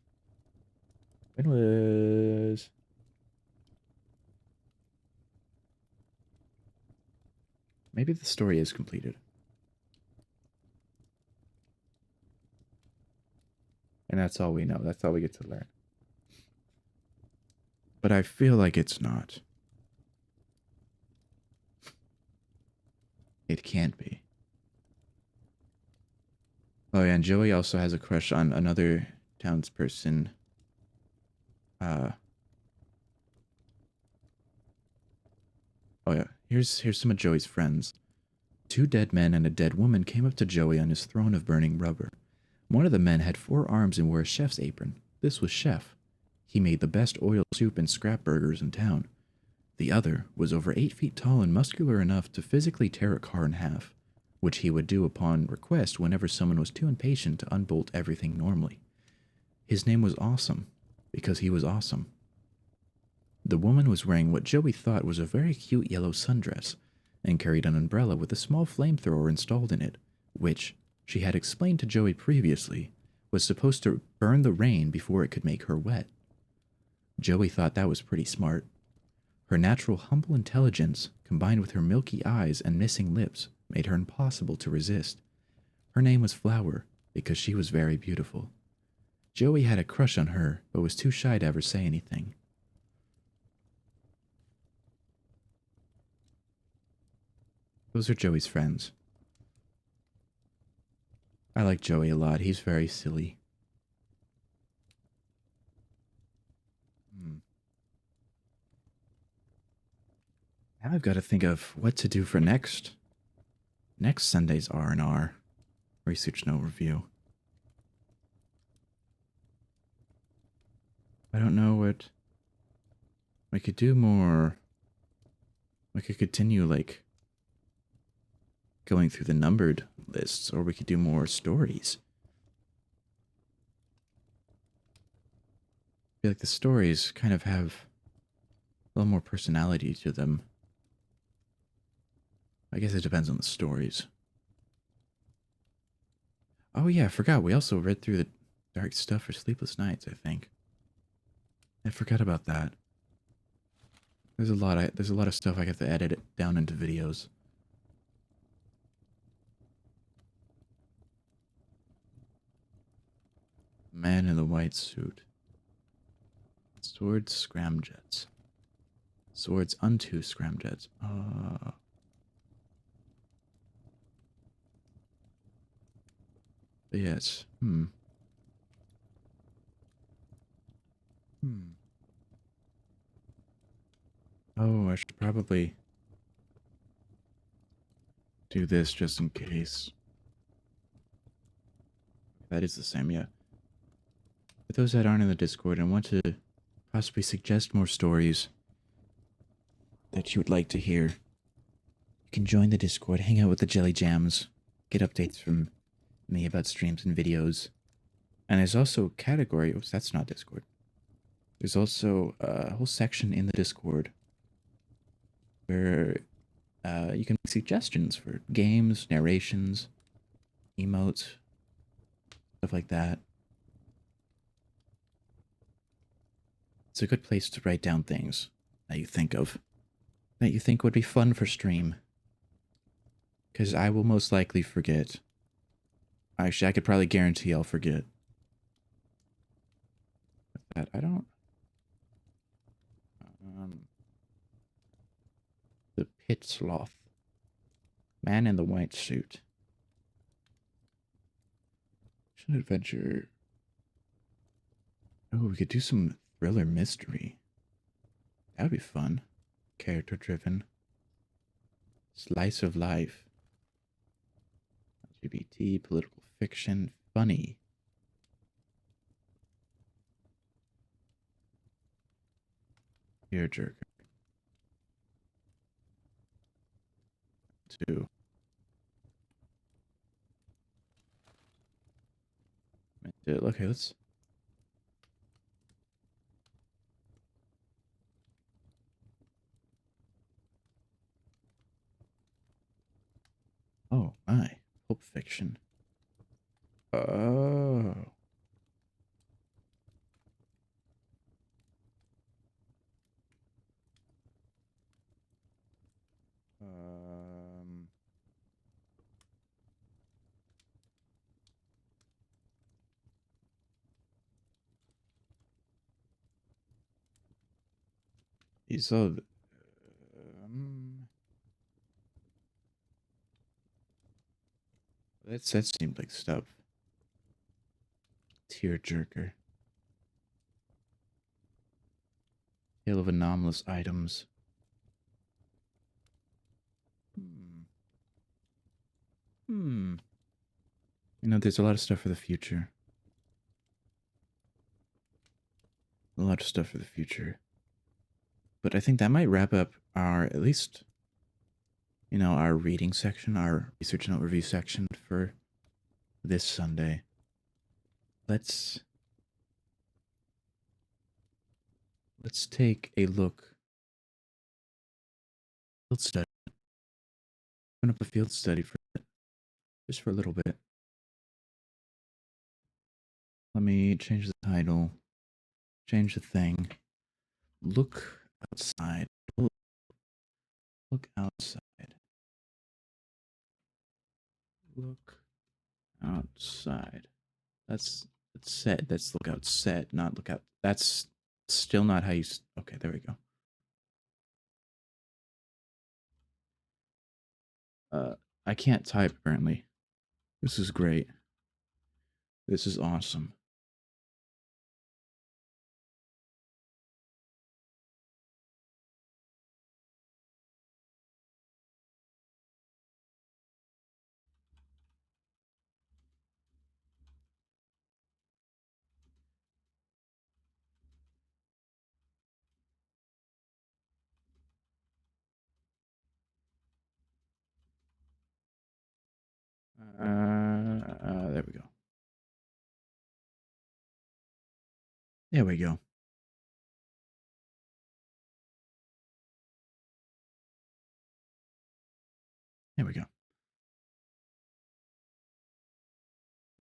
When was... Maybe the story is completed. And that's all we know. That's all we get to learn. But I feel like it's not. It can't be. Oh yeah, and Joey also has a crush on another townsperson. Oh yeah, here's some of Joey's friends. Two dead men and a dead woman came up to Joey on his throne of burning rubber. One of the men had 4 arms and wore a chef's apron. This was Chef. He made the best oil soup and scrap burgers in town. The other was over 8 feet tall and muscular enough to physically tear a car in half, which he would do upon request whenever someone was too impatient to unbolt everything normally. His name was Awesome, because he was awesome. The woman was wearing what Joey thought was a very cute yellow sundress, and carried an umbrella with a small flamethrower installed in it, which, she had explained to Joey previously, was supposed to burn the rain before it could make her wet. Joey thought that was pretty smart. Her natural humble intelligence, combined with her milky eyes and missing lips, made her impossible to resist. Her name was Flower, because she was very beautiful. Joey had a crush on her, but was too shy to ever say anything. Those are Joey's friends. I like Joey a lot. He's very silly. Now I've got to think of what to do for next Sunday's RNR. Research and overview. I don't know what... We could do more... We could continue, like, going through the numbered lists, or we could do more stories. I feel like the stories kind of have a little more personality to them. I guess it depends on the stories. Oh yeah, I forgot. We also read through the dark stuff for Sleepless Nights, I think. I forgot about that. There's a lot of stuff I have to edit it down into videos. Man in the white suit. Swords scramjets. Swords unto scramjets. Yes. Oh, I should probably do this just in case. That is the same, yeah. For those that aren't in the Discord and want to possibly suggest more stories that you would like to hear, you can join the Discord, hang out with the Jelly Jams, get updates from me about streams and videos. And there's also a category, oops, that's not Discord. There's also a whole section in the Discord where you can make suggestions for games, narrations, emotes, stuff like that. It's a good place to write down things that you think of, that you think would be fun for stream. Because I will most likely forget. Actually, I could probably guarantee I'll forget. But I don't... the Pit Sloth. Man in the white suit. Action adventure. Oh, we could do some thriller mystery. That would be fun. Character driven. Slice of life. LGBT, political fiction, funny. Tearjerker. 2. Okay, let's... Oh, my. Pulp Fiction. Oh. Um, these are that seemed like stuff. Tearjerker. Tale of anomalous items. Hmm. You know, there's a lot of stuff for the future. A lot of stuff for the future. But I think that might wrap up our, at least, you know, our reading section, our research note review section for this Sunday. Let's take a look. Field study. Open up a field study for just for a little bit. Let me change the title. Change the thing. Look outside. Look outside. Look outside. That's set. That's look out set, not look out. That's still not how you. Okay, there we go. I can't type apparently. This is great. This is awesome. There we go. There we go. There we go.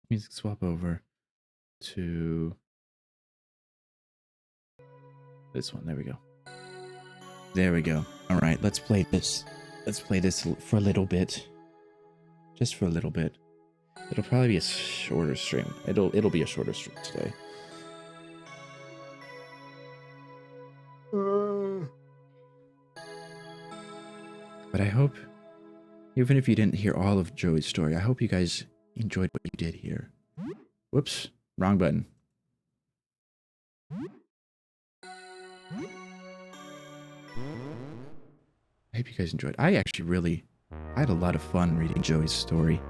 Music swap over to this one. There we go. There we go. All right, let's play this. Let's play this for a little bit. Just for a little bit. It'll probably be a shorter stream. It'll be a shorter stream today. But I hope, even if you didn't hear all of Joey's story, I hope you guys enjoyed what you did hear. Whoops, wrong button. I hope you guys enjoyed. I had a lot of fun reading Joey's story.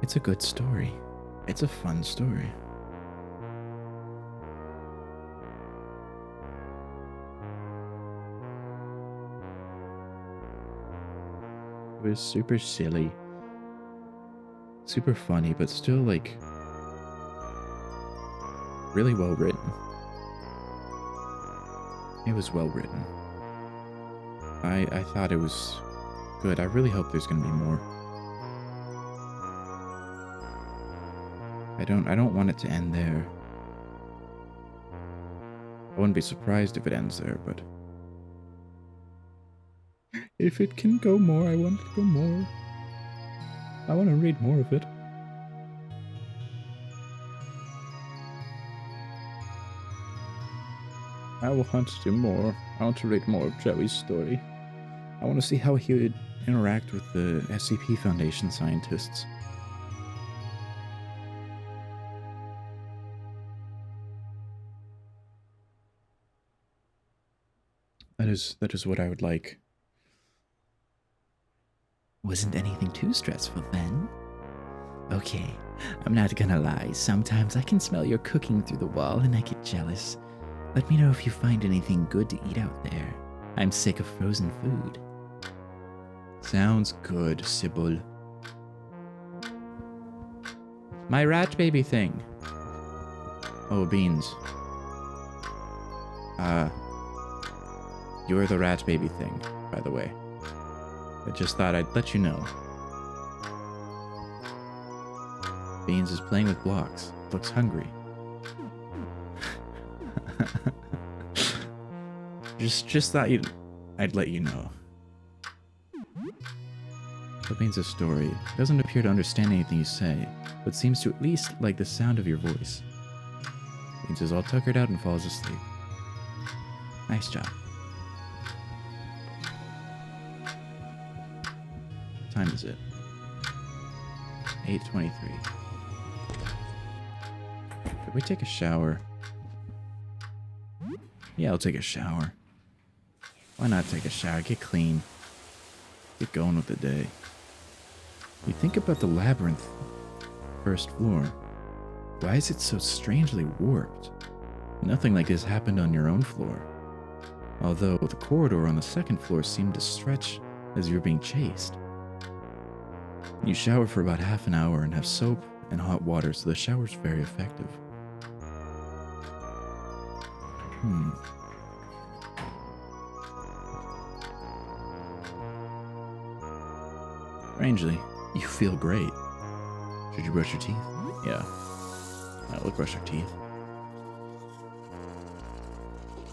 It's a good story. It's a fun story. It was super silly. Super funny, but still, like, really well written. It was well written. I thought it was good. I really hope there's gonna be more. I don't want it to end there. I wouldn't be surprised if it ends there, but if it can go more, I want it to go more. I want to read more of it. I want to do more. I want to read more of Joey's story. I want to see how he would interact with the SCP Foundation scientists. That is what I would like. Wasn't anything too stressful then? Okay, I'm not gonna lie, sometimes I can smell your cooking through the wall and I get jealous. Let me know if you find anything good to eat out there. I'm sick of frozen food. Sounds good, Sybil. My rat baby thing. Oh, Beans. You're the rat baby thing, by the way. I just thought I'd let you know. Beans is playing with blocks. Looks hungry. just thought I'd let you know. So Beans' story doesn't appear to understand anything you say, but seems to at least like the sound of your voice. Beans is all tuckered out and falls asleep. Nice job. What time is it? 8:23. Could we take a shower? Yeah, I'll take a shower. Why not take a shower? Get clean. Get going with the day. You think about the labyrinth first floor. Why is it so strangely warped? Nothing like this happened on your own floor. Although the corridor on the second floor seemed to stretch as you were being chased. You shower for about half an hour and have soap and hot water, so the shower's very effective. Strangely, you feel great. Should you brush your teeth? Yeah. We'll brush our teeth.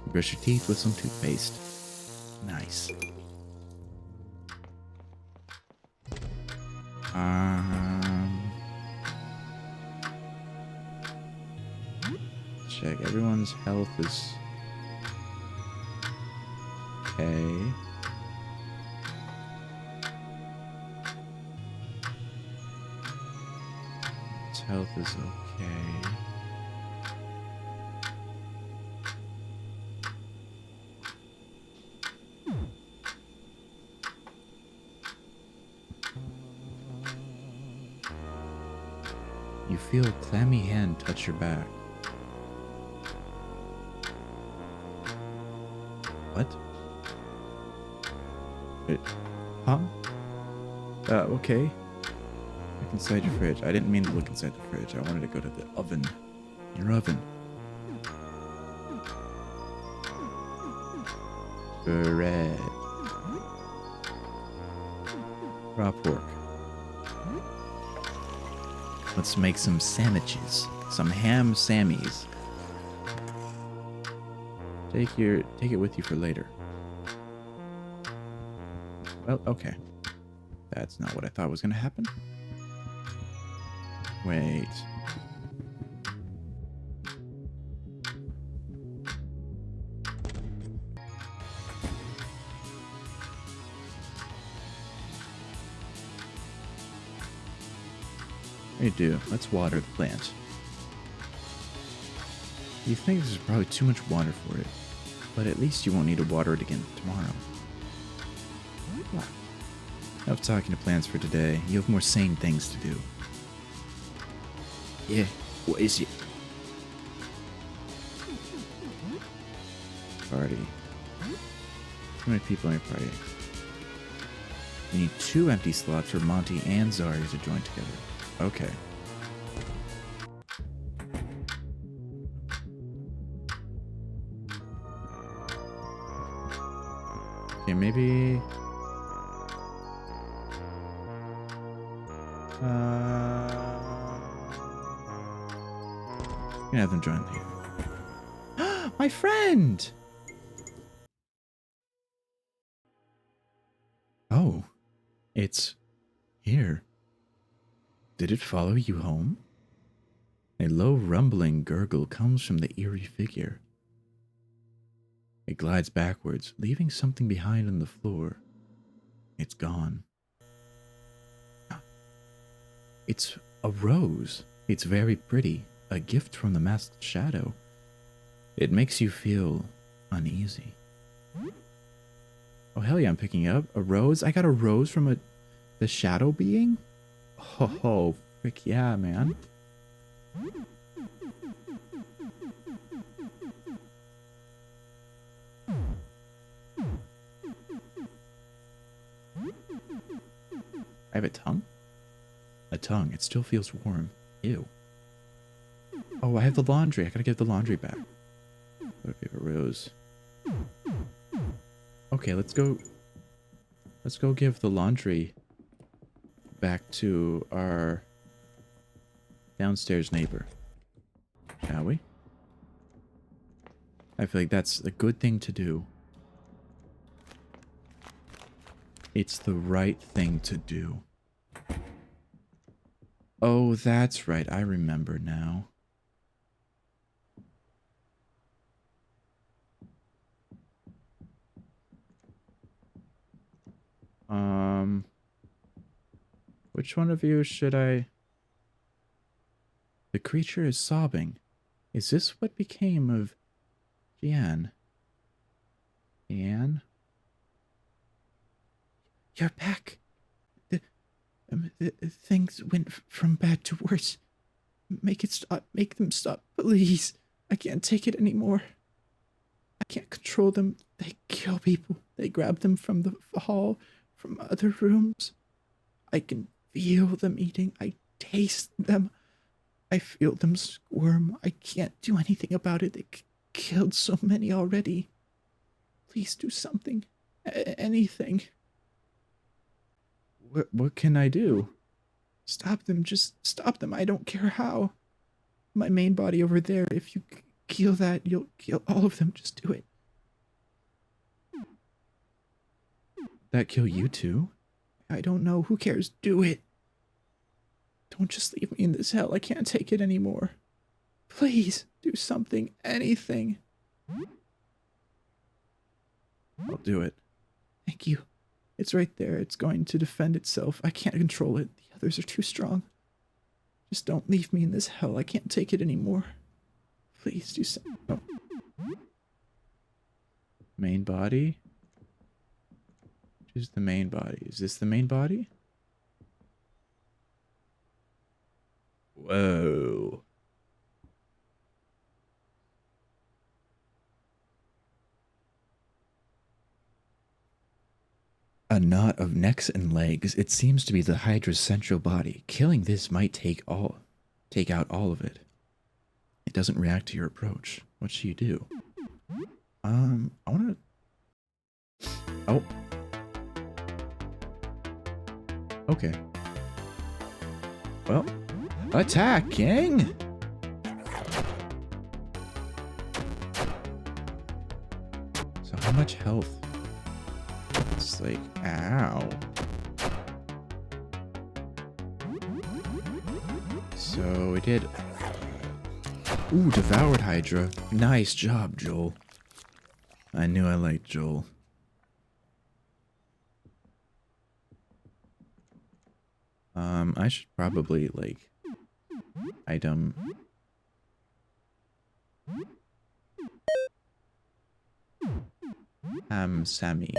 Brush your teeth with some toothpaste. Nice. Check. Everyone's health is okay. His health is okay. You feel a clammy hand touch your back. What? Wait, huh? Okay. Look inside your fridge. I didn't mean to look inside the fridge. I wanted to go to the oven. Your oven. Bread. Raw pork. Let's make some sandwiches. Some ham sammies. Take it with you for later. Well, okay. That's not what I thought was gonna happen. Wait. What do you do? Let's water the plant. You think this is probably too much water for it, but at least you won't need to water it again tomorrow. Enough talking to plants for today. You have more sane things to do. Yeah, what is it? Party. Too many people in your party. You need 2 empty slots for Monty and Zarya to join together. Okay. Okay, maybe... You can have them join you. My friend! Oh, it's here. Did it follow you home? A low rumbling gurgle comes from the eerie figure. It glides backwards, leaving something behind on the floor. It's gone. It's a rose. It's very pretty. A gift from the masked shadow. It makes you feel uneasy. Oh, hell yeah, I'm picking up a rose. I got a rose from the shadow being? Oh, frick yeah, man. I have a tongue? A tongue. It still feels warm. Ew. Oh, I have the laundry. I gotta give the laundry back. What a favorite rose. Okay, let's go. Let's go give the laundry back to our Downstairs neighbor. Shall we? I feel like that's a good thing to do. It's the right thing to do. Oh, that's right. I remember now. Which one of you should I... The creature is sobbing. Is this what became of Jian? Jian? You're back. The things went from bad to worse. Make it stop. Make them stop, please. I can't take it anymore. I can't control them. They kill people. They grab them from the hall, from other rooms. I can feel them eating. I taste them. I feel them squirm. I can't do anything about it. They killed so many already. Please do something. Anything. What can I do? Stop them. Just stop them. I don't care how. My main body over there. If you kill that, you'll kill all of them. Just do it. That kill you too? I don't know. Who cares? Do it. Don't just leave me in this hell. I can't take it anymore. Please, do something. Anything. I'll do it. Thank you. It's right there. It's going to defend itself. I can't control it. The others are too strong. Just don't leave me in this hell. I can't take it anymore. Please do something. Oh. Main body? Choose the main body. Is this the main body? Whoa. A knot of necks and legs. It seems to be the Hydra's central body. Killing this might take out all of it. It doesn't react to your approach. What should you do? I wanna... Oh. Okay. Well, attack, gang! So how much health? It's like, ow. So we did... Ooh, devoured Hydra. Nice job, Joel. I knew I liked Joel. I should probably, like, item... Sammy.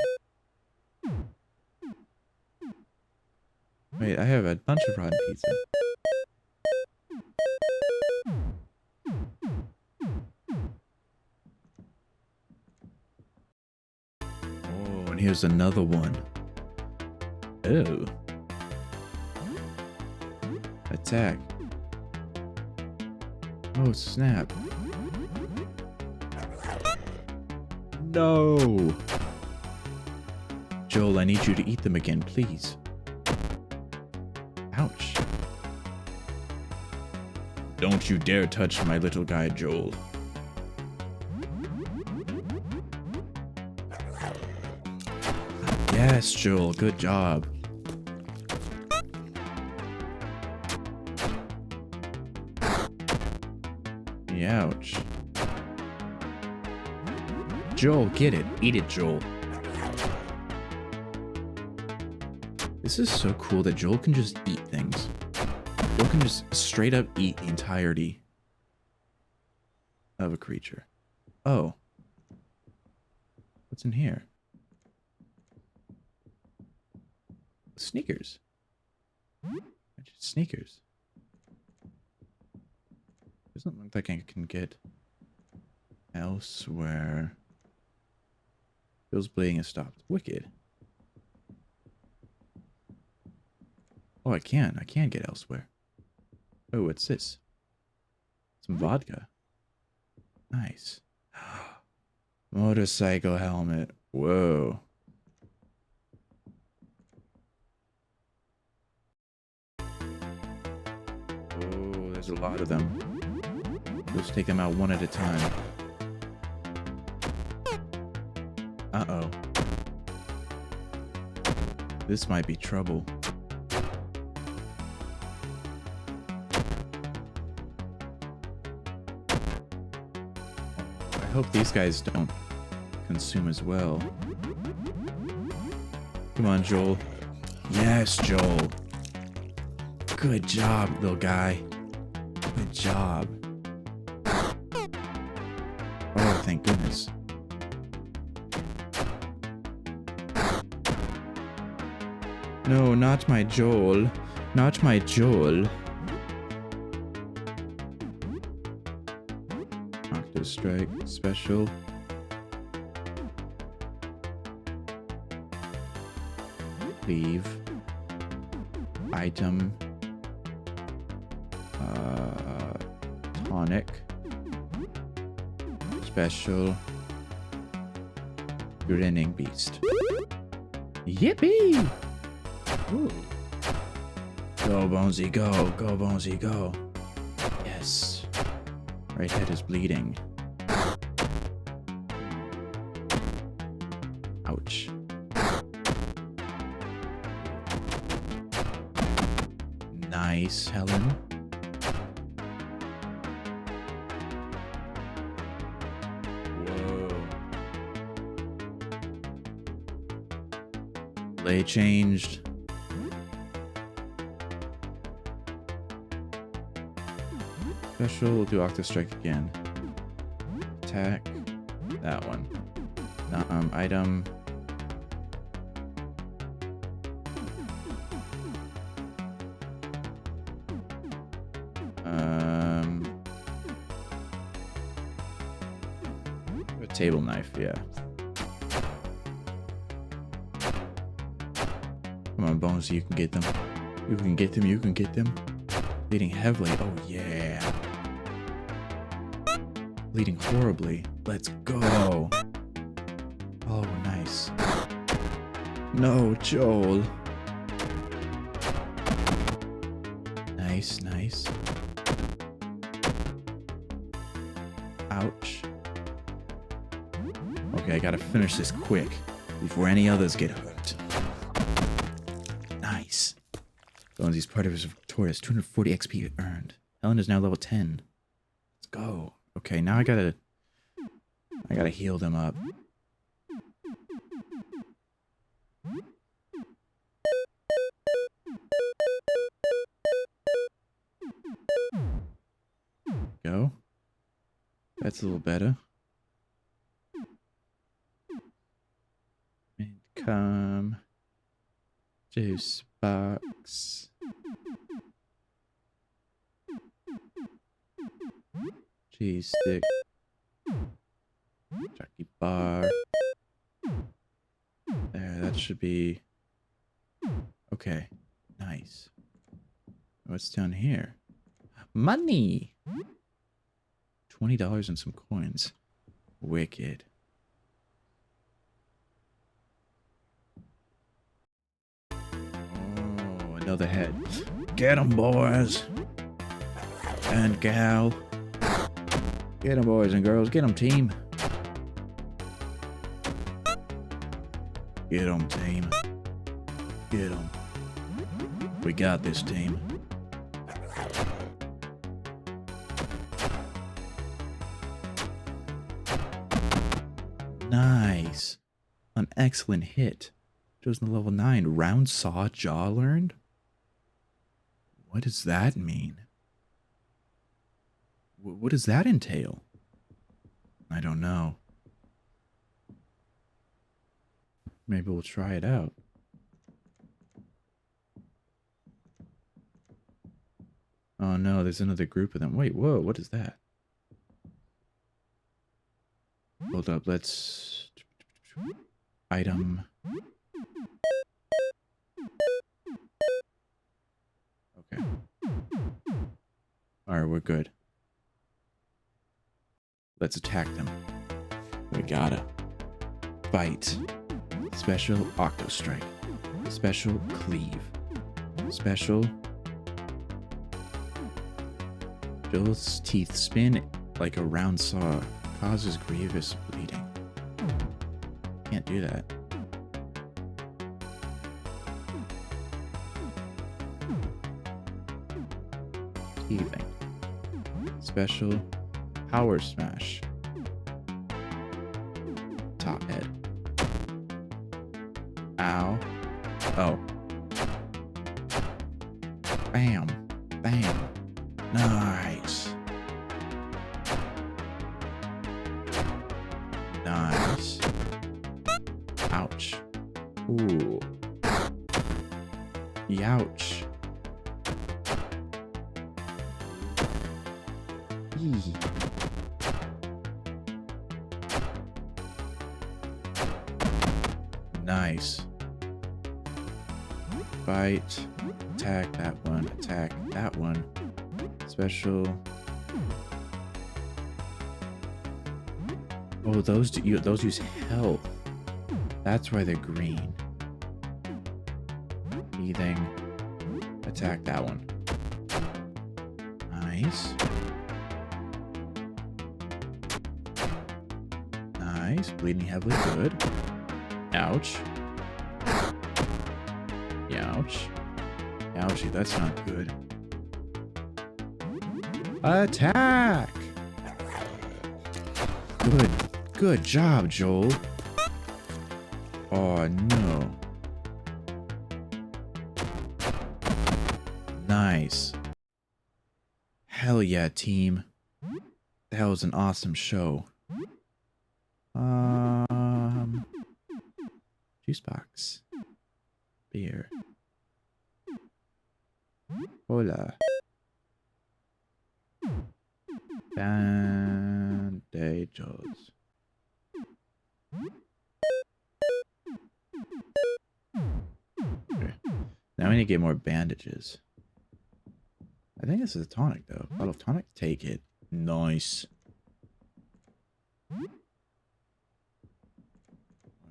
Wait, I have a bunch of rotten pizza. Oh, and here's another one. Oh. Attack. Oh, snap. No! Joel, I need you to eat them again, please. Ouch. Don't you dare touch my little guy, Joel. Yes, Joel, good job. Ouch. Joel, get it. Eat it, Joel. This is so cool that Joel can just eat things. Joel can just straight up eat the entirety of a creature. Oh. What's in here? Sneakers. Just sneakers. Doesn't look like I can get elsewhere. Bill's bleeding has stopped. Wicked. Oh, I can get elsewhere. Oh, what's this? Some vodka. Nice. Motorcycle helmet. Whoa. Oh, There's a lot of them. Let's take them out one at a time. Uh-oh. This might be trouble. I hope these guys don't consume as well. Come on, Joel. Yes, Joel. Good job, little guy. Good job. Oh, thank goodness. No, not my Joel. Not my Joel. Octo Strike Special. Leave. Item. Tonic. Special. Grinning Beast. Yippee! Ooh. Go, Bonesy, go. Go, Bonesy, go. Yes. Right head is bleeding. Ouch. Nice, Helen. Whoa. Lay changed. Special, we'll do Octo Strike again. Attack. That one. Item. A table knife, yeah. Come on, Bones, you can get them. You can get them, you can get them. Bleeding heavily, oh yeah. Bleeding horribly. Let's go. Oh, nice. No, Joel. Nice, nice. Ouch. Okay, I gotta finish this quick before any others get hurt. Nice. Bonesy's part of his victorious 240 XP earned. Helen is now level 10. Let's go. Okay, now I gotta heal them up. Go. That's a little better. And come. Juice box. Cheese stick. Jockey bar. There, that should be... Okay, nice. What's down here? Money! $20 and some coins. Wicked. Oh, another head. Get 'em, boys! And gal. Get 'em, boys and girls. Get 'em, team. Get 'em, team. Get 'em. We got this, team. Nice. An excellent hit. Chosen level 9. Round saw jaw learned? What does that mean? What does that entail? I don't know. Maybe we'll try it out. Oh no, there's another group of them. Wait, whoa, what is that? Hold up, let's... Item. Okay. Alright, we're good. Let's attack them. We gotta. Fight. Special Octo Strike. Special Cleave. Special... Joel's teeth spin like a round saw. Causes grievous bleeding. Can't do that. Teething. Special power smash. Top head. Ow. Oh. Bam. Bam. Nice. Nice. Ouch. Ooh. Youch. Eee. Nice. Bite. Attack that one. Attack that one. Special. Oh, those those use health. That's why they're green. Breathing. Attack that one. Nice. Nice. Bleeding heavily. Good. Ouch. Ouch. Ouchie, that's not good. Attack! Good. Good job, Joel. Oh, no. Nice. Hell yeah, team. That was an awesome show. Juice box. Beer. Hola. Bandages. Okay. Now we need to get more bandages. I think this is a tonic though. Bottle of tonic? Take it. Nice.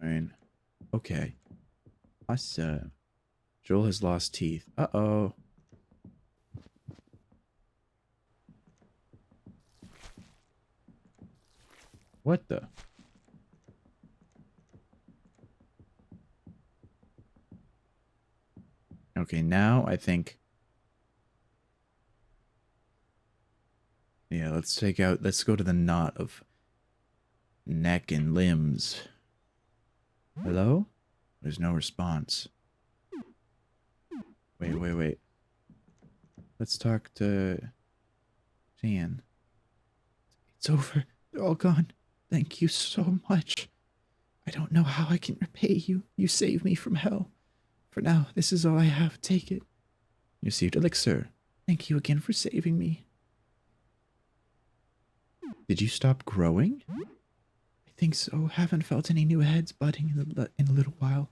Fine. Okay. Awesome. Joel has lost teeth. Uh-oh. What the? Okay, now I think... Yeah, let's go to the knot of neck and limbs. Hello? There's no response. Wait. Let's talk to Jan. It's over. They're all gone. Thank you so much. I don't know how I can repay you. You saved me from hell. For now, this is all I have. Take it. You received elixir. Thank you again for saving me. Did you stop growing? I think so. Haven't felt any new heads budding in a little while.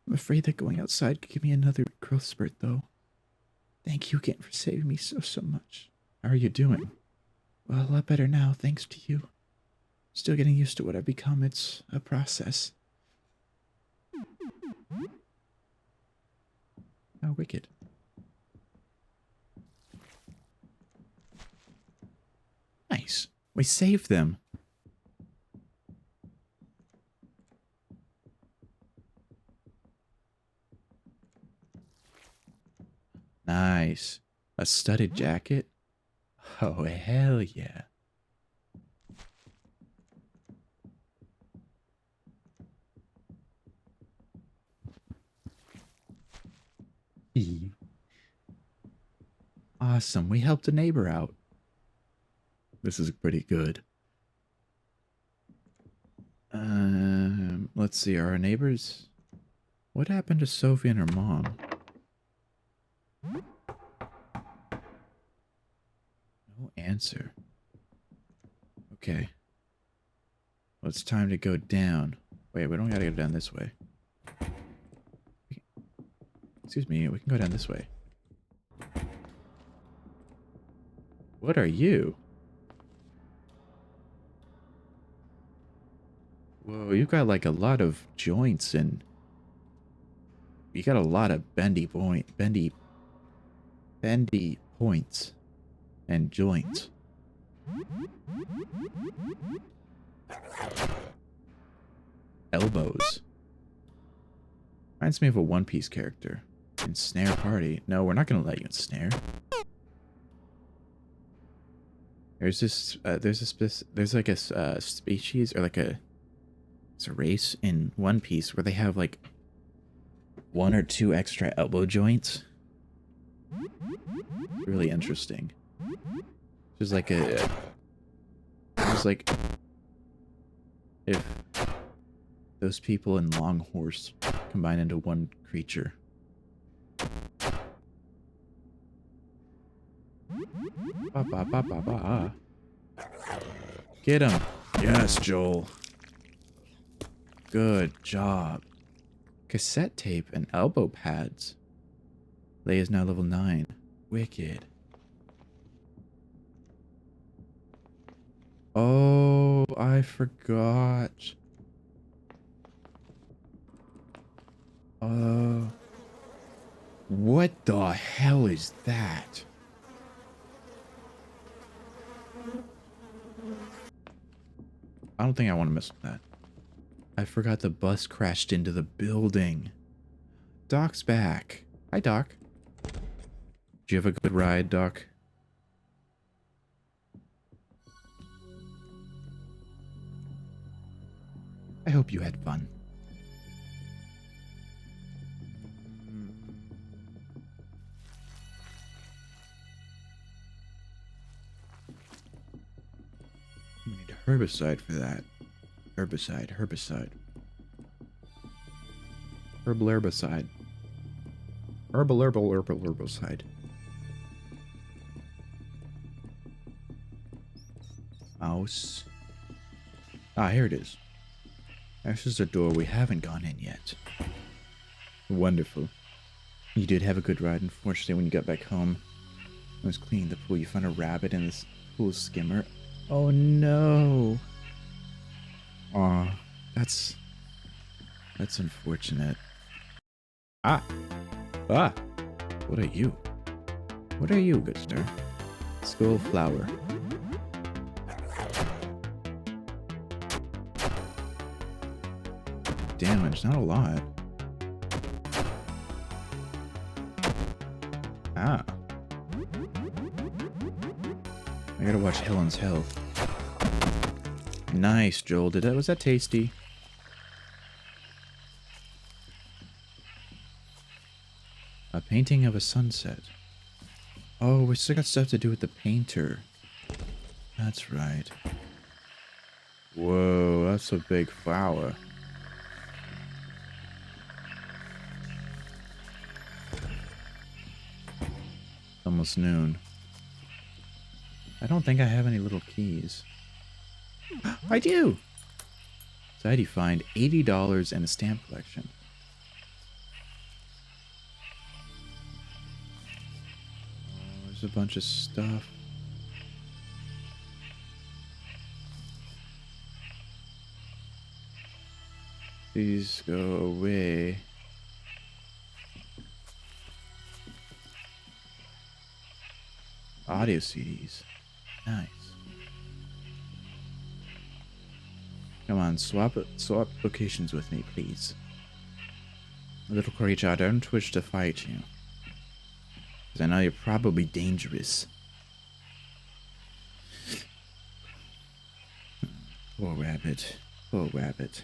I'm afraid that going outside could give me another growth spurt, though. Thank you again for saving me so much. How are you doing? Well, a lot better now, thanks to you. Still getting used to what I've become. It's a process. How wicked. Nice. We saved them. Nice. A studded jacket? Oh, hell yeah. Awesome. We helped a neighbor out. This is pretty good. Let's see. Are our neighbors... What happened to Sophie and her mom? No answer. Okay. Well, it's time to go down. Wait, we don't gotta go down this way. Excuse me, we can go down this way. What are you? Whoa, you got like a lot of joints and... You got a lot of bendy points and joints. Elbows. Reminds me of a One Piece character. Ensnare party. No, we're not going to let you ensnare. There's this, there's like a species, or like it's a race in One Piece where they have like 1 or 2 extra elbow joints. Really interesting. Just like if those people in Long Horse combine into one creature. Ba, ba, ba, ba, ba. Get him. Yes, Joel. Good job. Cassette tape and elbow pads. Leia is now level 9. Wicked. Oh, I forgot. What the hell is that? I don't think I want to mess with that. I forgot the bus crashed into the building. Doc's back. Hi, Doc. Did you have a good ride, Doc? I hope you had fun. We need a herbicide for that. Herbicide. Herbal herbicide. Herbicide. Mouse. Ah, here it is. This is a door we haven't gone in yet. Wonderful. You did have a good ride. Unfortunately, when you got back home, I was cleaning the pool. You found a rabbit in this pool skimmer. Oh no. Aw, that's unfortunate. Ah! What are you? What are you, good sir? Skull flower. Damage, not a lot. Ah. I gotta watch Helen's health. Nice, Joel. Was that tasty? A painting of a sunset. Oh, we still got stuff to do with the painter. That's right. Whoa, that's a big flower. Almost noon. I don't think I have any little keys. I do! So how do you find $80 and a stamp collection? Oh, there's a bunch of stuff. Please go away. Audio CDs. Nice. Come on, swap locations with me, please. Little creature, I don't wish to fight you. Because I know you're probably dangerous. Poor rabbit. Poor rabbit.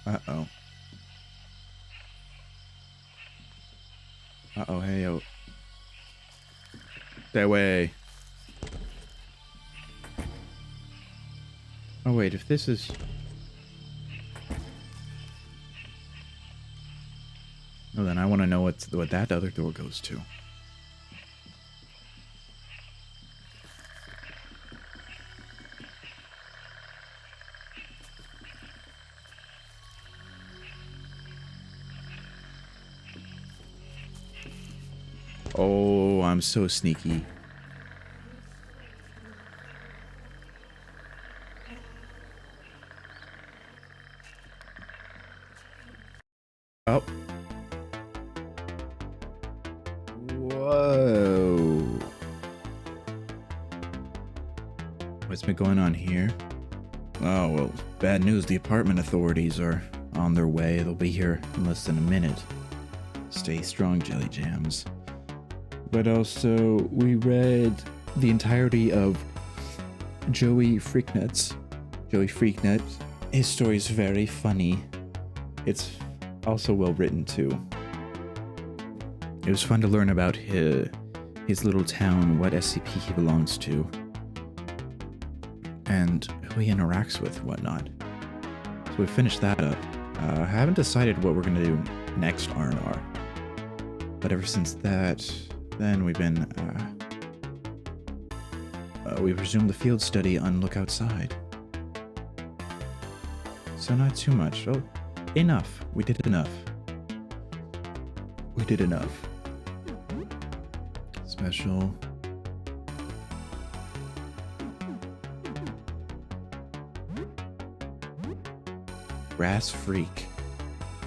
Uh-oh. Uh-oh, hey, yo. Stay away. Oh, wait, if this is... Oh, then I want to know what that other door goes to. Oh, I'm so sneaky. Oh. Whoa. What's been going on here? Oh, well, bad news. The apartment authorities are on their way. They'll be here in less than a minute. Stay strong, Jelly Jams. But also, we read the entirety of Joey Freaknet's. His story is very funny. It's also well written too. It was fun to learn about his little town, what SCP he belongs to, and who he interacts with, whatnot. So we finished that up. I haven't decided what we're gonna do next RNR, but ever since that, then we've resumed the field study on Look Outside. So not too much. Oh, enough. We did enough. We did enough. Special. Grass Freak.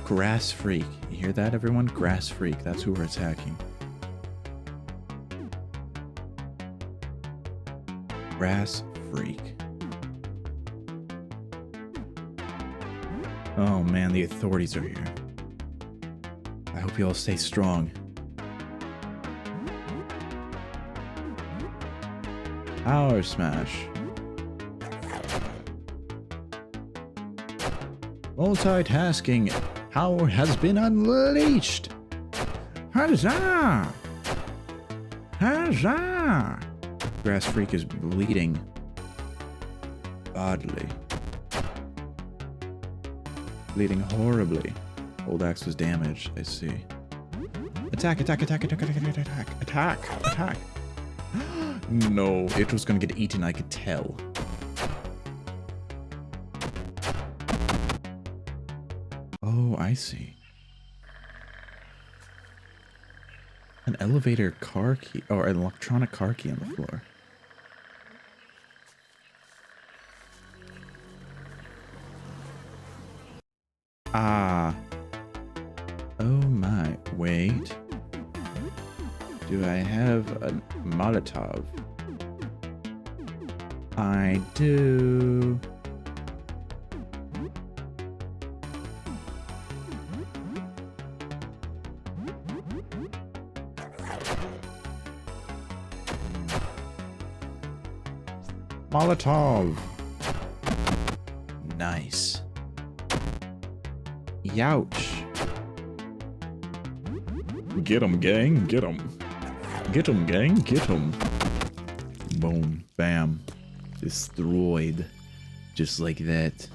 Grass Freak. You hear that, everyone? Grass Freak. That's who we're attacking. Grass Freak. Oh man, the authorities are here. I hope you all stay strong. Power Smash. Multitasking power has been unleashed. Huzzah! Huzzah! Grass Freak is bleeding badly. Bleeding horribly. Old axe was damaged, I see. Attack, attack, attack, attack, attack, attack, attack, attack, attack. No, it was gonna get eaten, I could tell. Oh, I see. An elevator car key, or an electronic car key on the floor. Ah. Oh my, wait. Do I have a Molotov? I do. Molotov. Nice. Youch. Get 'em, gang. Get 'em. Get 'em, gang. Get 'em. Boom. Bam. Destroyed. Just like that.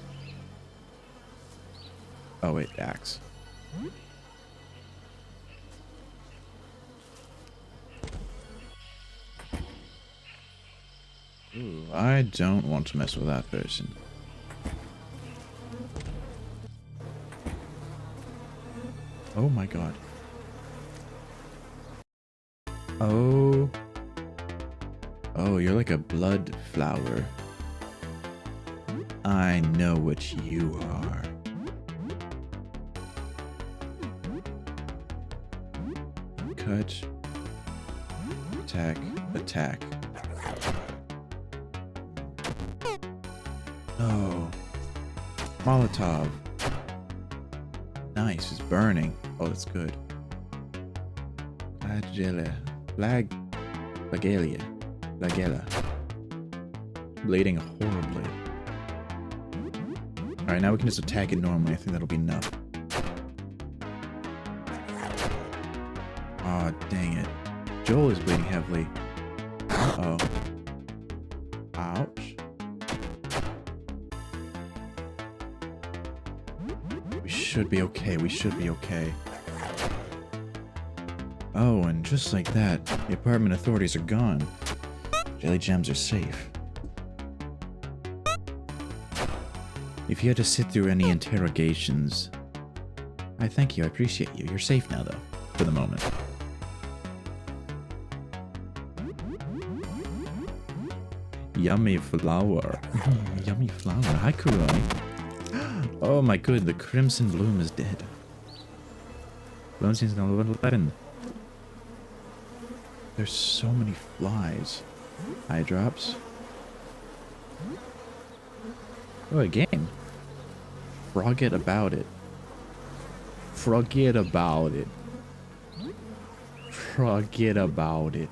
Oh, wait. Axe. Ooh, I don't want to mess with that person. Oh my god. Oh. Oh, you're like a blood flower. I know what you are. Cut. Attack. Attack. No. Molotov. Nice, it's burning. Oh, that's good. Flagella. Bleeding horribly. Alright, now we can just attack it normally. I think that'll be enough. Aw, oh, dang it. Joel is bleeding heavily. Uh-oh. Ouch. We should be okay. We should be okay. Oh, and just like that, the apartment authorities are gone. Jelly Jams are safe. If you had to sit through any interrogations, I thank you. I appreciate you. You're safe now, though, for the moment. Yummy flower. Yummy flower. Hi, Kuroi. Oh my good, the crimson bloom is dead. Balloon seems on level 11. There's so many flies. Eye drops. Oh, a game. Forget about it. Forget about it. Forget about it.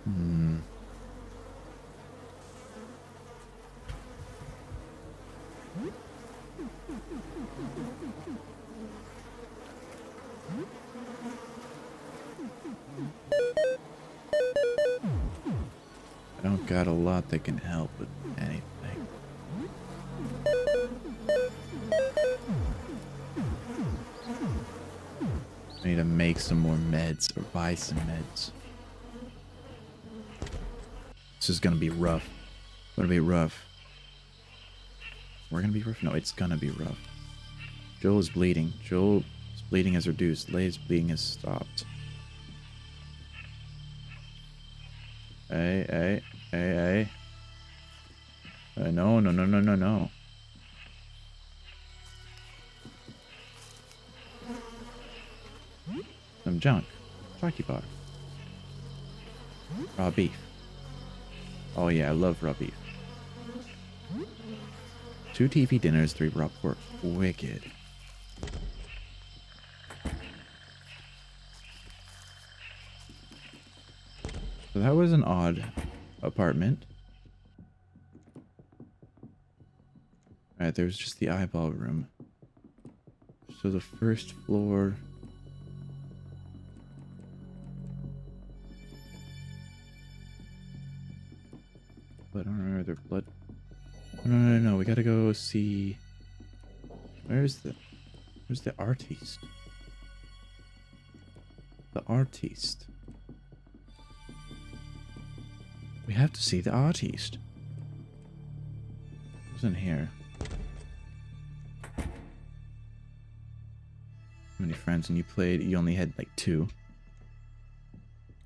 Hmm. I don't got a lot that can help with anything. I need to make some more meds or buy some meds. This is gonna be rough. Gonna be rough. We're gonna be rough? No, it's gonna be rough. Joel is bleeding. Joel's bleeding has reduced. Lay's bleeding has stopped. Hey. No. Some junk. Jockey bar. Raw beef. Oh yeah, I love raw beef. 2 TV dinners, 3 raw pork. Wicked. So that was an odd apartment. Alright, there was just the eyeball room. So the first floor... Blood, I don't remember their blood. No, we gotta go see... Where's the artiste? The artiste. We have to see the artiste. It wasn't here. How many friends and you played? You only had like 2.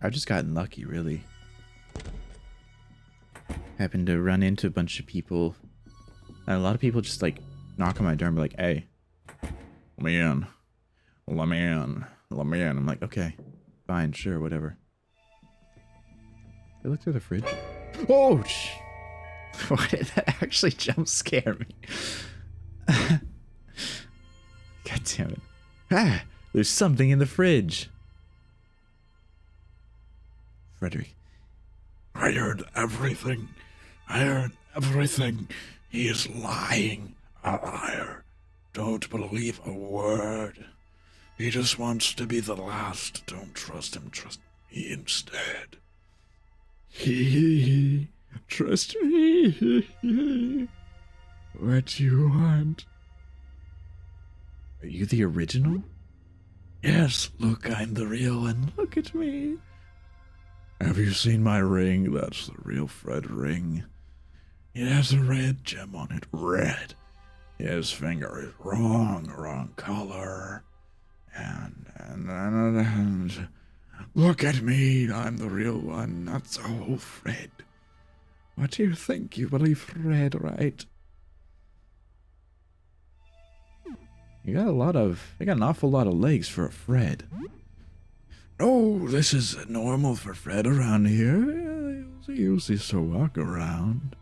I've just gotten lucky, really. Happened to run into a bunch of people. And a lot of people just like knock on my door and be like, hey, let me in. Let me in. Let me in. I'm like, okay, fine, sure, whatever. I looked through the fridge. Oh, why did that actually jump scare me? God damn it. Ah, there's something in the fridge. Frederick. I heard everything. I heard everything. He is lying. A liar. Don't believe a word. He just wants to be the last. Don't trust him. Trust me instead. Trust me. What do you want? Are you the original? Yes, look, I'm the real one. Look at me. Have you seen my ring? That's the real Fred ring. It has a red gem on it. Red. His finger is wrong color. And look at me. I'm the real one. That's all Fred. What do you think? You believe Fred, right? You got an awful lot of legs for a Fred. No, this is normal for Fred around here. He used to walk around.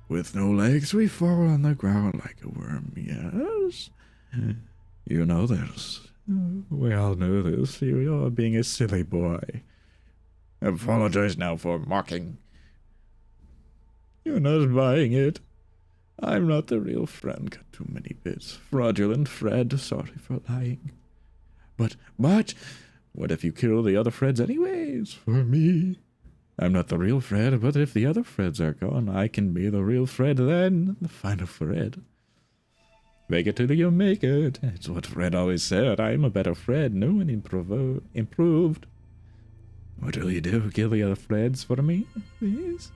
With no legs, we fall on the ground like a worm, yes? You know this. We all know this. You're being a silly boy. Apologize now for mocking. You're not buying it. I'm not the real Fred. Got too many bits. Fraudulent Fred. Sorry for lying. But, what if you kill the other Freds anyways? For me? I'm not the real Fred, but if the other Freds are gone, I can be the real Fred then. The final Fred. Make it till you make it. It's what Fred always said. I'm a better Fred. No one improved. What will you do? Kill the other Freds for me, please?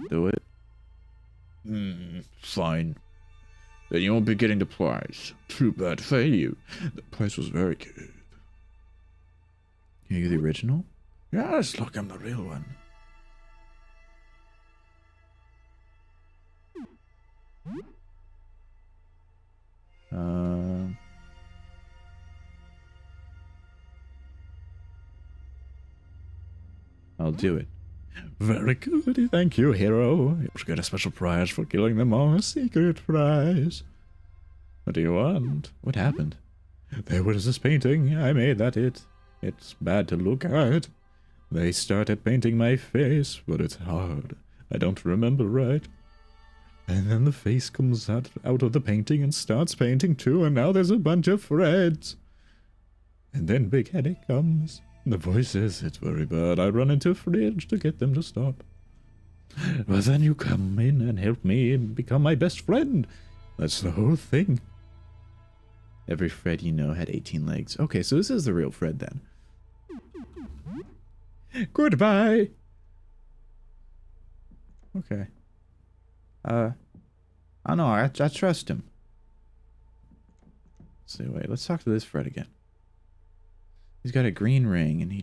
Do it. Fine. Then you won't be getting the prize. Too bad for you. The prize was very good. Are you the original? Yes, look, I'm the real one. I'll do it. Very good, thank you, hero. You should get a special prize for killing them all. A secret prize. What do you want? What happened? There was this painting. I made that it. It's bad to look at. They started painting my face, but it's hard. I don't remember right. And then the face comes out of the painting and starts painting too, and now there's a bunch of threads. And then Big Headache comes. The voice says it's very bad. I run into a fridge to get them to stop. But then you come in and help me and become my best friend. That's the whole thing. Every Fred you know had 18 legs. Okay, so this is the real Fred then. Goodbye. Okay. I know, I trust him. So wait, let's talk to this Fred again. He's got a green ring and he's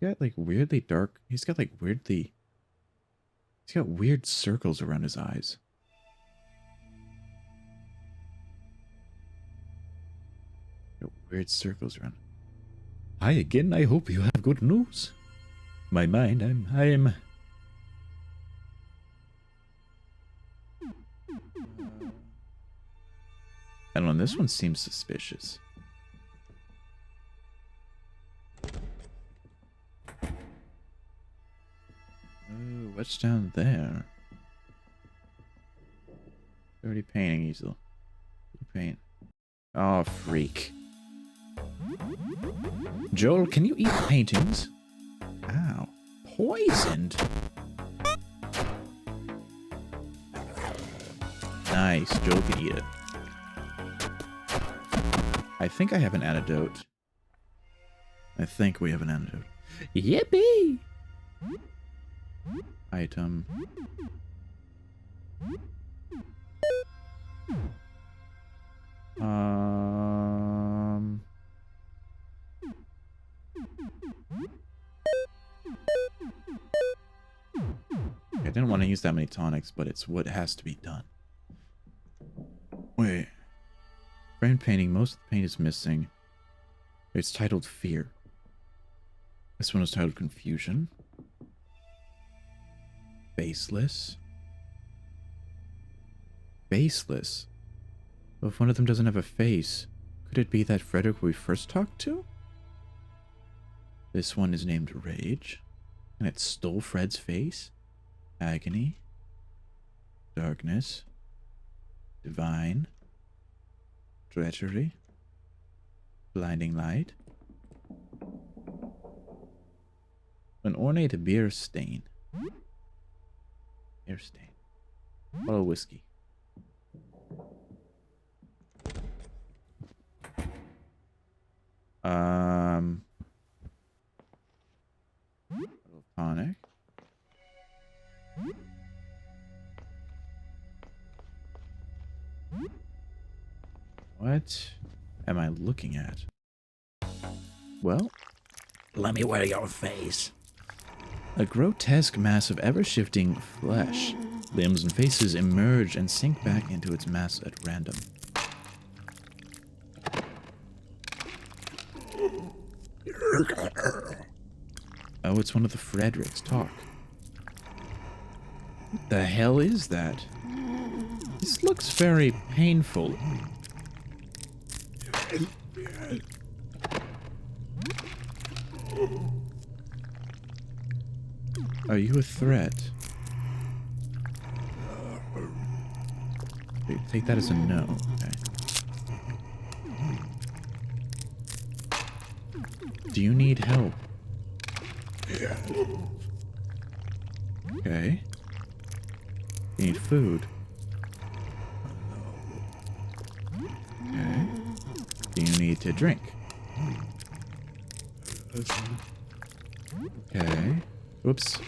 got like weirdly dark, he's got weird circles around his eyes. Weird circles around. Hi again, I hope you have good news. My mind, I'm I don't know, this one seems suspicious. Oh, what's down there? Already painting easel. Paint. Oh, freak. Joel, can you eat paintings? Ow. Poisoned? Nice, Joel can eat it. I think I have an antidote. I think we have an antidote. Yippee! Item. I didn't want to use that many tonics, but it's what has to be done. Wait. Frame painting, most of the paint is missing. It's titled Fear. This one is titled Confusion. Faceless. Faceless? Well, if one of them doesn't have a face, could it be that Frederick we first talked to? This one is named Rage, and it stole Fred's face. Agony. Darkness. Divine. Treachery. Blinding light. An ornate beer stain. Beer stain. Bottle of whiskey. Tonic. What am I looking at? Well, Let me wear your face. a grotesque mass of ever-shifting flesh. Limbs and faces emerge and sink back into its mass at random. Oh, it's one of the Fredericks. Talk. What the hell is that? This looks very painful. Are you a threat? Take that as a no. Okay. Do you need help? Okay. You need food. Okay. Do you need to drink? Okay. Oops.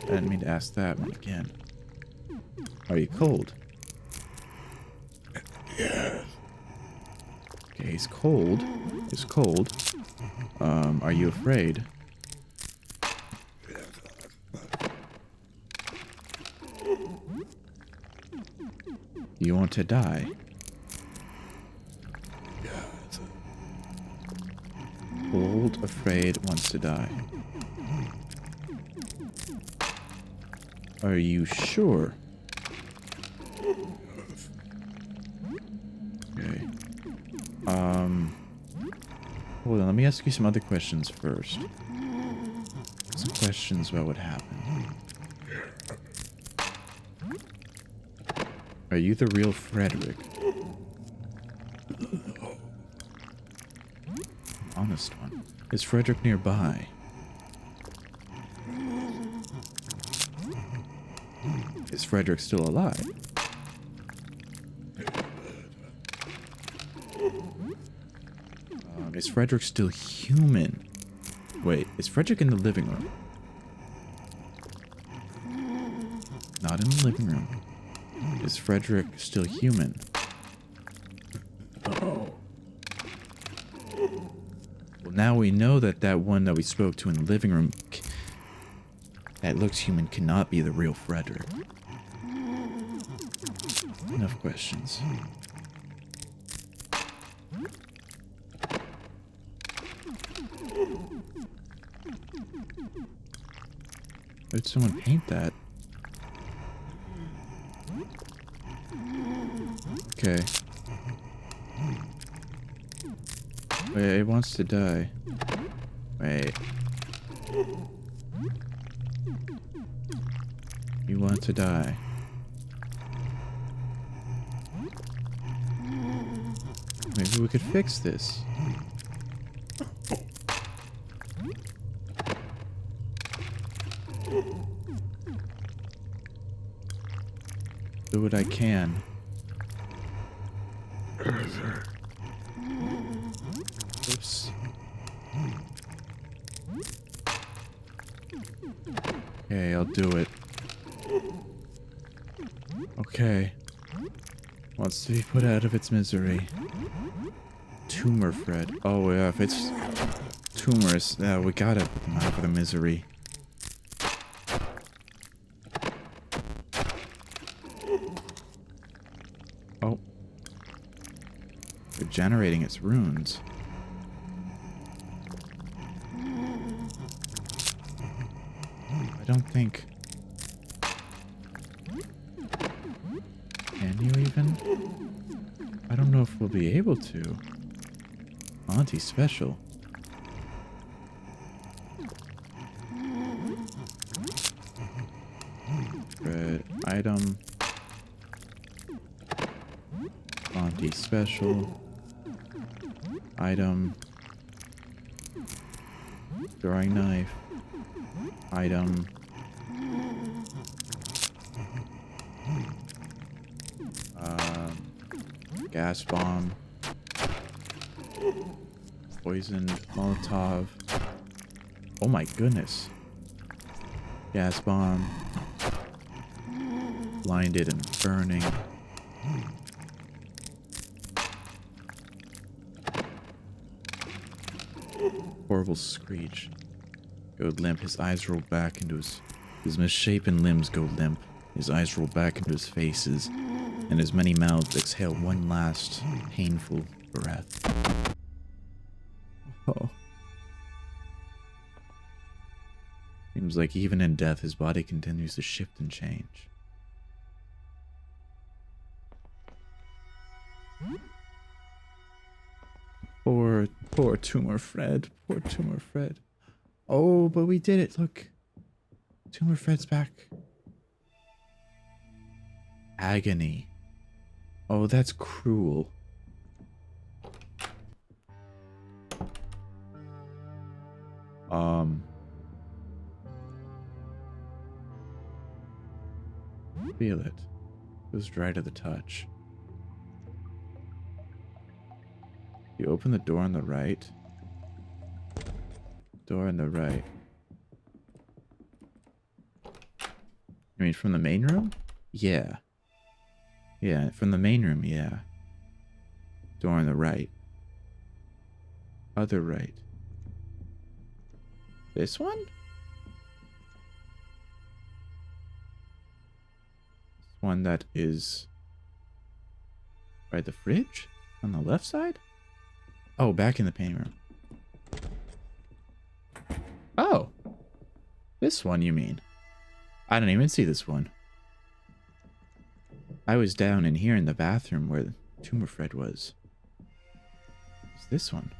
I didn't mean to ask that one again. Are you cold? Okay, he's cold. He's cold. Are you afraid? You want to die? Not afraid, wants to die. Are you sure? Okay. Hold on, let me ask you some other questions first. Some questions about what happened. Are you the real Frederick? Honest one. Is Frederick nearby? Is Frederick still alive? Is Frederick still human? Wait, is Frederick in the living room? Not in the living room. Is Frederick still human? Oh. Well, now we know that that one that we spoke to in the living room that looks human cannot be the real Frederick. Enough questions. Did someone paint that? Okay. Wait, it wants to die. Wait. You want to die. Maybe we could fix this. Do what I can. Oops. Okay, I'll do it. Okay. Wants to be put out of its misery. Tumor Fred. Oh yeah, if it's tumorous, we gotta put them out of the misery. Oh. They're generating its runes. I don't think... Can you even? I don't know if we'll be able to. Auntie special. Red item. Auntie special. Item. Throwing knife. Item. Gas bomb. Poisoned Molotov. Oh my goodness. Gas bomb. Blinded and burning. Horrible screech. Go limp. His eyes roll back into his misshapen limbs go limp. His eyes roll back into his faces, and his many mouths exhale one last painful breath. Oh. Seems like even in death, his body continues to shift and change. Poor Tumor Fred. Poor Tumor Fred. Oh, but we did it. Look. Tumor Fred's back. Agony. Oh, that's cruel. Feel it. Feels dry to the touch. You open the door on the right. Door on the right. I mean, from the main room? Yeah. Yeah, from the main room, yeah. Door on the right. Other right. This one? This one that is... by the fridge? On the left side? Oh, back in the painting room. This one, you mean? I didn't even see this one. I was down in here in the bathroom where the tumor Fred was. It's this one.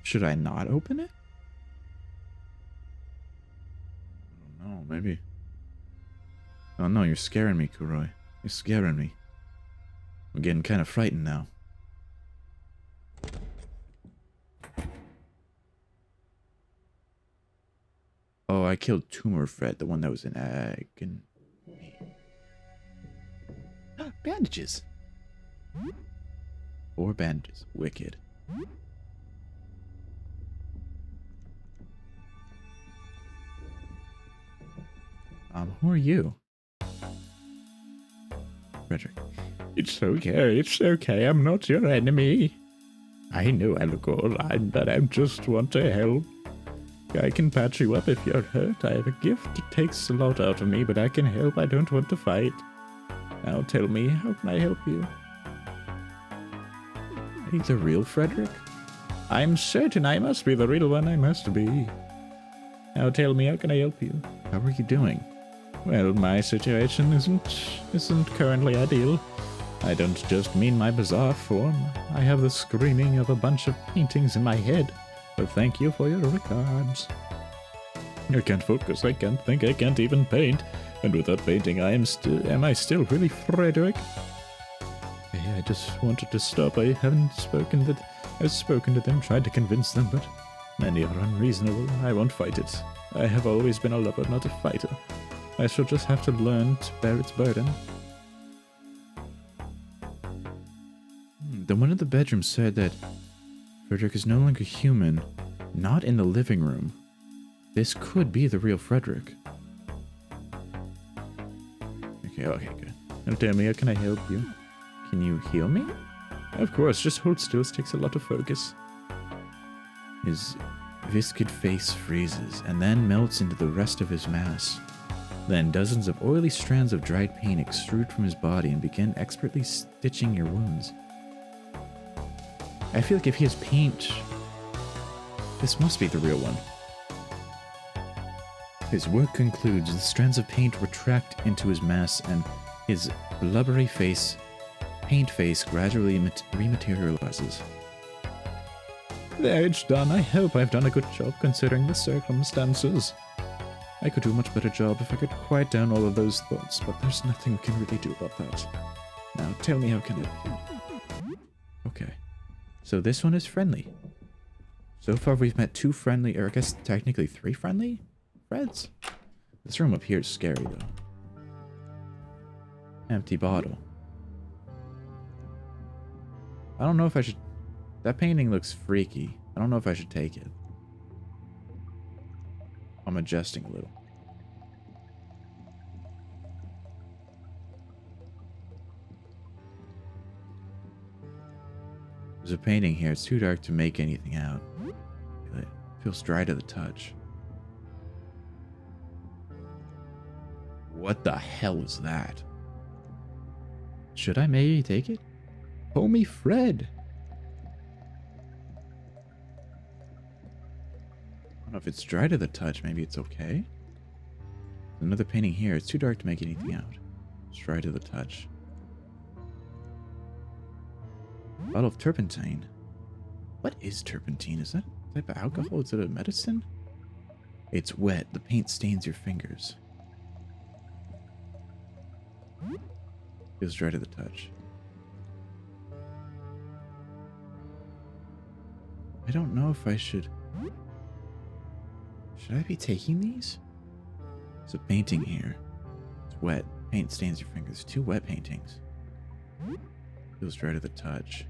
Should I not open it? I don't know, maybe. Oh no, you're scaring me, Kuroi. You're scaring me. I'm getting kind of frightened now. Oh, I killed Tumor Fred, the one that was in agony. Bandages. 4 bandages. Wicked. Who are you? Frederick. It's okay, I'm not your enemy. I know I look all right, but I just want to help. I can patch you up if you're hurt. I have a gift. It takes a lot out of me, but I can help. I don't want to fight. Now tell me, how can I help you? Are you the real Frederick? I'm certain I must be the real one. I must be. Now tell me, how can I help you? How are you doing? Well, my situation isn't currently ideal. I don't just mean my bizarre form. I have the screaming of a bunch of paintings in my head. But thank you for your regards. I can't focus, I can't think, I can't even paint. And without painting, am I still really Frederick? Hey, I just wanted to stop. I've spoken to them, tried to convince them, but many are unreasonable. I won't fight it. I have always been a lover, not a fighter. I shall just have to learn to bear its burden. The one in the bedroom said that Frederick is no longer human, not in the living room. This could be the real Frederick. Okay, good. Now tell me, how can I help you? Can you heal me? Of course, just hold still. It takes a lot of focus. His viscid face freezes and then melts into the rest of his mass. Then dozens of oily strands of dried paint extrude from his body and begin expertly stitching your wounds. I feel like if he has paint, this must be the real one. His work concludes, the strands of paint retract into his mass and his blubbery paint face gradually rematerializes. There, it's done. I hope I've done a good job considering the circumstances. I could do a much better job if I could quiet down all of those thoughts, but there's nothing we can really do about that. Now, tell me, how can I help you? Okay. So this one is friendly. So far we've met 2 friendly, or I guess technically 3 friendly Freds. This room up here is scary though. Empty bottle. I don't know if I should... That painting looks freaky. I don't know if I should take it. I'm adjusting a little. There's a painting here. It's too dark to make anything out. It feels dry to the touch. What the hell is that? Should I maybe take it? Homie Fred. I don't know if it's dry to the touch. Maybe it's okay. There's another painting here. It's too dark to make anything out. It's dry to the touch. Bottle of turpentine. What is turpentine? Is that a type of alcohol? Is it a medicine? It's wet. The paint stains your fingers. Feels dry to the touch. I don't know if I should... Should I be taking these? There's a painting here. It's wet. Paint stains your fingers. 2 wet paintings. Feels dry to the touch.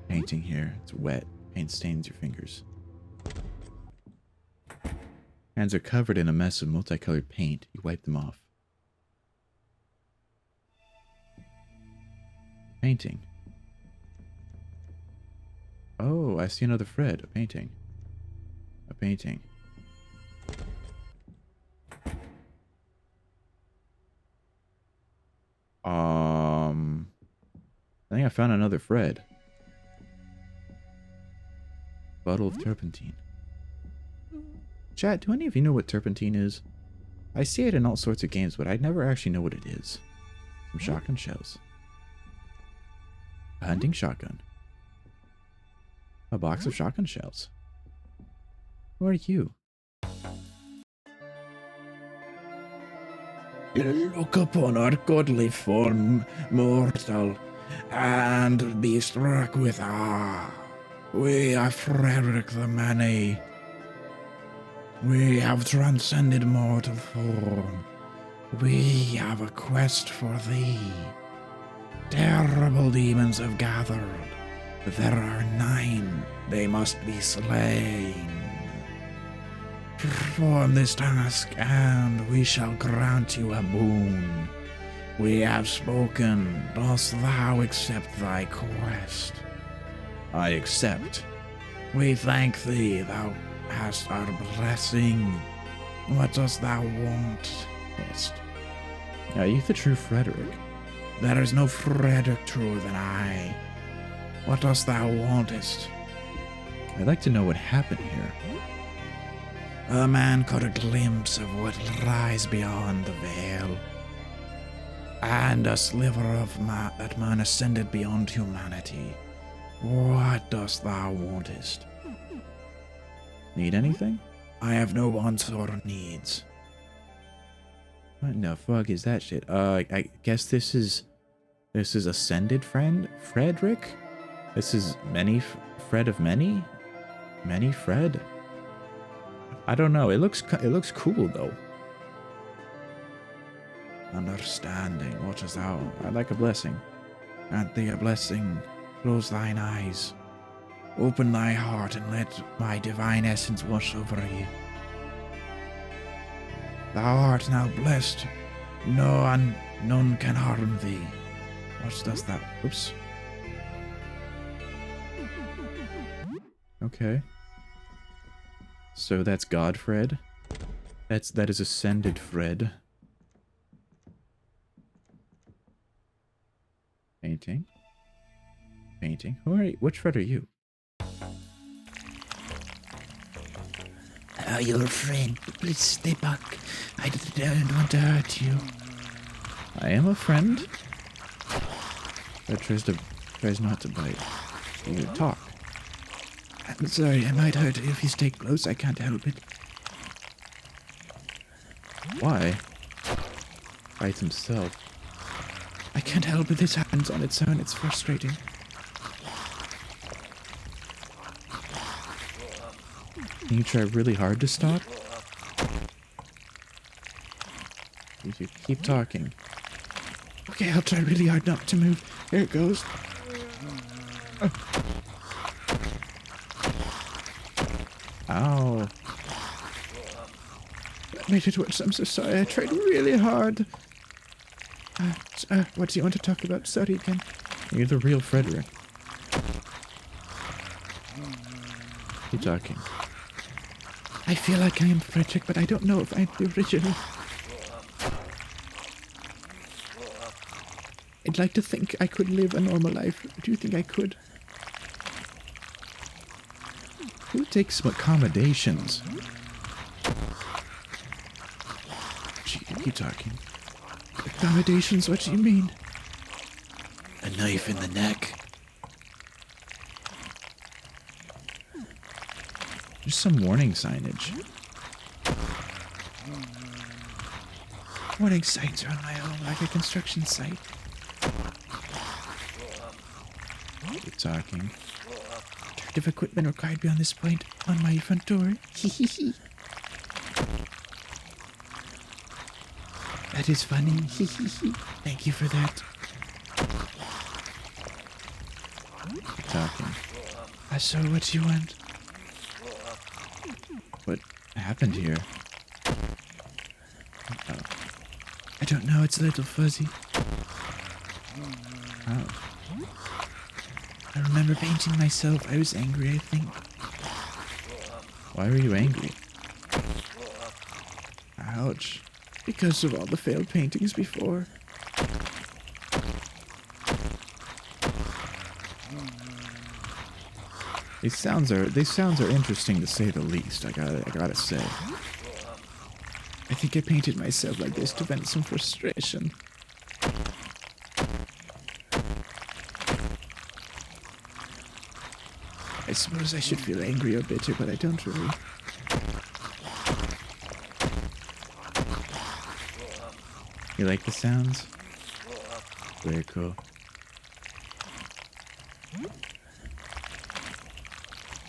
Painting here. It's wet. Paint stains your fingers. Hands are covered in a mess of multicolored paint. You wipe them off. Painting. Oh, I see another Fred. A painting. A painting. I think I found another Fred. Bottle of turpentine. Chat, do any of you know what turpentine is? I see it in all sorts of games, but I never actually know what it is. Some shotgun shells. A hunting shotgun. A box of shotgun shells. Who are you? Look upon our godly form, mortal, and be struck with awe. We are Frederick the Many. We have transcended mortal form. We have a quest for thee. Terrible demons have gathered. There are 9. They must be slain. Perform this task, and we shall grant you a boon. We have spoken. Dost thou accept thy quest? I accept. We thank thee. Thou hast our blessing. What dost thou want? Are you the true Frederick? There is no Frederick truer than I. What dost thou wantest? I'd like to know what happened here. A man caught a glimpse of what lies beyond the veil, and a sliver of that man ascended beyond humanity. What dost thou wantest? Need anything? I have no wants or needs. What in the fuck is that shit? I guess this is ascended Frederick? This is Fred of many? Many Fred? I don't know. It looks cool though. Understanding, what is thou? I'd like a blessing. Grant thee a blessing. Close thine eyes. Open thy heart and let my divine essence wash over you. Thou art now blessed. None can harm thee. What does that? Oops. Okay. So that's God Fred. That is ascended Fred. Painting. Painting. Who are you? Which Fred are you? Your friend. Please stay back. I don't want to hurt you. I am a friend. That tries not to bite. You talk. I'm sorry, I might hurt you if you stay close. I can't help it. Why? Bites himself. I can't help it. This happens on its own. It's frustrating. Can you try really hard to stop? You keep talking. Okay, I'll try really hard not to move. Here it goes. Ow. That made it worse. I'm so sorry. I tried really hard. What do you want to talk about? Sorry again. You're the real Frederick. Keep talking. I feel like I am Frederick, but I don't know if I'm the original. I'd like to think I could live a normal life. Do you think I could? Who takes some accommodations? Gee, keep talking. Accommodations? What do you mean? A knife in the neck. There's some warning signage. Warning signs are on my home, like a construction site. Keep talking. Protective equipment required beyond this point on my front door. Hehehe. That is funny. Hehehe. Thank you for that. Keep talking. So what do you want? What happened here? Oh. I don't know, it's a little fuzzy. Oh. I remember painting myself. I was angry, I think. Why were you angry? Ouch. Because of all the failed paintings before. These sounds are interesting to say the least. I gotta say. I think I painted myself like this to vent some frustration. I suppose I should feel angry or bitter, but I don't really. You like the sounds? Very cool.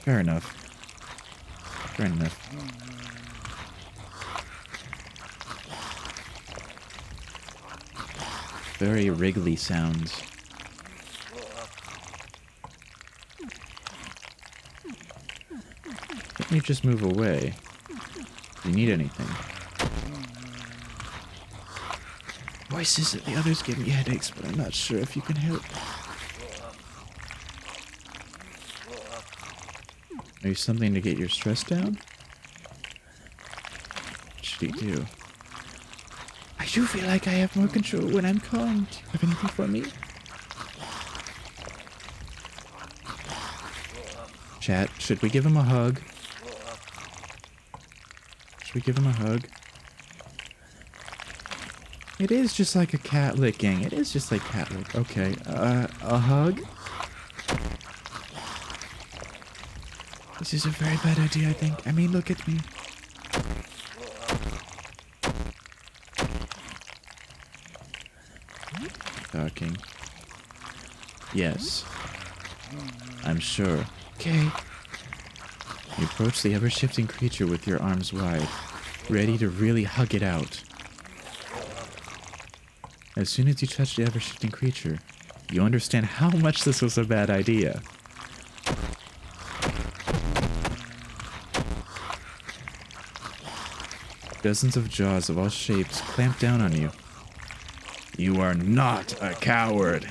Fair enough. Fair enough. Very wriggly sounds. Let me just move away. Do you need anything? Voices that the others give me headaches, but I'm not sure if you can help. Maybe something to get your stress down? What should you do? I do feel like I have more control when I'm calm. Do you have anything for me? Chat, should we give him a hug? Should we give him a hug? It is just like a cat licking. It is just like cat lick. Okay, a hug? This is a very bad idea, I think. I mean, look at me. Talking. Yes. I'm sure. Okay. You approach the ever-shifting creature with your arms wide, ready to really hug it out. As soon as you touch the ever-shifting creature, you understand how much this was a bad idea. Dozens of jaws of all shapes clamp down on you. You are not a coward.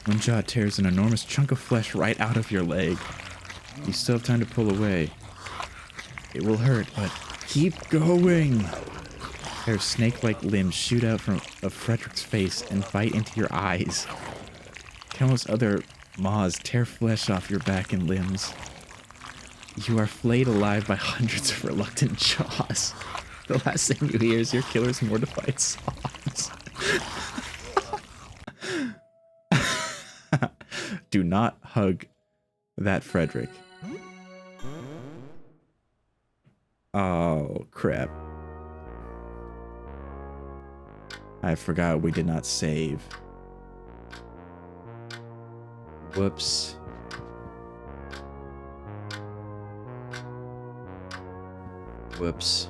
One jaw tears an enormous chunk of flesh right out of your leg. You still have time to pull away. It will hurt, but keep going. Their snake-like limbs shoot out of Frederick's face and bite into your eyes. Countless other maws tear flesh off your back and limbs. You are flayed alive by hundreds of reluctant jaws. The last thing you hear is your killer's mortified sobs. Do not hug that Frederick. Oh, crap. I forgot we did not save. Whoops. Whoops.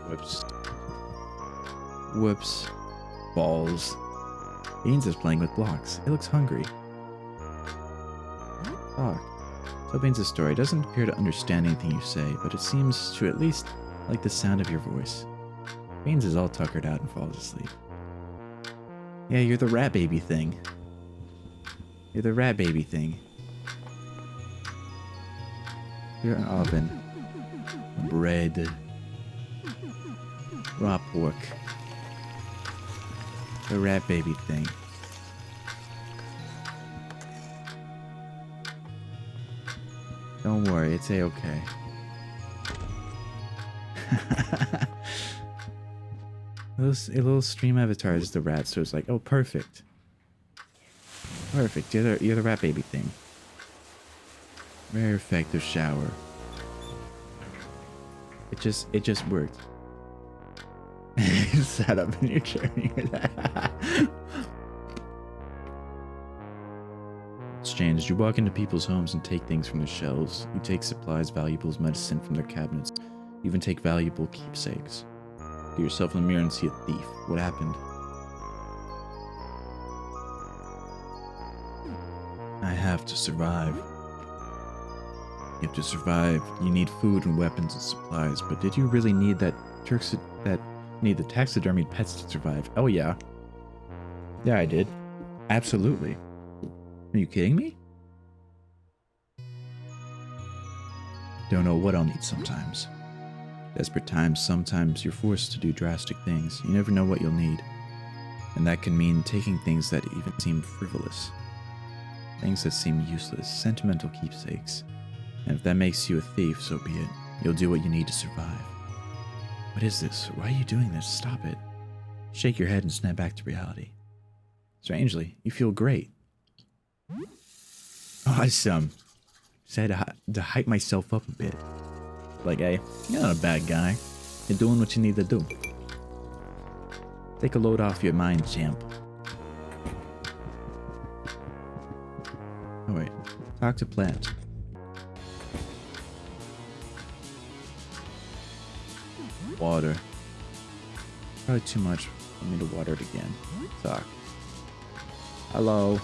Whoops. Whoops. Balls. Beans is playing with blocks. It looks hungry. Talk. Tell Beans a story. It doesn't appear to understand anything you say, but it seems to at least like the sound of your voice. Beans is all tuckered out and falls asleep. Yeah, you're the rat baby thing. You're the rat baby thing. You're an oven. Bread. Raw pork. The rat baby thing. Don't worry, it's a-okay. A little stream avatar is the rat, so it's like, oh, perfect. Perfect, you're the rat baby thing. Very effective shower. It just worked. You sat up in your chair and you hear that. It's changed. You walk into people's homes and take things from their shelves. You take supplies, valuables, medicine from their cabinets. You even take valuable keepsakes. Look at yourself in the mirror and see a thief. What happened? I have to survive. You have to survive. You need food and weapons and supplies. But did you really need the taxidermied pets to survive? Oh yeah. Yeah, I did. Absolutely. Are you kidding me? Don't know what I'll need sometimes. Desperate times, sometimes you're forced to do drastic things. You never know what you'll need. And that can mean taking things that even seem frivolous. Things that seem useless, sentimental keepsakes. And if that makes you a thief, so be it. You'll do what you need to survive. What is this? Why are you doing this? Stop it. Shake your head and snap back to reality. Strangely, you feel great. Awesome. Just had to hype myself up a bit. Like, hey, you're not a bad guy. You're doing what you need to do. Take a load off your mind, champ. Oh wait, talk to plant. Water. Probably too much for me to water it again. Talk. Hello.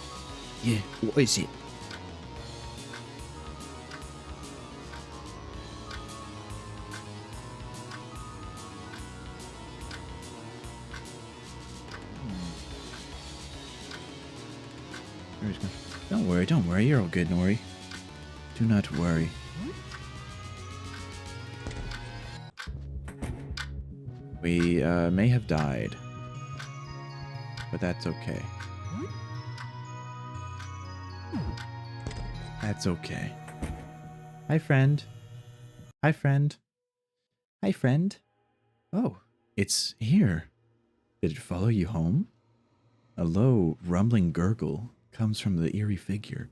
Yeah, what is it? Don't worry, you're all good, Nori. Do not worry. We may have died, but that's okay. That's okay. Hi, friend. Hi, friend. Hi, friend. Oh, it's here. Did it follow you home? A low, rumbling gurgle comes from the eerie figure.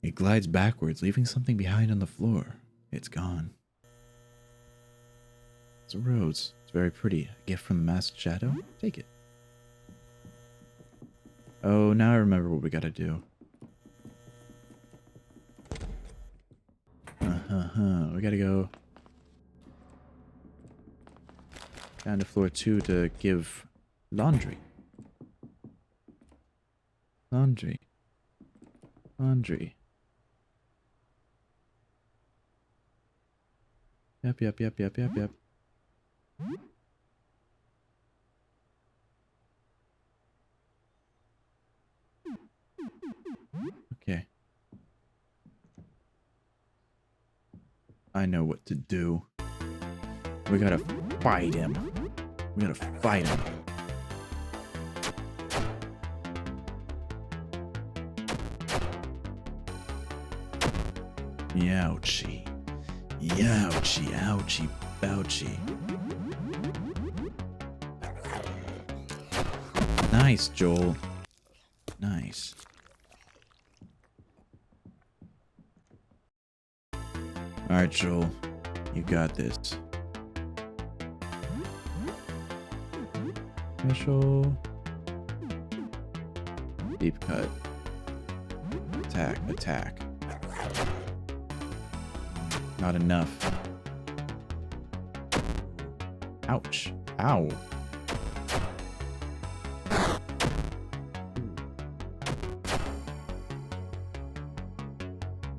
It glides backwards, leaving something behind on the floor. It's gone. It's a rose. It's very pretty. A gift from the masked shadow? Take it. Oh, now I remember what we gotta do. We gotta go down to floor 2 to give laundry. Laundry. Yep. Okay. I know what to do. We gotta fight him. Youchie. Ouchie, bouchie. Nice, Joel. Nice. Alright, Joel. You got this. Special. Deep cut. Attack. Not enough. Ouch. Ow.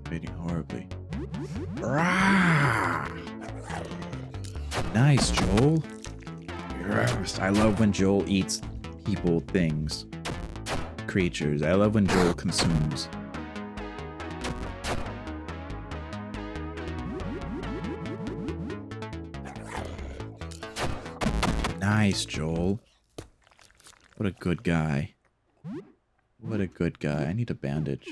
Fading horribly. Nice, Joel. Yes. I love when Joel eats people, things, creatures. I love when Joel consumes. Nice, Joel. What a good guy. I need a bandage.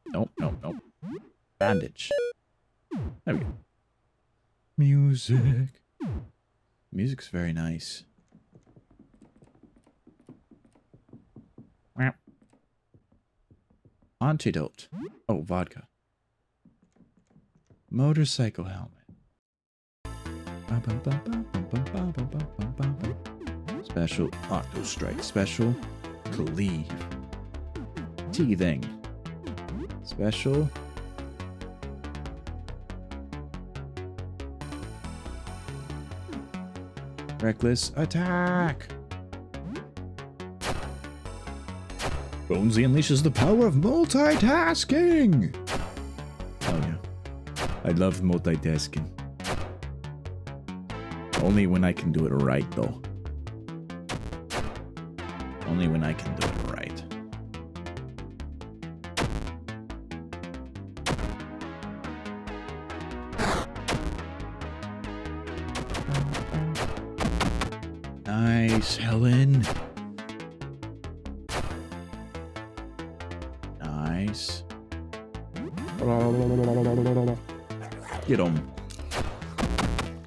Nope. Bandage. There we go. Music. Music's very nice. Antidote. Oh, vodka. Motorcycle helmet. Special auto strike. Special cleave. Teething. Special. Reckless attack. Bonesy unleashes the power of multitasking. Oh yeah. I love multitasking. Only when I can do it right though. Only when I can do it right. Nice, Helen. Nice. Get him.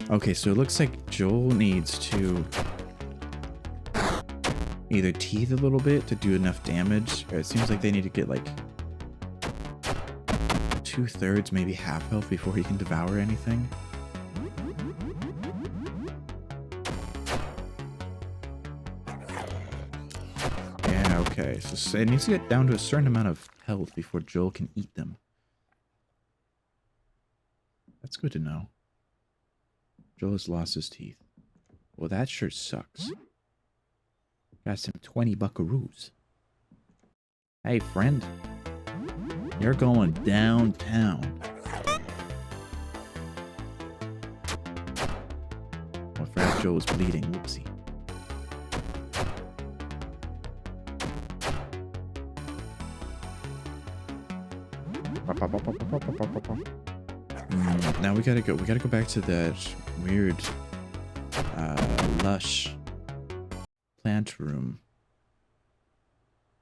Okay, so it looks like Joel needs to either teeth a little bit to do enough damage, or it seems like they need to get like 2/3, maybe half health before he can devour anything. Yeah, okay, so it needs to get down to a certain amount of health before Joel can eat them. That's good to know. Joel has lost his teeth. Well, that sure sucks. Got some 20 buckaroos. Hey, friend. You're going downtown. Well, Frat Joe was bleeding. Whoopsie. Now we gotta go back to that weird lush plant room.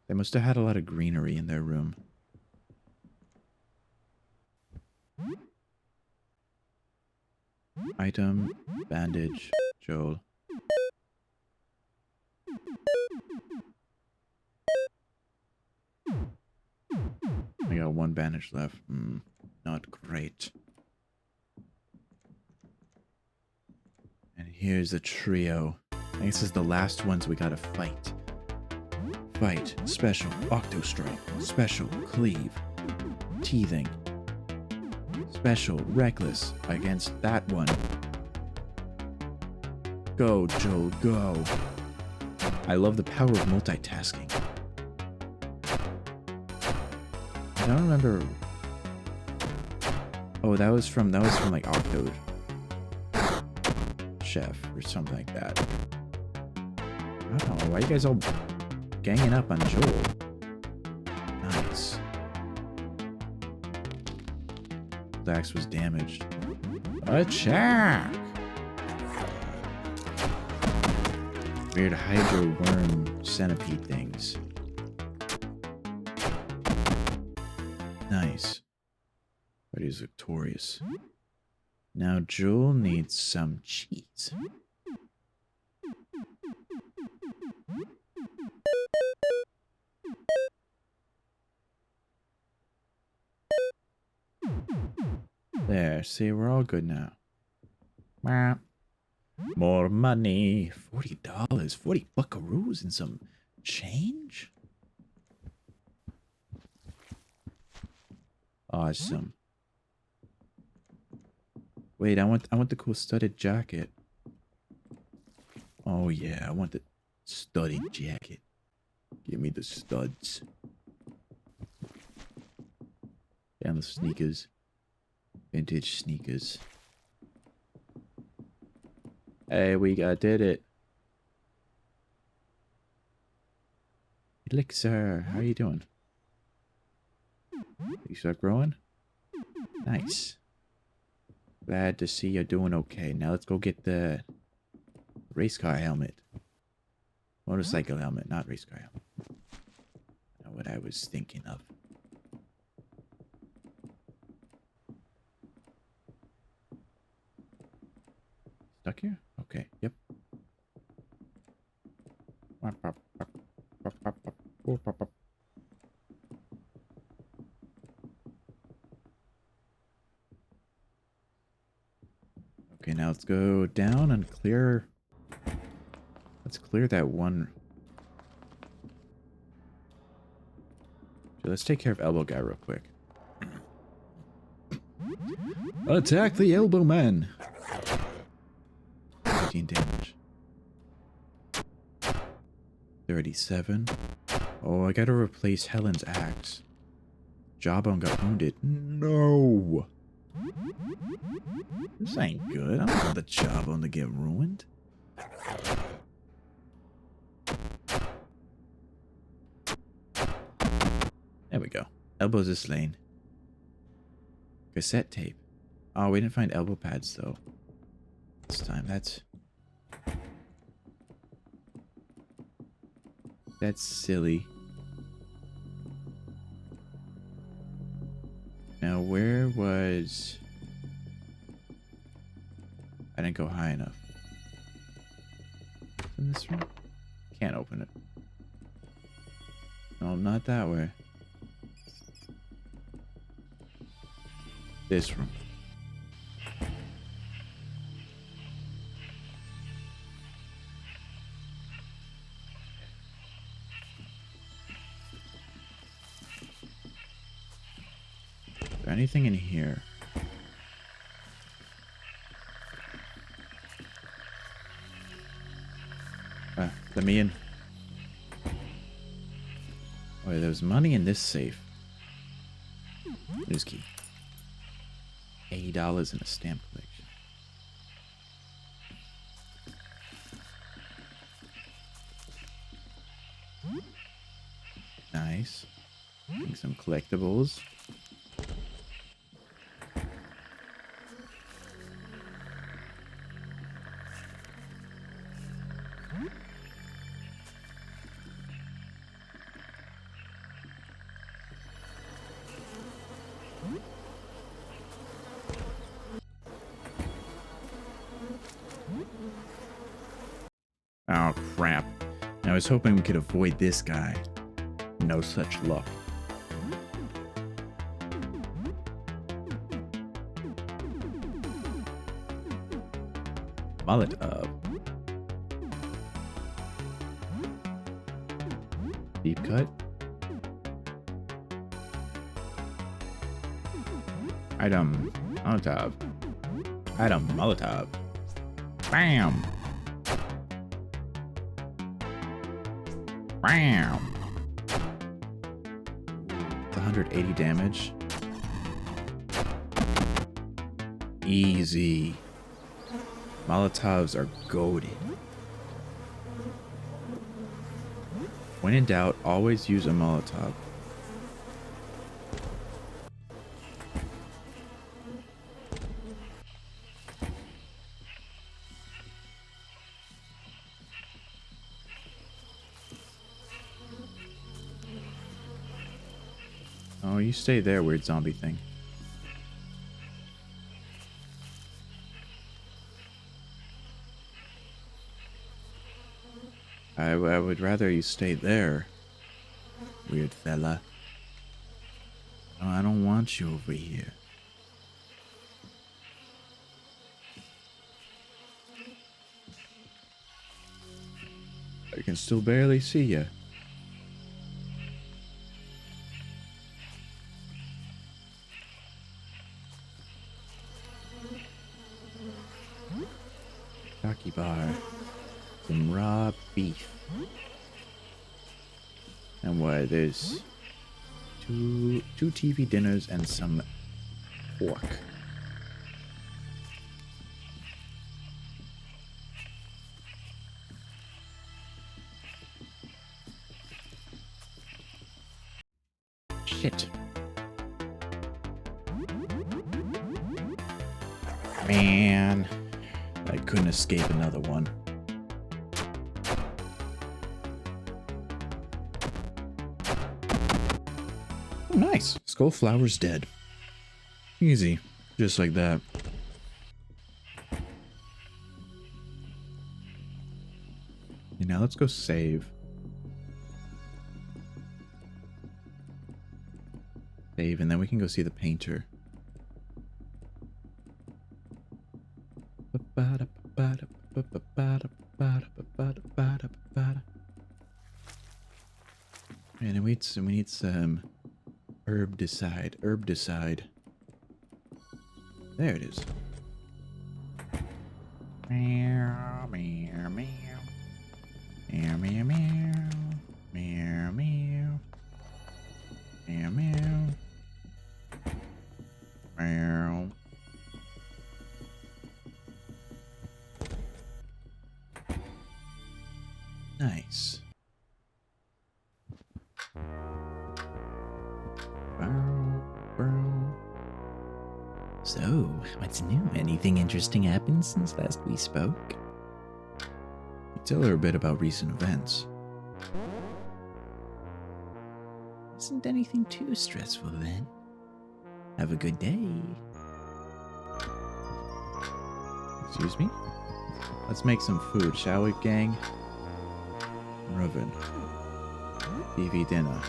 They must have had a lot of greenery in their room. Item, bandage, Joel. I got one bandage left. Not great. And here's a trio. I guess this is the last ones we gotta fight. Fight, special, Octo Strike, special, Cleave, Teething, special, Reckless, against that one. Go, Joel, go. I love the power of multitasking. I don't remember. Oh, that was from like Octo Chef or something like that. I don't know, why are you guys all ganging up on Joel? Nice. Dax was damaged. Attack! Weird hydro worm centipede things. Nice. But he's victorious. Now Joel needs some cheese. There, see, we're all good now. More money. $40. 40 buckaroos and some change? Awesome. Wait, I want the cool studded jacket. Oh yeah, I want the studded jacket. Give me the studs. And the sneakers. Vintage sneakers. Hey, did it. Elixir, how are you doing? You start growing? Nice. Glad to see you're doing okay. Now let's go get the race car helmet. Motorcycle helmet, not race car helmet. Not what I was thinking of. Stuck here? Okay, yep. Okay, now let's go down and clear. Let's clear that one. So let's take care of Elbow Guy real quick. Attack the Elbow Man! 15 damage. 37. Oh, I gotta replace Helen's axe. Jawbone got wounded. No! This ain't good. I don't want the Jawbone to get ruined. There we go. Elbows is slain. Cassette tape. Oh, we didn't find elbow pads though. This time, that's silly. Now, where was... I didn't go high enough. In this room? Can't open it. No, not that way. This room. Is there anything in here? Let me in. Oh, there's money in this safe. News key. $80 in a stamp collection. Nice. Getting some collectibles. Oh, crap. I was hoping we could avoid this guy. No such luck. Molotov. Deep cut. Item. Molotov. Item. Molotov. Bam! Bam! It's 180 damage. Easy. Molotovs are goated. When in doubt, always use a Molotov. Oh, you stay there, weird zombie thing. I would rather you stay there, weird fella. No, I don't want you over here. I can still barely see you. Taki bar. Some raw beef. And what? There's two TV dinners and some pork. Shit. Man, I couldn't escape another one. Oh, nice. Skullflower's dead. Easy. Just like that. And now let's go save. Save, and then we can go see the painter. And we need some herbicide. Herbicide. There it is. Meow, meow, meow. Meow, meow, meow. Meow, meow. Meow, meow. Meow. Nice. So, what's new? Anything interesting happened since last we spoke? You tell her a bit about recent events. Isn't anything too stressful then? Have a good day. Excuse me? Let's make some food, shall we, gang? Ruven. TV dinner.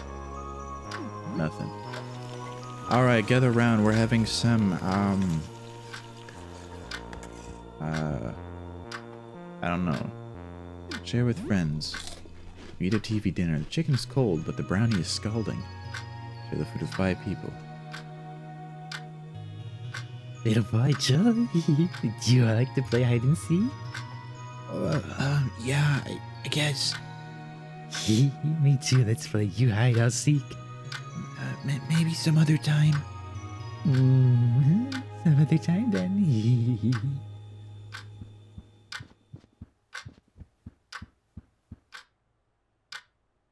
Nothing. Alright, gather round. We're having some, I don't know. Share with friends. We eat a TV dinner. The chicken is cold, but the brownie is scalding. Share the food with 5 people. Little boy, Joe, do you like to play hide and seek? Yeah, I guess. Me too. Let's play you hide, I'll seek. Maybe some other time. Some other time then.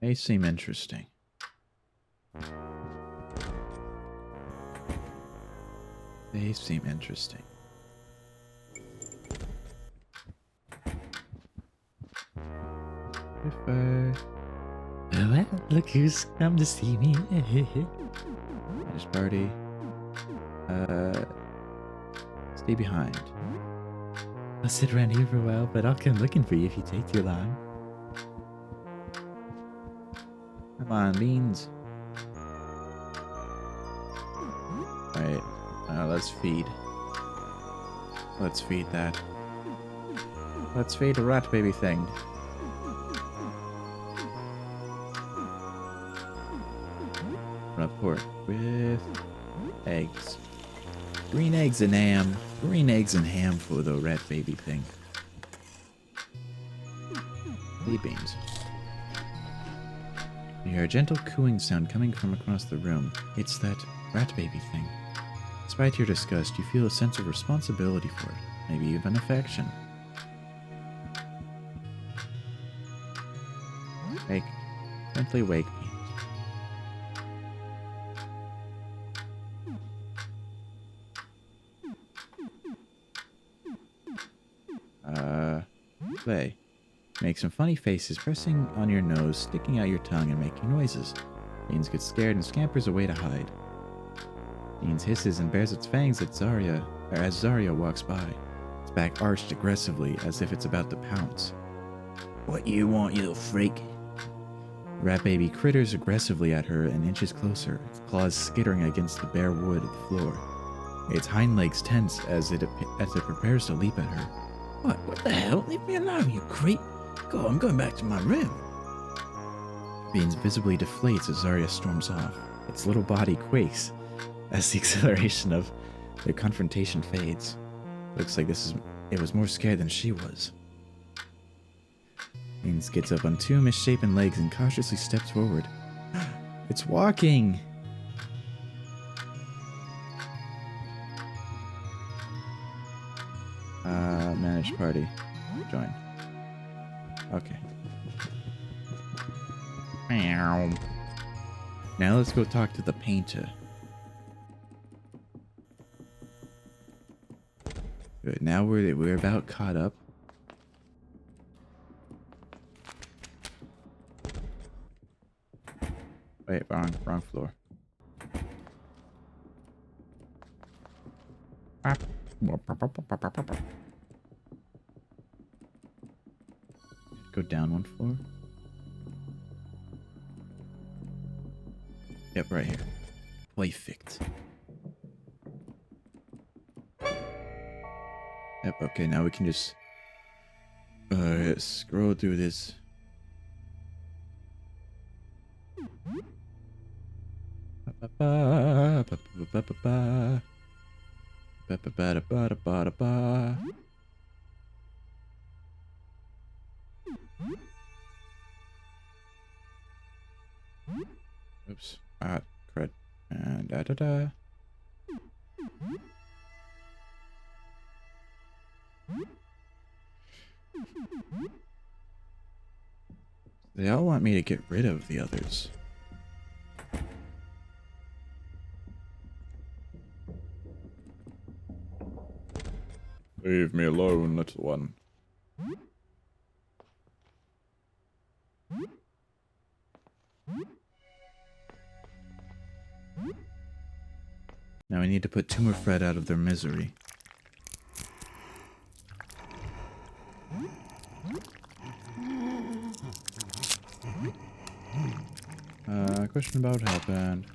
They seem interesting. They seem interesting. If well, look who's come to see me. This party. Stay behind. I'll sit around here for a while, but I'll come looking for you if you take too long. Come on, beans. Alright, let's feed. Let's feed that. Let's feed a rat baby thing. Report with eggs. Green eggs and ham. Green eggs and ham for the rat baby thing. Hey, beans. You hear a gentle cooing sound coming from across the room. It's that rat baby thing. Despite your disgust, you feel a sense of responsibility for it. Maybe even affection. Wake. Gently wake beans. Play. Make some funny faces, pressing on your nose, sticking out your tongue, and making noises. Beans gets scared and scampers away to hide. Beans hisses and bares its fangs at Zarya, or as Zarya walks by, its back arched aggressively as if it's about to pounce. What you want, you little freak? Rat baby critters aggressively at her and inches closer, its claws skittering against the bare wood of the floor. Its hind legs tense as it prepares to leap at her. What the hell? Leave me alone, you creep. Go, I'm going back to my room. Beans visibly deflates as Zarya storms off. Its little body quakes as the acceleration of the confrontation fades. Looks like it was more scared than she was. Beans gets up on 2 misshapen legs and cautiously steps forward. It's walking! Manage party. Join. Okay. Meow. Now let's go talk to the painter. Good. Now we're about caught up. Wait, wrong floor. Go down 1 floor. Yep, right here. Perfect. Yep, okay, now we can just scroll through this. Oops. Crud. And da. They all want me to get rid of the others. Leave me alone, little one. Now we need to put Tumor Fred out of their misery. Question about what happened.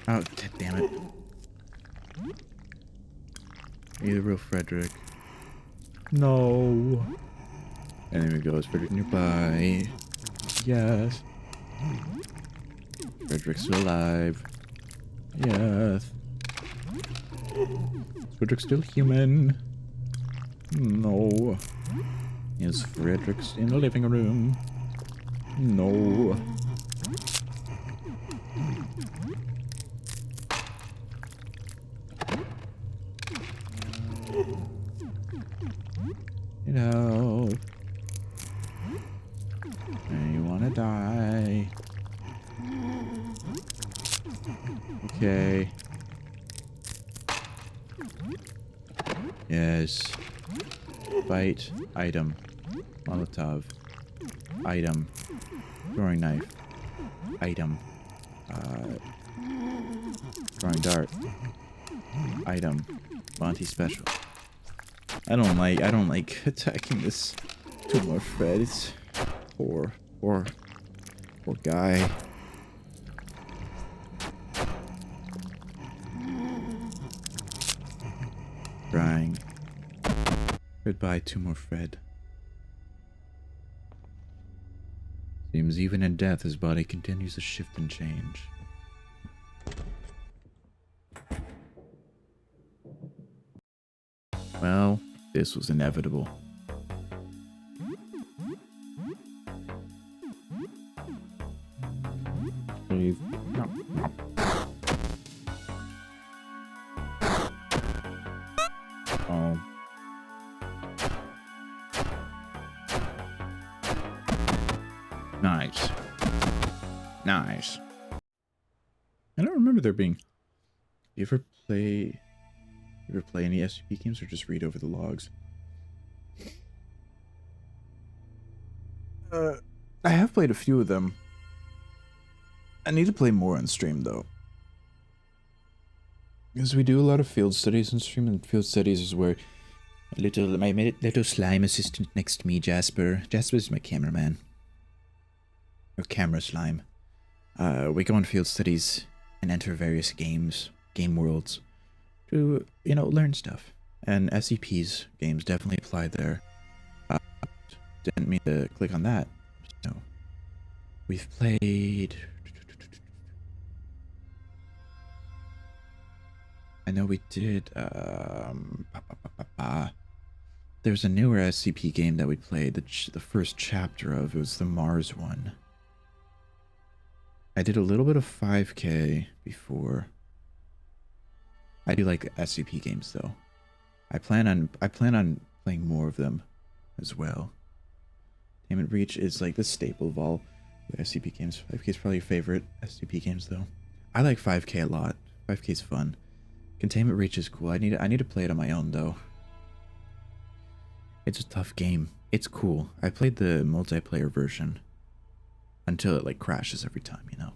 Oh, damn it. Are you the real Frederick? No. And there we go, is Frederick nearby? Yes. Frederick's still alive. Yes. Is Frederick still human? No. Is Frederick's in the living room? No. Get out. You wanna die? Okay. Yes. Fight. Item. Molotov. Item. Throwing knife. Item. Throwing dart. Item. Monty special. I don't like attacking this Tumor Fred. It's poor guy. Crying. Goodbye, Tumor Fred. Seems even in death, his body continues to shift and change. Well, this was inevitable. Breathe. Oh. Nice. Nice. I don't remember there being... You ever play any SCP games or just read over the logs? I have played a few of them. I need to play more on stream though. Because we do a lot of field studies on stream, and field studies is where my little slime assistant next to me, Jasper. Jasper's my cameraman. Or camera slime. We go on field studies and enter various games, game worlds, to, you know, learn stuff. And SCP's games definitely apply there. Didn't mean to click on that. So, we've played... I know we did, there's a newer SCP game that we played, the first chapter of. It was the Mars one. I did a little bit of 5K before. I do like SCP games though. I plan on playing more of them as well. Containment Breach is like the staple of all the SCP games. 5K is probably your favorite SCP games though. I like 5K a lot. 5K is fun. Containment Breach is cool. I need to play it on my own though. It's a tough game. It's cool. I played the multiplayer version until it like crashes every time, you know.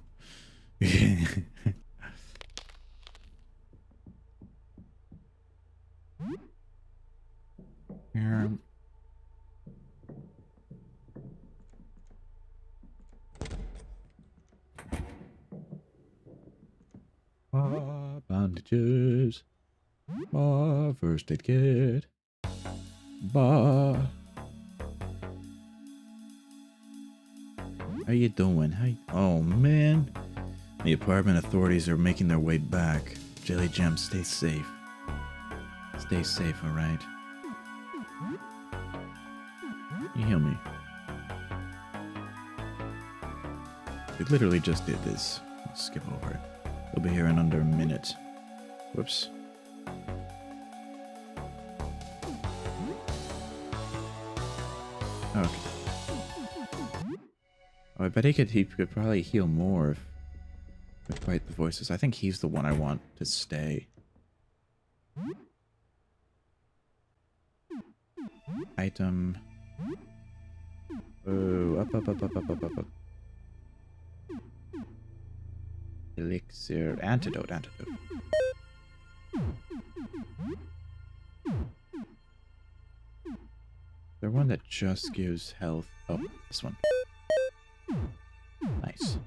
Bandages. First aid kit. How you doing? Oh man, the apartment authorities are making their way back. Jelly Jam, stay safe. Stay safe, all right? You hear me? We literally just did this. I'll skip over it. They'll be here in under a minute. Whoops. Okay. Oh, I bet he could probably heal more if we fight the voices. I think he's the one I want to stay. Item. Oh, up. Elixir. Antidote. The one that just gives health. Oh, this one. Nice.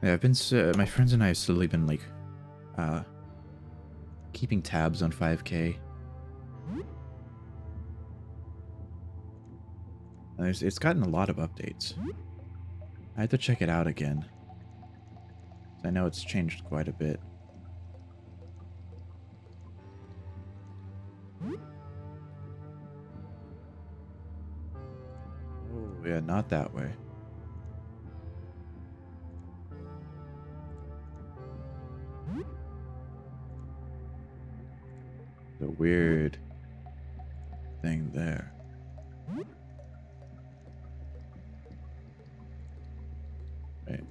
Yeah, I've been, my friends and I have slowly been, like, keeping tabs on 5K. It's gotten a lot of updates. I had to check it out again. I know it's changed quite a bit. Oh, yeah, not that way. The weird thing there. Wait. There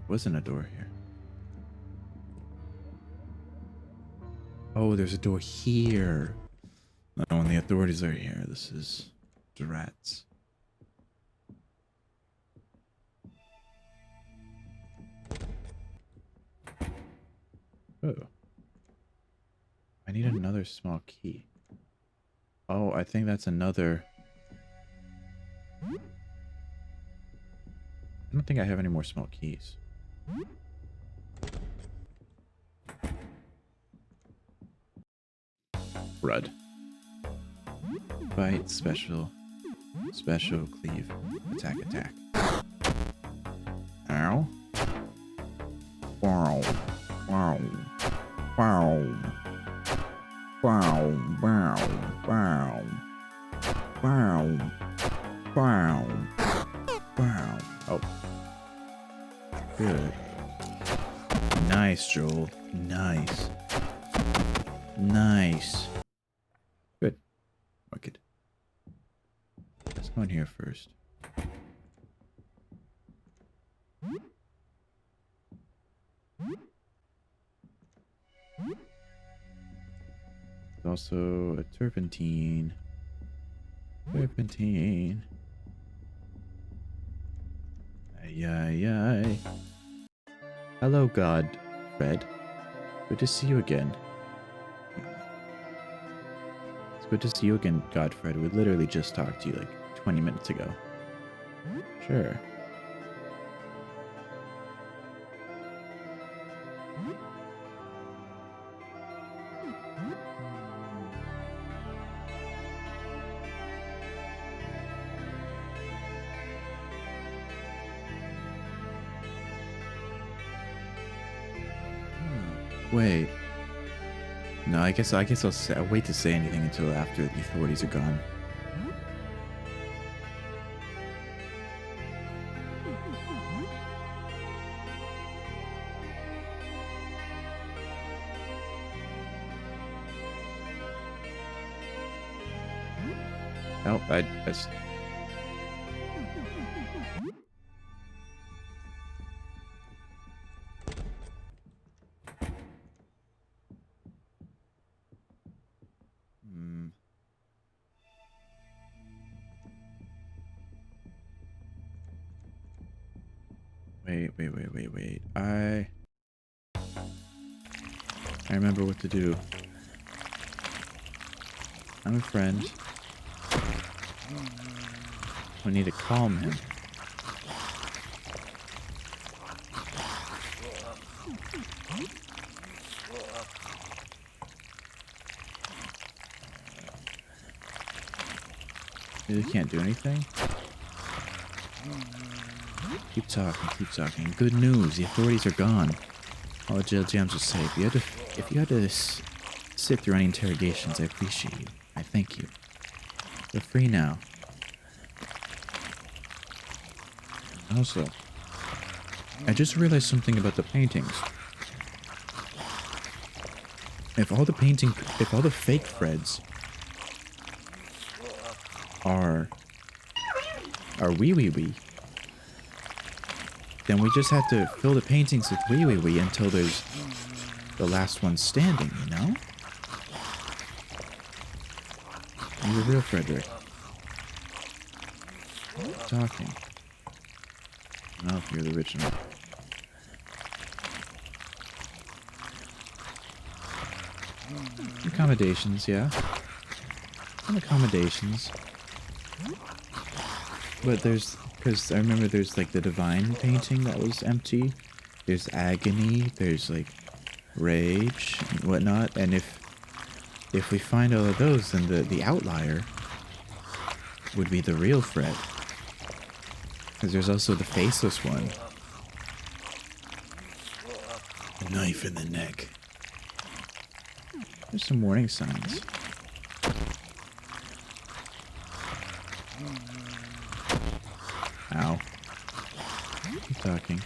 wasn't a door here. Oh, there's a door here. No, when the authorities are here, this is the rats. Oh. I need another small key. Oh, I think that's another... I don't think I have any more small keys. Rud. Fight, special, cleave, attack. Ow. Wow. Oh. Good. Nice, Joel. Nice. Good. Wicked. Let's go in here first. There's also a turpentine. Ay. Hello, Godfred. Good to see you again. It's good to see you again, Godfred. We literally just talked to you like 20 minutes ago. Sure. Wait. No, I guess I'll wait to say anything until after the authorities are gone. No, I just... Wait. I remember what to do. I'm a friend. We need to calm him. You can't do anything? Keep talking. Good news, the authorities are gone. All the jail jams are safe. If you had to sit through any interrogations, I appreciate you. I thank you. You're free now. Also, I just realized something about the paintings. If all the fake Freds are wee, then we just have to fill the paintings with wee until there's the last one standing, you know? You're the real Frederick. Talking. No, you're the original. Accommodations, yeah. Some accommodations. But there's, because I remember there's like the divine painting that was empty. There's agony, there's like rage and whatnot. And if we find all of those, then the outlier would be the real Fred. Because there's also the faceless one. A knife in the neck. There's some warning signs. Ow. Keep talking.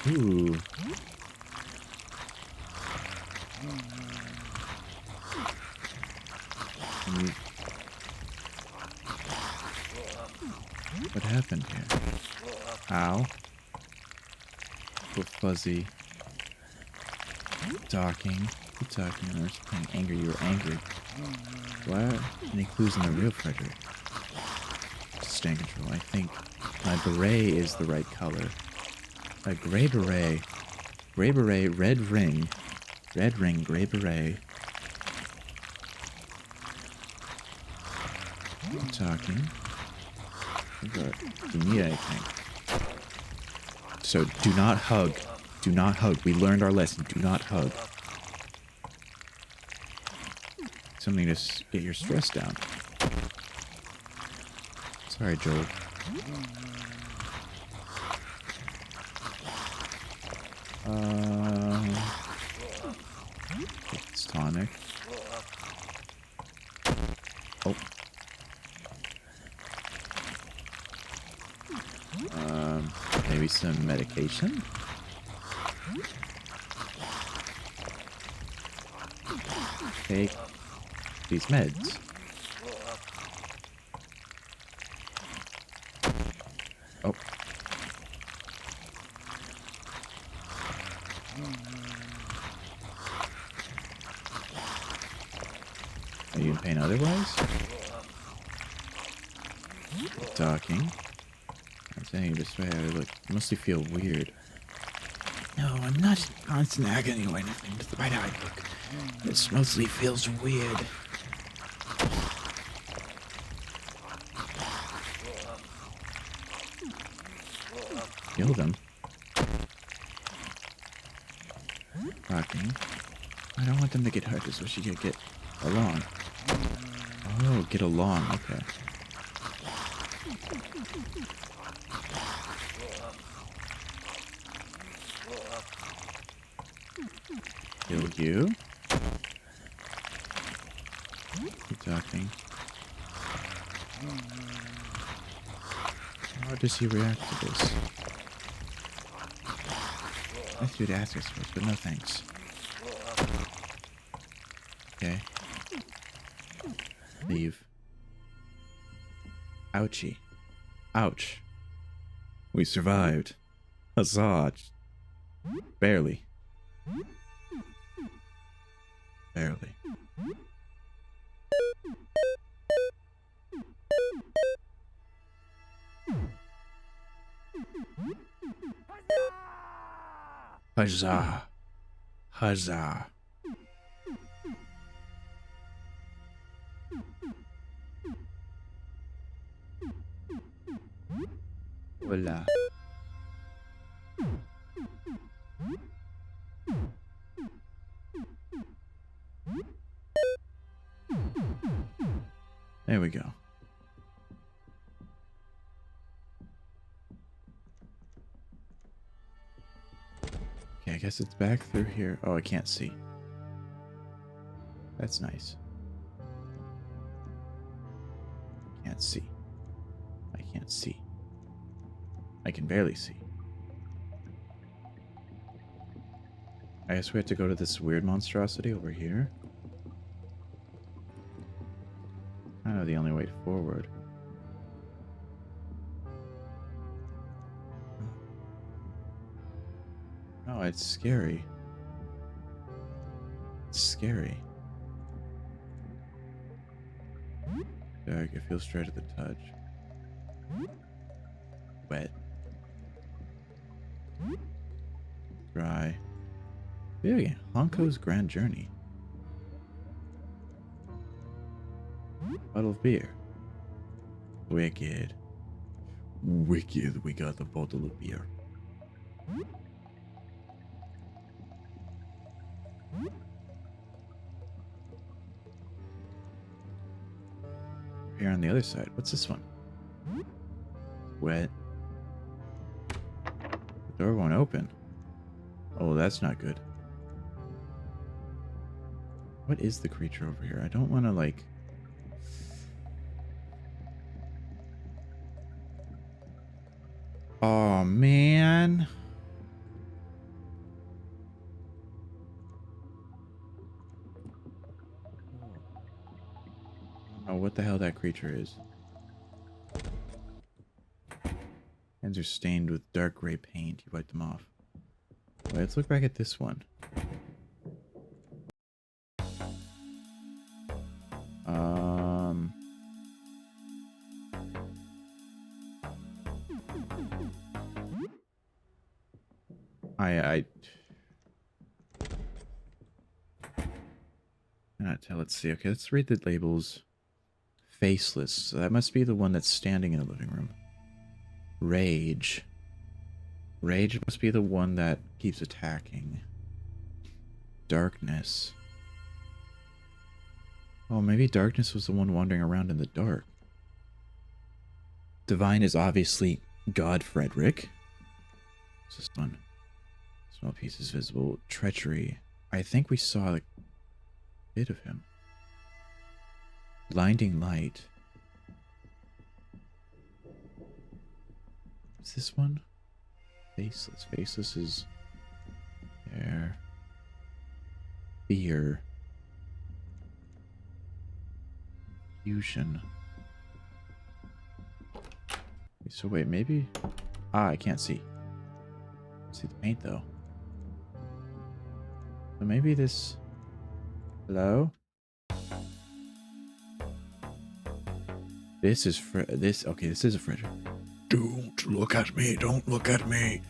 Ooh. What happened here? Ow. We're fuzzy. Talking. Keep talking. Or being angry. You were angry. What? Any clues in the real Frederick? Stand control. I think my beret is the right color. A gray beret. Gray beret, red ring. Red ring, gray beret. Keep talking. Do you need anything? So do not hug. Do not hug. We learned our lesson. Do not hug. Something to get your stress down. Sorry, Joel. It's tonic. Oh. Maybe some medication? Take these meds. Oh. Are you in pain otherwise? Keep talking. I'm saying just the way I look. You mostly feel weird. No, I'm not in constant agony or anything. Just the way I look. This mostly feels weird. Kill them. Talking. I don't want them to get hurt. Just wish you could get along. Oh, get along. Okay. Kill you. Keep talking. How does he react to this? That's you to ask, I suppose, but no thanks. Okay. Leave. Ouchie. Ouch. We survived. Huzzah. Barely. Barely. Huzzah. Huzzah. Voila. There we go. Okay, I guess it's back through here. Oh, I can't see. That's nice. Can't see. I can't see. I can barely see. I guess we have to go to this weird monstrosity over here. I know the only way forward. Oh, it's scary. It's scary. Dark, it feels straight at the touch. Wet. Dry. Big. Honko's Grand Journey. Bottle of beer. Wicked. Wicked, we got the bottle of beer. Here on the other side. What's this one? Wet. The door won't open. Oh, that's not good. What is the creature over here? I don't want to, like... Oh, man. I don't know what the hell that creature is. Hands are stained with dark gray paint. You wipe them off. Wait, let's look back at this one. I cannot tell. Let's see. Okay, let's read the labels. Faceless. So that must be the one that's standing in the living room. Rage. Rage must be the one that keeps attacking. Darkness. Oh, maybe Darkness was the one wandering around in the dark. Divine is obviously God Frederick. What's this one? Small pieces visible. Treachery. I think we saw a bit of him. Blinding light. What's this one? Faceless. Faceless is there. Fear. Fusion. So wait, maybe... Ah, I can't see. See the paint though. So maybe this... Hello? This is this. Okay, this is a Frederick. Don't look at me. Don't look at me.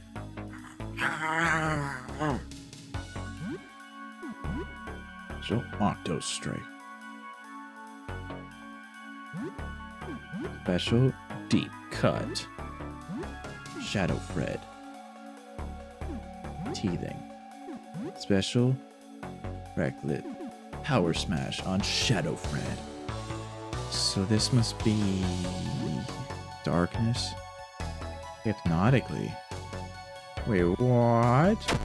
So Octo Strike. Special Deep Cut. Shadow Fred. Teething. Special Reckless Power Smash on Shadow Fred. So this must be Darkness. Hypnotically. Wait, what?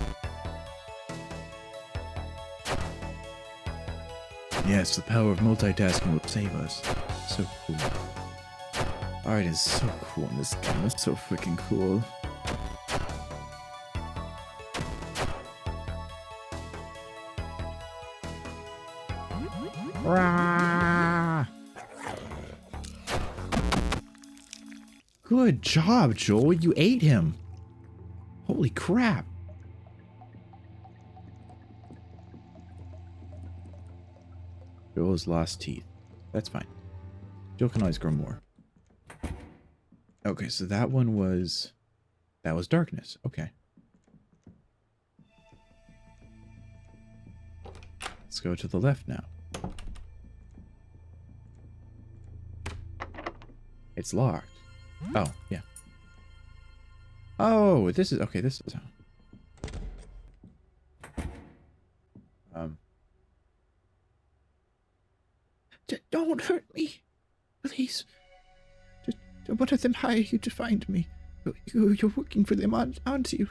Yes, the power of multitasking will save us. So cool. Art is so cool in this game. It's so freaking cool. Rah! Good job, Joel. You ate him. Holy crap. Joel's lost teeth. That's fine. Joel can always grow more. Okay, so that one was... That was Darkness. Okay. Let's go to the left now. It's locked. Oh, yeah. Oh, this is... Okay, this is... Don't hurt me. Please. Just don't let them hire you to find me. You're working for them, aren't you?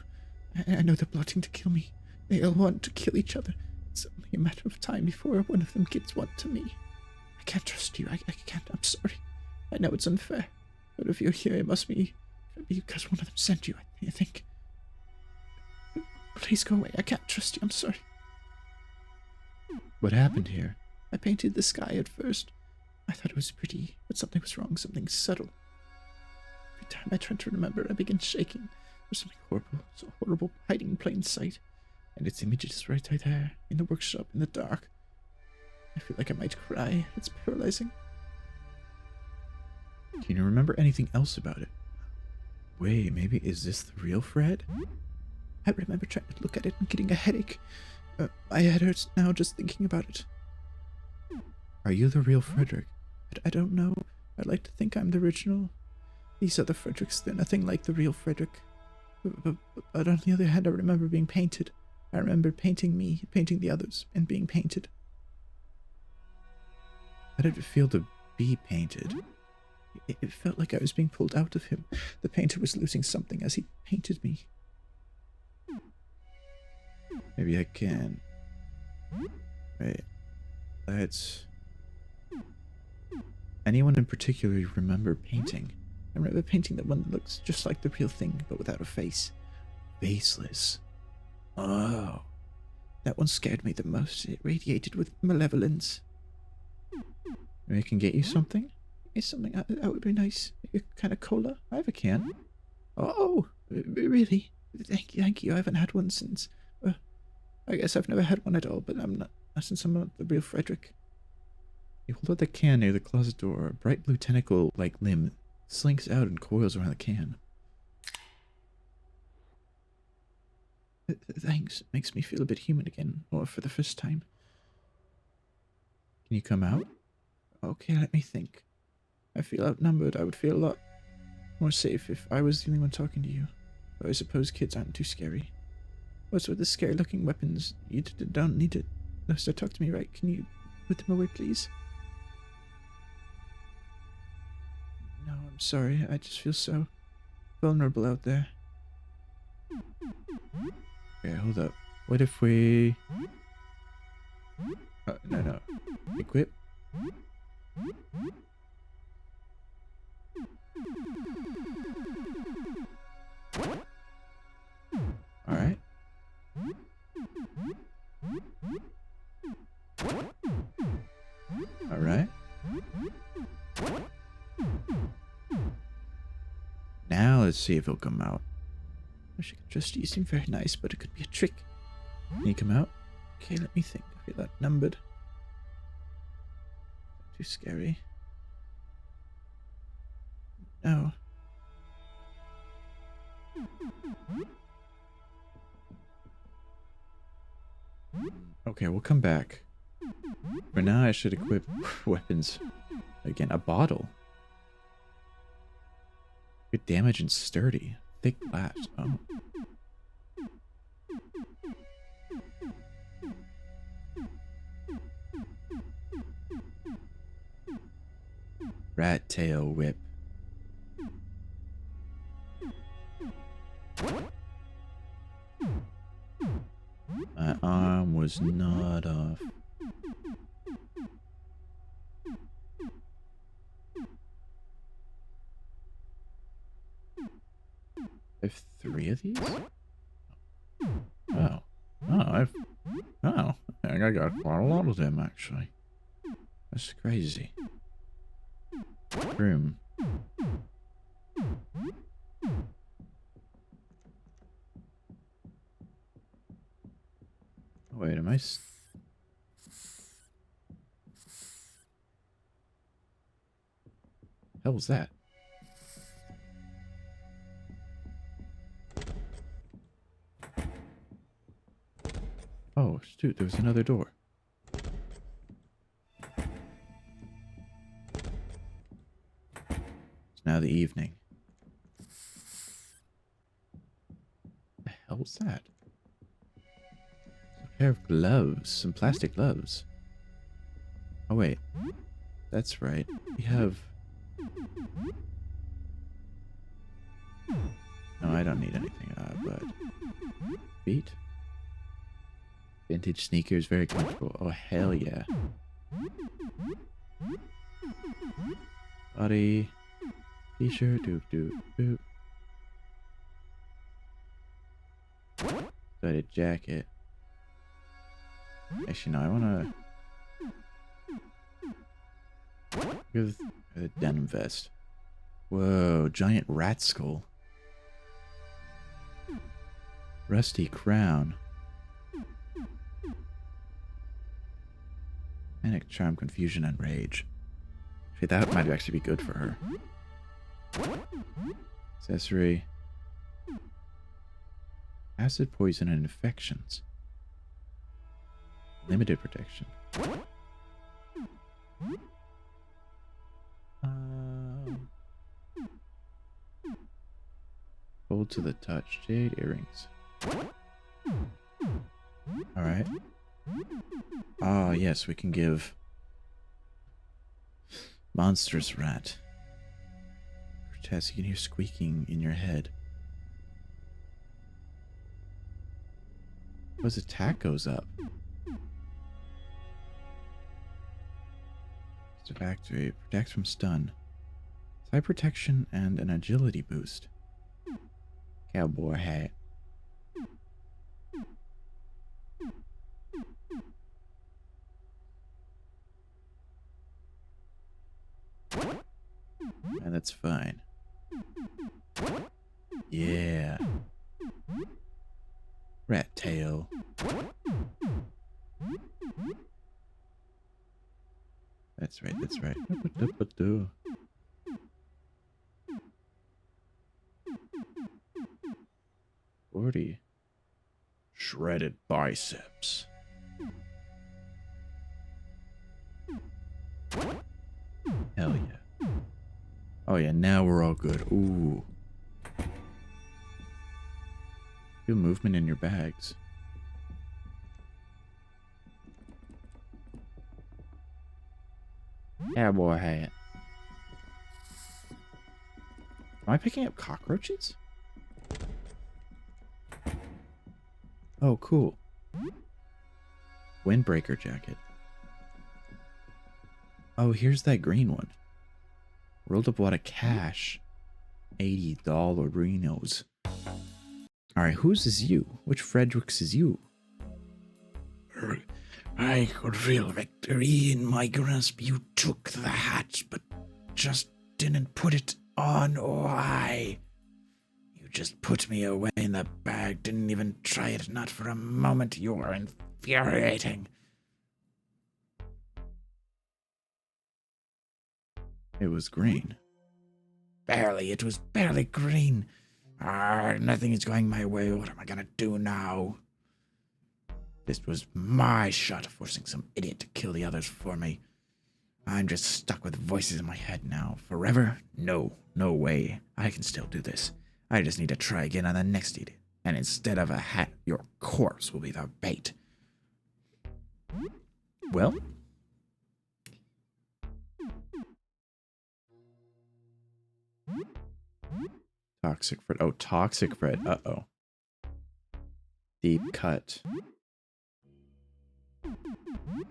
I know they're plotting to kill me. They'll want to kill each other. It's only a matter of time before one of them gets one to me. I can't trust you. I can't. I'm sorry. I know it's unfair. But if you're here, it must be because one of them sent you, I think. Please go away. I can't trust you. I'm sorry. What happened here? I painted the sky at first. I thought it was pretty, but something was wrong, something subtle. Every time I tried to remember, I began shaking. There's something horrible, so horrible, hiding in plain sight. And its image is right there, in the workshop, in the dark. I feel like I might cry. It's paralyzing. Can you remember anything else about it? Wait, maybe is this the real Fred? I remember trying to look at it and getting a headache. My head hurts now just thinking about it. Are you the real Frederick? I don't know. I'd like to think I'm the original. These other Fredericks, they're nothing like the real Frederick. But on the other hand, I remember being painted. I remember painting me, painting the others, and being painted. How did it feel to be painted? It felt like I was being pulled out of him. The painter was losing something as he painted me. Maybe I can. Wait. Let's... Anyone in particular you remember painting? I remember painting the one that looks just like the real thing, but without a face. Faceless. Oh. That one scared me the most. It radiated with malevolence. Maybe I can get you something? It's something that would be nice. A kind of cola? I have a can. Oh, really? Thank you. I haven't had one since... I guess I've never had one at all, but I'm not since I'm not the real Frederick. You hold out the can near the closet door. A bright blue tentacle-like limb slinks out and coils around the can. Thanks. It makes me feel a bit human again, or for the first time. Can you come out? Okay, let me think. I feel outnumbered. I would feel a lot more safe if I was the only one talking to you. But I suppose kids aren't too scary. What's with the scary-looking weapons? You don't need to... No, so talk to me, right? Can you put them away, please? No, I'm sorry. I just feel so vulnerable out there. Okay, hold up. What if we... No. Equip? Alright. Alright. Now let's see if he'll come out. Wish I could trust you. You seem very nice, but it could be a trick. Can you come out? Okay, let me think. I feel outnumbered. Too scary. No. Okay, we'll come back. For now, I should equip weapons. Again, a bottle. Good damage and sturdy. Thick glass. Oh. Rat tail whip. My arm was not off. I have 3 of these? Oh. I think I got quite a lot of them, actually. That's crazy. Room. Wait, am I... Hell was that? Oh, shoot, there was another door. It's now the evening. What the hell was that? A pair of gloves, some plastic gloves. Oh wait, that's right. We have... No, I don't need anything, but... Feet? Vintage sneakers, very comfortable. Oh, hell yeah. Body... T-shirt, doop. Got a jacket. Actually, no, I wanna... Give a denim vest. Whoa, giant rat skull. Rusty crown. Panic, charm, confusion, and rage. Okay, that might actually be good for her. Accessory. Acid, poison, and infections. Limited protection. Cold to the touch. Jade earrings. Alright. Ah, yes, we can give monstrous rat. Grotesque, you can hear squeaking in your head. His attack goes up. It's a factory. Protects from stun. Side protection and an agility boost. Cowboy hat. And that's fine. Yeah. Rat tail. That's right, that's right. 40. Shredded biceps. Hell yeah. Oh yeah, now we're all good. Ooh. Feel movement in your bags. Cowboy hat. Am I picking up cockroaches? Oh, cool. Windbreaker jacket. Oh, here's that green one. Rolled up a lot of cash. $80 Renos. Alright, whose is you? Which Fredericks is you? I could feel victory in my grasp. You took the hat, but just didn't put it on. Why? You just put me away in the bag, didn't even try it, not for a moment. You are infuriating. It was green. Barely, it was barely green. Nothing is going my way. What am I gonna do now? This was my shot, forcing some idiot to kill the others for me. I'm just stuck with voices in my head now. Forever? No, no way. I can still do this. I just need to try again on the next idiot. And instead of a hat, your corpse will be the bait. Well. Toxic Fred. Oh, Toxic Fred. Uh-oh. Deep cut.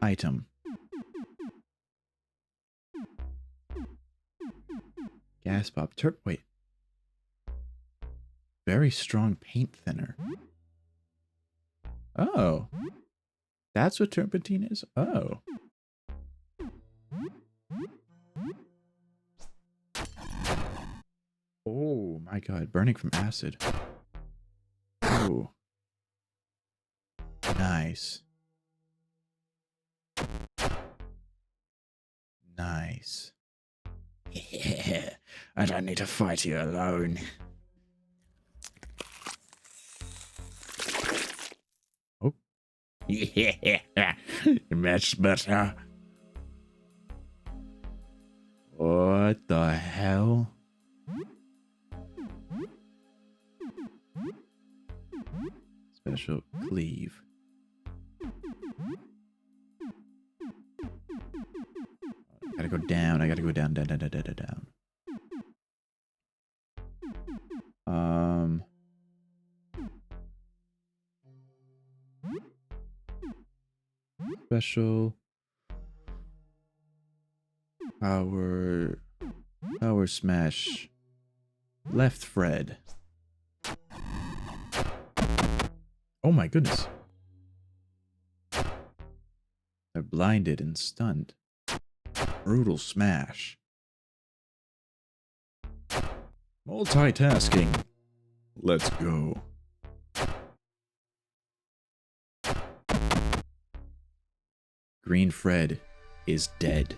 Item. Gas pop. Wait. Very strong paint thinner. Oh. That's what turpentine is? Oh. Oh my god. Burning from acid. Oh. Nice. Nice. I don't need to fight you alone. Oh. Yeah, much better. What the hell? Special cleave. Gotta go down. I gotta go down, down. Special power smash. Left Fred. Oh my goodness. They're blinded and stunned. Brutal smash. Multitasking. Let's go. Green Fred is dead.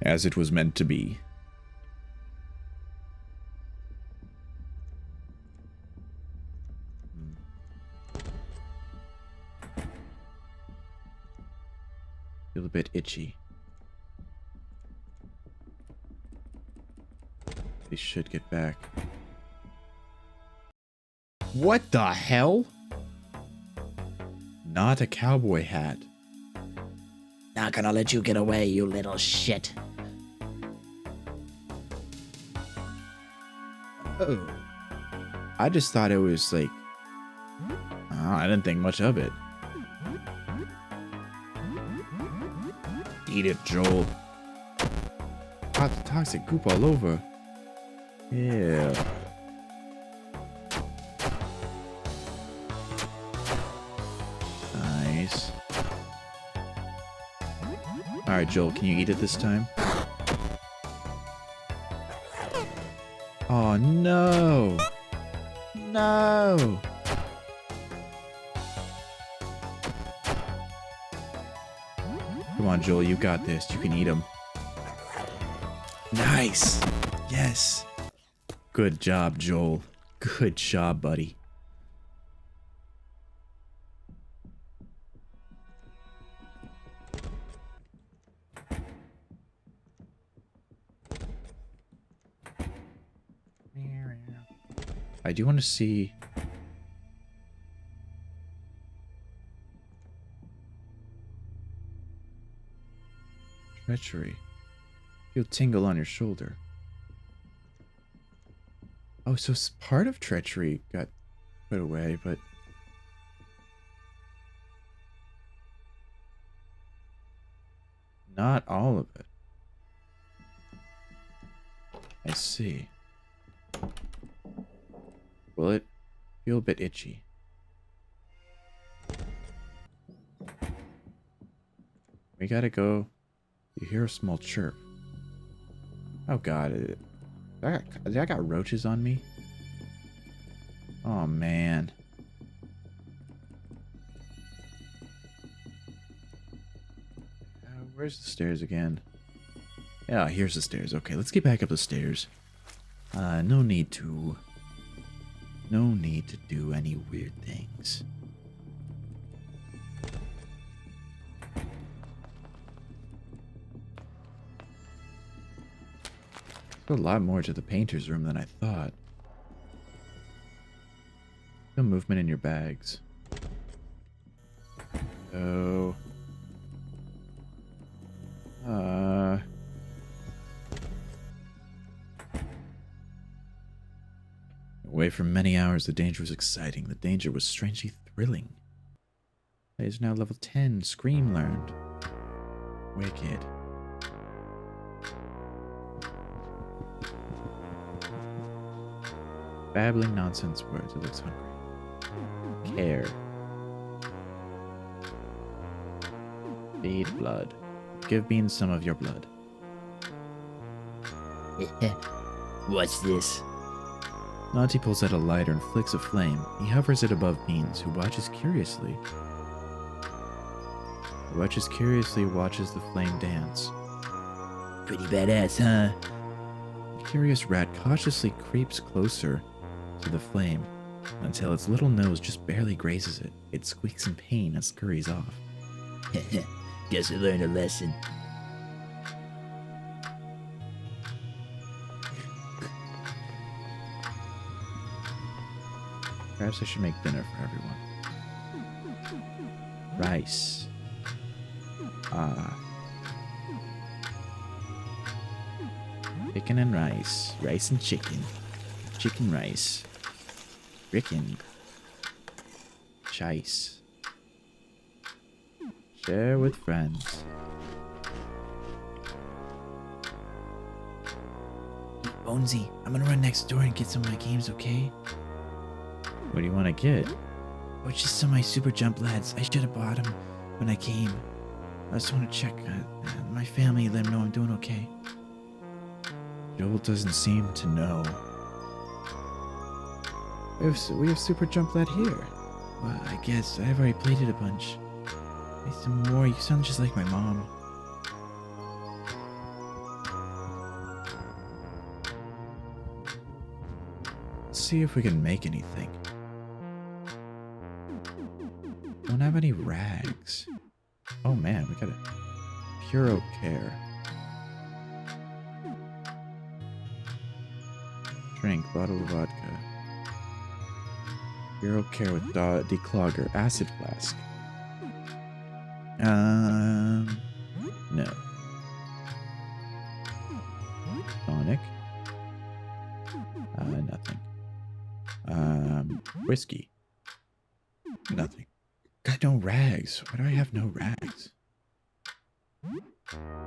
As it was meant to be. Feel a bit itchy. They should get back. What the hell? Not a cowboy hat. Not gonna let you get away, you little shit. Oh. I just thought it was like... I didn't think much of it. Eat it, Joel. Got the toxic goop all over. Yeah. Nice. Alright, Joel, can you eat it this time? Oh, no. No. Come on, Joel, you got this. You can eat them. Nice. Yes. Good job, Joel. Good job, buddy. I do want to see... Treachery. Feel tingle on your shoulder. Oh, so part of treachery got put away, but... not all of it. I see. Will it feel a bit itchy? We gotta go. You hear a small chirp. Oh god, I got roaches on me? Oh man. Where's the stairs again? Yeah, here's the stairs. Okay, let's get back up the stairs. No need to do any weird things. There's a lot more to the painter's room than I thought. No movement in your bags. Oh. Away from many hours, the danger was exciting. The danger was strangely thrilling. It is now level 10. Scream learned. Wicked. Babbling nonsense words. It looks hungry. Care. Feed blood. Give beans some of your blood. What's this? Naughty pulls out a lighter and flicks a flame. He hovers it above Beans, who watches curiously. Watches the flame dance. Pretty badass, huh? The curious rat cautiously creeps closer to the flame until its little nose just barely grazes it. It squeaks in pain and scurries off. Guess I learned a lesson. Perhaps I should make dinner for everyone. Rice. Chicken and rice. Rice and chicken. Chicken rice. Ricken. Chice. Share with friends. Bonesy, I'm gonna run next door and get some of my games, okay? What do you want to get? Oh, just some of my super jump lads. I should have bought them when I came. I just want to check my family, let them know I'm doing okay. Joel doesn't seem to know. We have Super Jump Lad here. Well, I guess I've already played it a bunch. Say some more. You sound just like my mom. Let's see if we can make anything. Don't have any rags. Oh man, we got a Puro Care. Drink, bottle of vodka. Puro Care with declogger. Acid flask. No. Tonic. Nothing. Whiskey. Nothing. Got no rags. Why do I have no rags?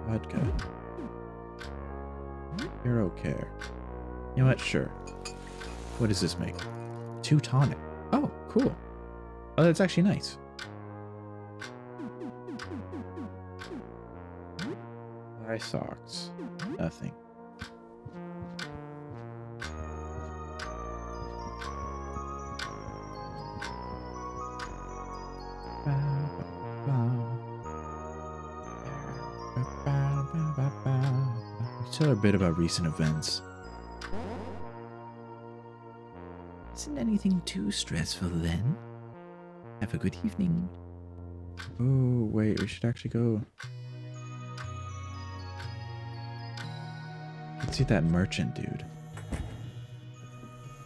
Vodka. Puro Care. You know what? Sure. What does this make? 2 tonic. Oh, cool. Oh, that's actually nice. Eye socks. Nothing. We tell her a bit about recent events. Isn't anything too stressful then? Have a good evening. Oh, wait, we should actually go. Let's see that merchant dude.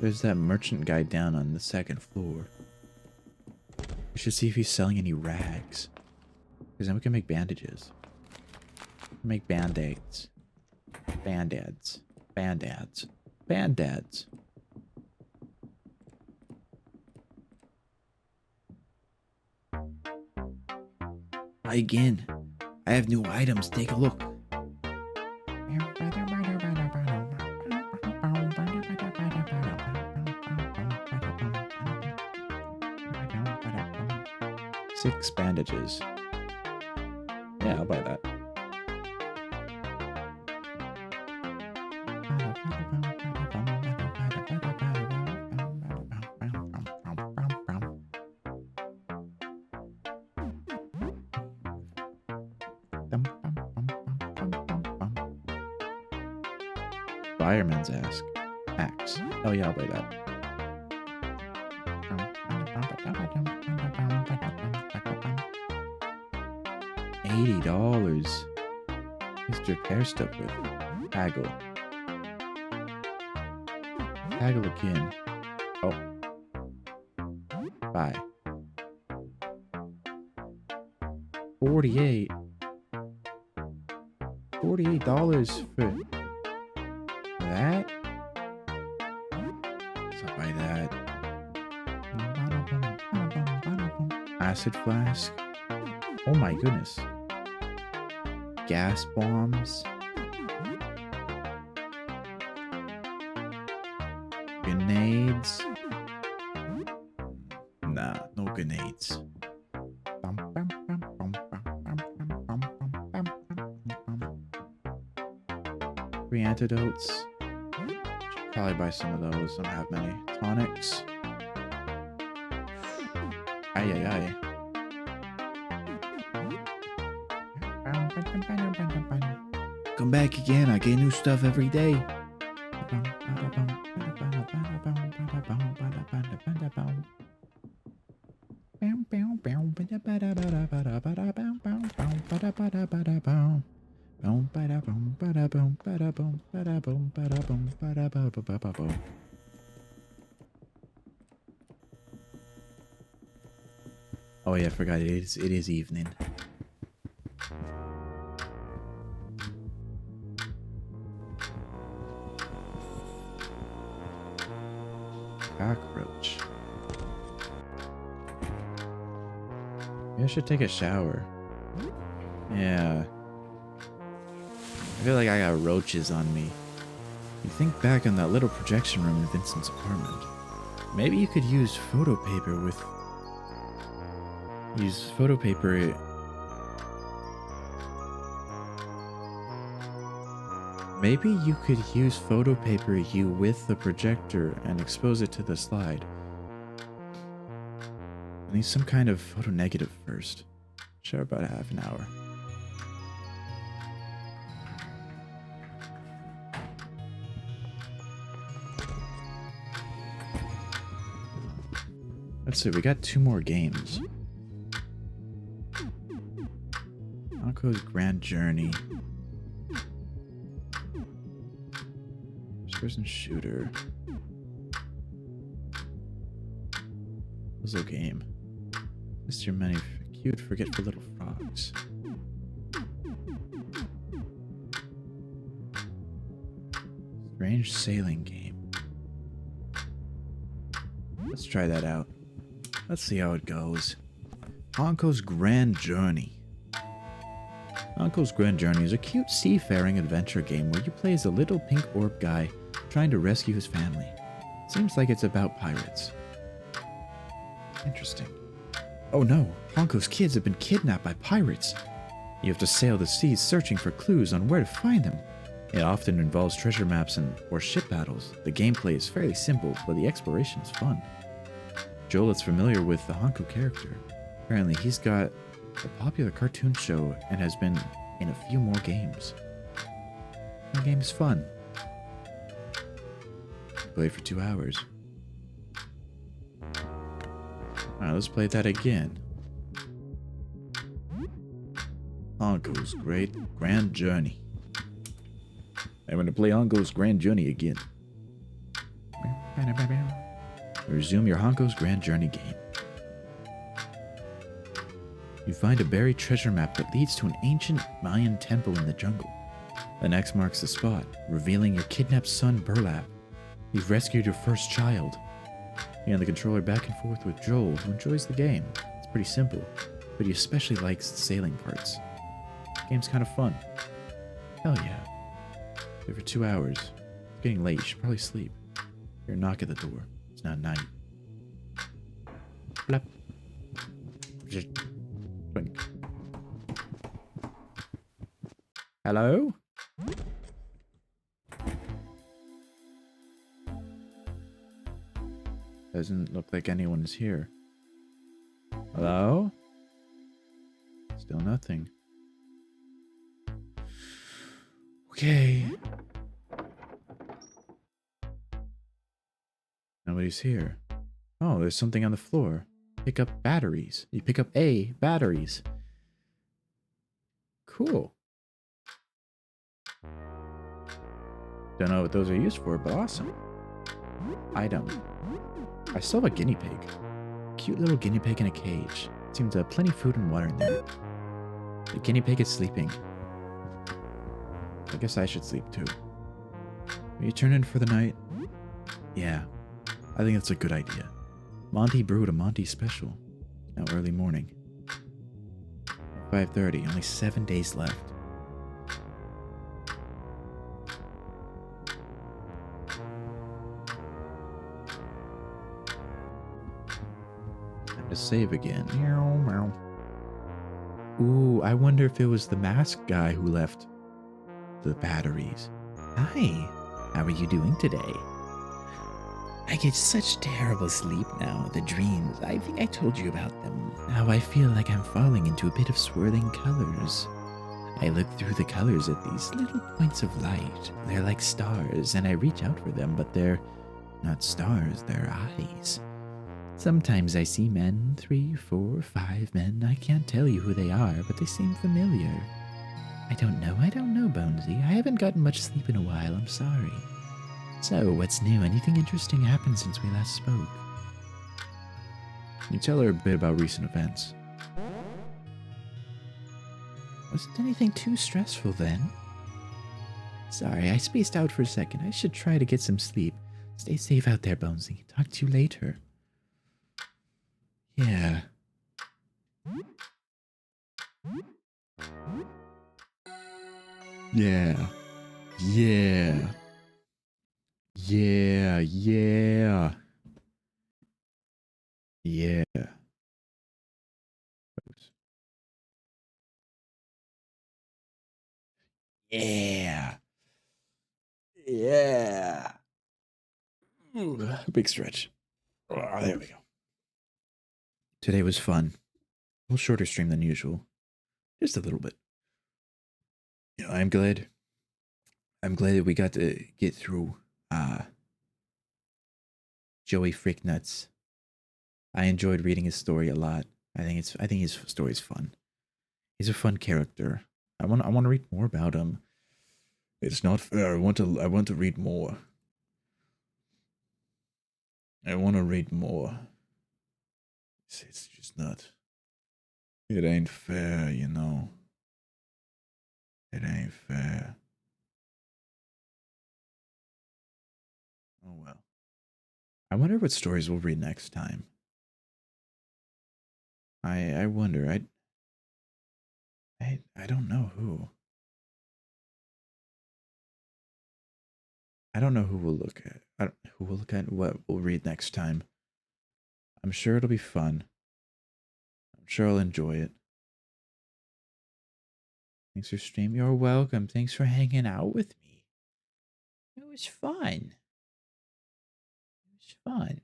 There's that merchant guy down on the 2nd floor. We should see if he's selling any rags. Because then we can make bandages. Make band-aids. Band-aids. Band-aids. Band-aids. Again, I have new items. Take a look. Six bandages. Yeah, I'll buy that. Fireman's axe. Oh yeah, I'll buy that. $80. Mr. Repair stuff with haggle. Haggle again. Oh. Buy. 48. $48 for that? So buy that. Acid flask. Oh my goodness. Gas bombs. Grenades. Nah, no grenades. Three antidotes. Should probably buy some of those. Don't have many. Tonics. Ay ay ay. Come back again. I get new stuff every day. Oh yeah, I forgot it is evening. Cockroach. Maybe I should take a shower. Yeah. I feel like I got roaches on me. You think back on that little projection room in Vincent's apartment. Maybe you could use photo paper with... Use photo paper... Maybe you could use photo paper you with the projector and expose it to the slide. I need some kind of photo negative first. Sure, about a half an hour. Let's see, we got 2 more games. Uncle's Grand Journey. First-person shooter. Puzzle game. List your many cute, forgetful little frogs. Strange sailing game. Let's try that out. Let's see how it goes. Honko's Grand Journey. Honko's Grand Journey is a cute seafaring adventure game where you play as a little pink orb guy trying to rescue his family. Seems like it's about pirates. Interesting. Oh no, Honko's kids have been kidnapped by pirates. You have to sail the seas searching for clues on where to find them. It often involves treasure maps or ship battles. The gameplay is fairly simple, but the exploration is fun. Joel is familiar with the Honko character. Apparently he's got a popular cartoon show and has been in a few more games. The game is fun. Played for 2 hours. Alright, let's play that again. Honko's Grand Journey. I'm going to play Honko's Grand Journey again. Resume your Honko's Grand Journey game. You find a buried treasure map that leads to an ancient Mayan temple in the jungle. An X marks the spot, revealing your kidnapped son Burlap. You've rescued your first child. You hand the controller back and forth with Joel, who enjoys the game. It's pretty simple, but he especially likes the sailing parts. The game's kind of fun. Hell yeah. Play for 2 hours. It's getting late, you should probably sleep. Hear a knock at the door. It's not night. Flap. Just blink. Hello? Doesn't look like anyone is here. Hello? Still nothing. Okay. Nobody's here. Oh, there's something on the floor. Pick up batteries. You pick up batteries. Cool. Don't know what those are used for, but awesome. Item. I saw a guinea pig. Cute little guinea pig in a cage. Seems to have plenty of food and water in there. The guinea pig is sleeping. I guess I should sleep too. Will you turn in for the night? Yeah, I think that's a good idea. Monty brewed a Monty special. Now early morning. 5:30, only 7 days left. Time to save again. Meow, meow. Ooh, I wonder if it was the masked guy who left the batteries. Hi, how are you doing today? I get such terrible sleep now. The dreams, I think I told you about them. Now I feel like I'm falling into a bit of swirling colors. I look through the colors at these little points of light. They're like stars, and I reach out for them, but they're not stars, they're eyes. Sometimes I see men, 3, 4, 5 men. I can't tell you who they are, but they seem familiar. I don't know, Bonesy. I haven't gotten much sleep in a while, I'm sorry. So, what's new? Anything interesting happened since we last spoke? You tell her a bit about recent events. Wasn't anything too stressful then? Sorry, I spaced out for a second. I should try to get some sleep. Stay safe out there, Bonesy. Talk to you later. Yeah. Yeah. Yeah. Yeah. Yeah. Yeah. Yeah. Yeah. Ooh, big stretch. Oh, there we go. Today was fun. A little shorter stream than usual. Just a little bit. You know, I'm glad that we got to get through Joey Fricknuts. I enjoyed reading his story a lot. I think his story is fun. He's a fun character. I want to read more about him. It's not fair. I want to read more. I want to read more. It's just not. It ain't fair, you know. It ain't fair. Oh well. I wonder what stories we'll read next time. I wonder. I don't know who. I don't know who we'll look at. Who we'll look at what we'll read next time. I'm sure it'll be fun. I'm sure I'll enjoy it. Thanks for stream. You're welcome. Thanks for hanging out with me. It was fun. It was fun.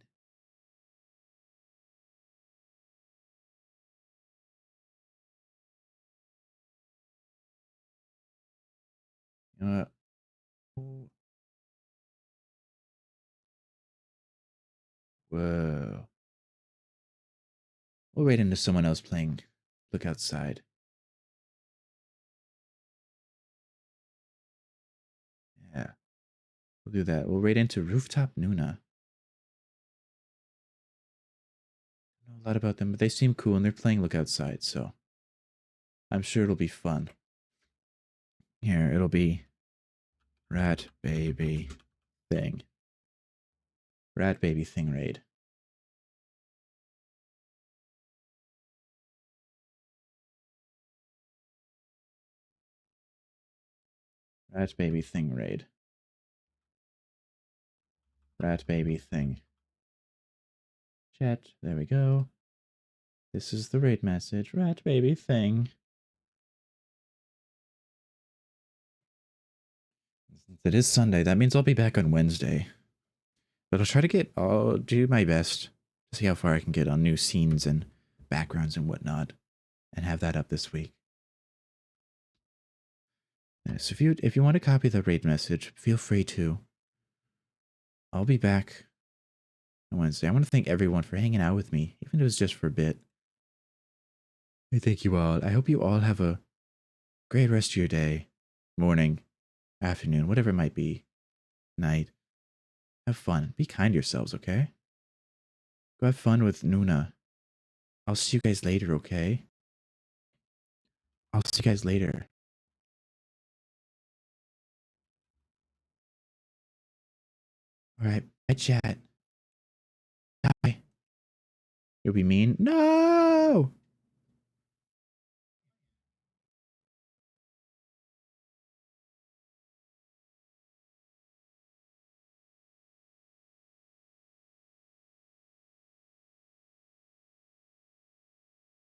Uh, whoa. We'll wait into someone else playing Look Outside. Yeah, we'll do that. We'll wait into Rooftop Nuna. I don't know a lot about them, but they seem cool and they're playing Look Outside, so I'm sure it'll be fun. Here, it'll be Rat Baby Thing. Rat Baby Thing Raid. Rat Baby Thing Raid. Rat Baby Thing. Chat, there we go. This is the raid message. Rat Baby Thing. Since it is Sunday, that means I'll be back on Wednesday. But I'll do my best to see how far I can get on new scenes and backgrounds and whatnot. And have that up this week. So if you want to copy the raid message, feel free to. I'll be back on Wednesday. I want to thank everyone for hanging out with me, even if it was just for a bit. I thank you all. I hope you all have a great rest of your day, morning, afternoon, whatever it might be, night. Have fun. Be kind to yourselves, okay? Go have fun with Nuna. I'll see you guys later, okay? I'll see you guys later. Alright, bye chat. Bye. You'll be mean? No!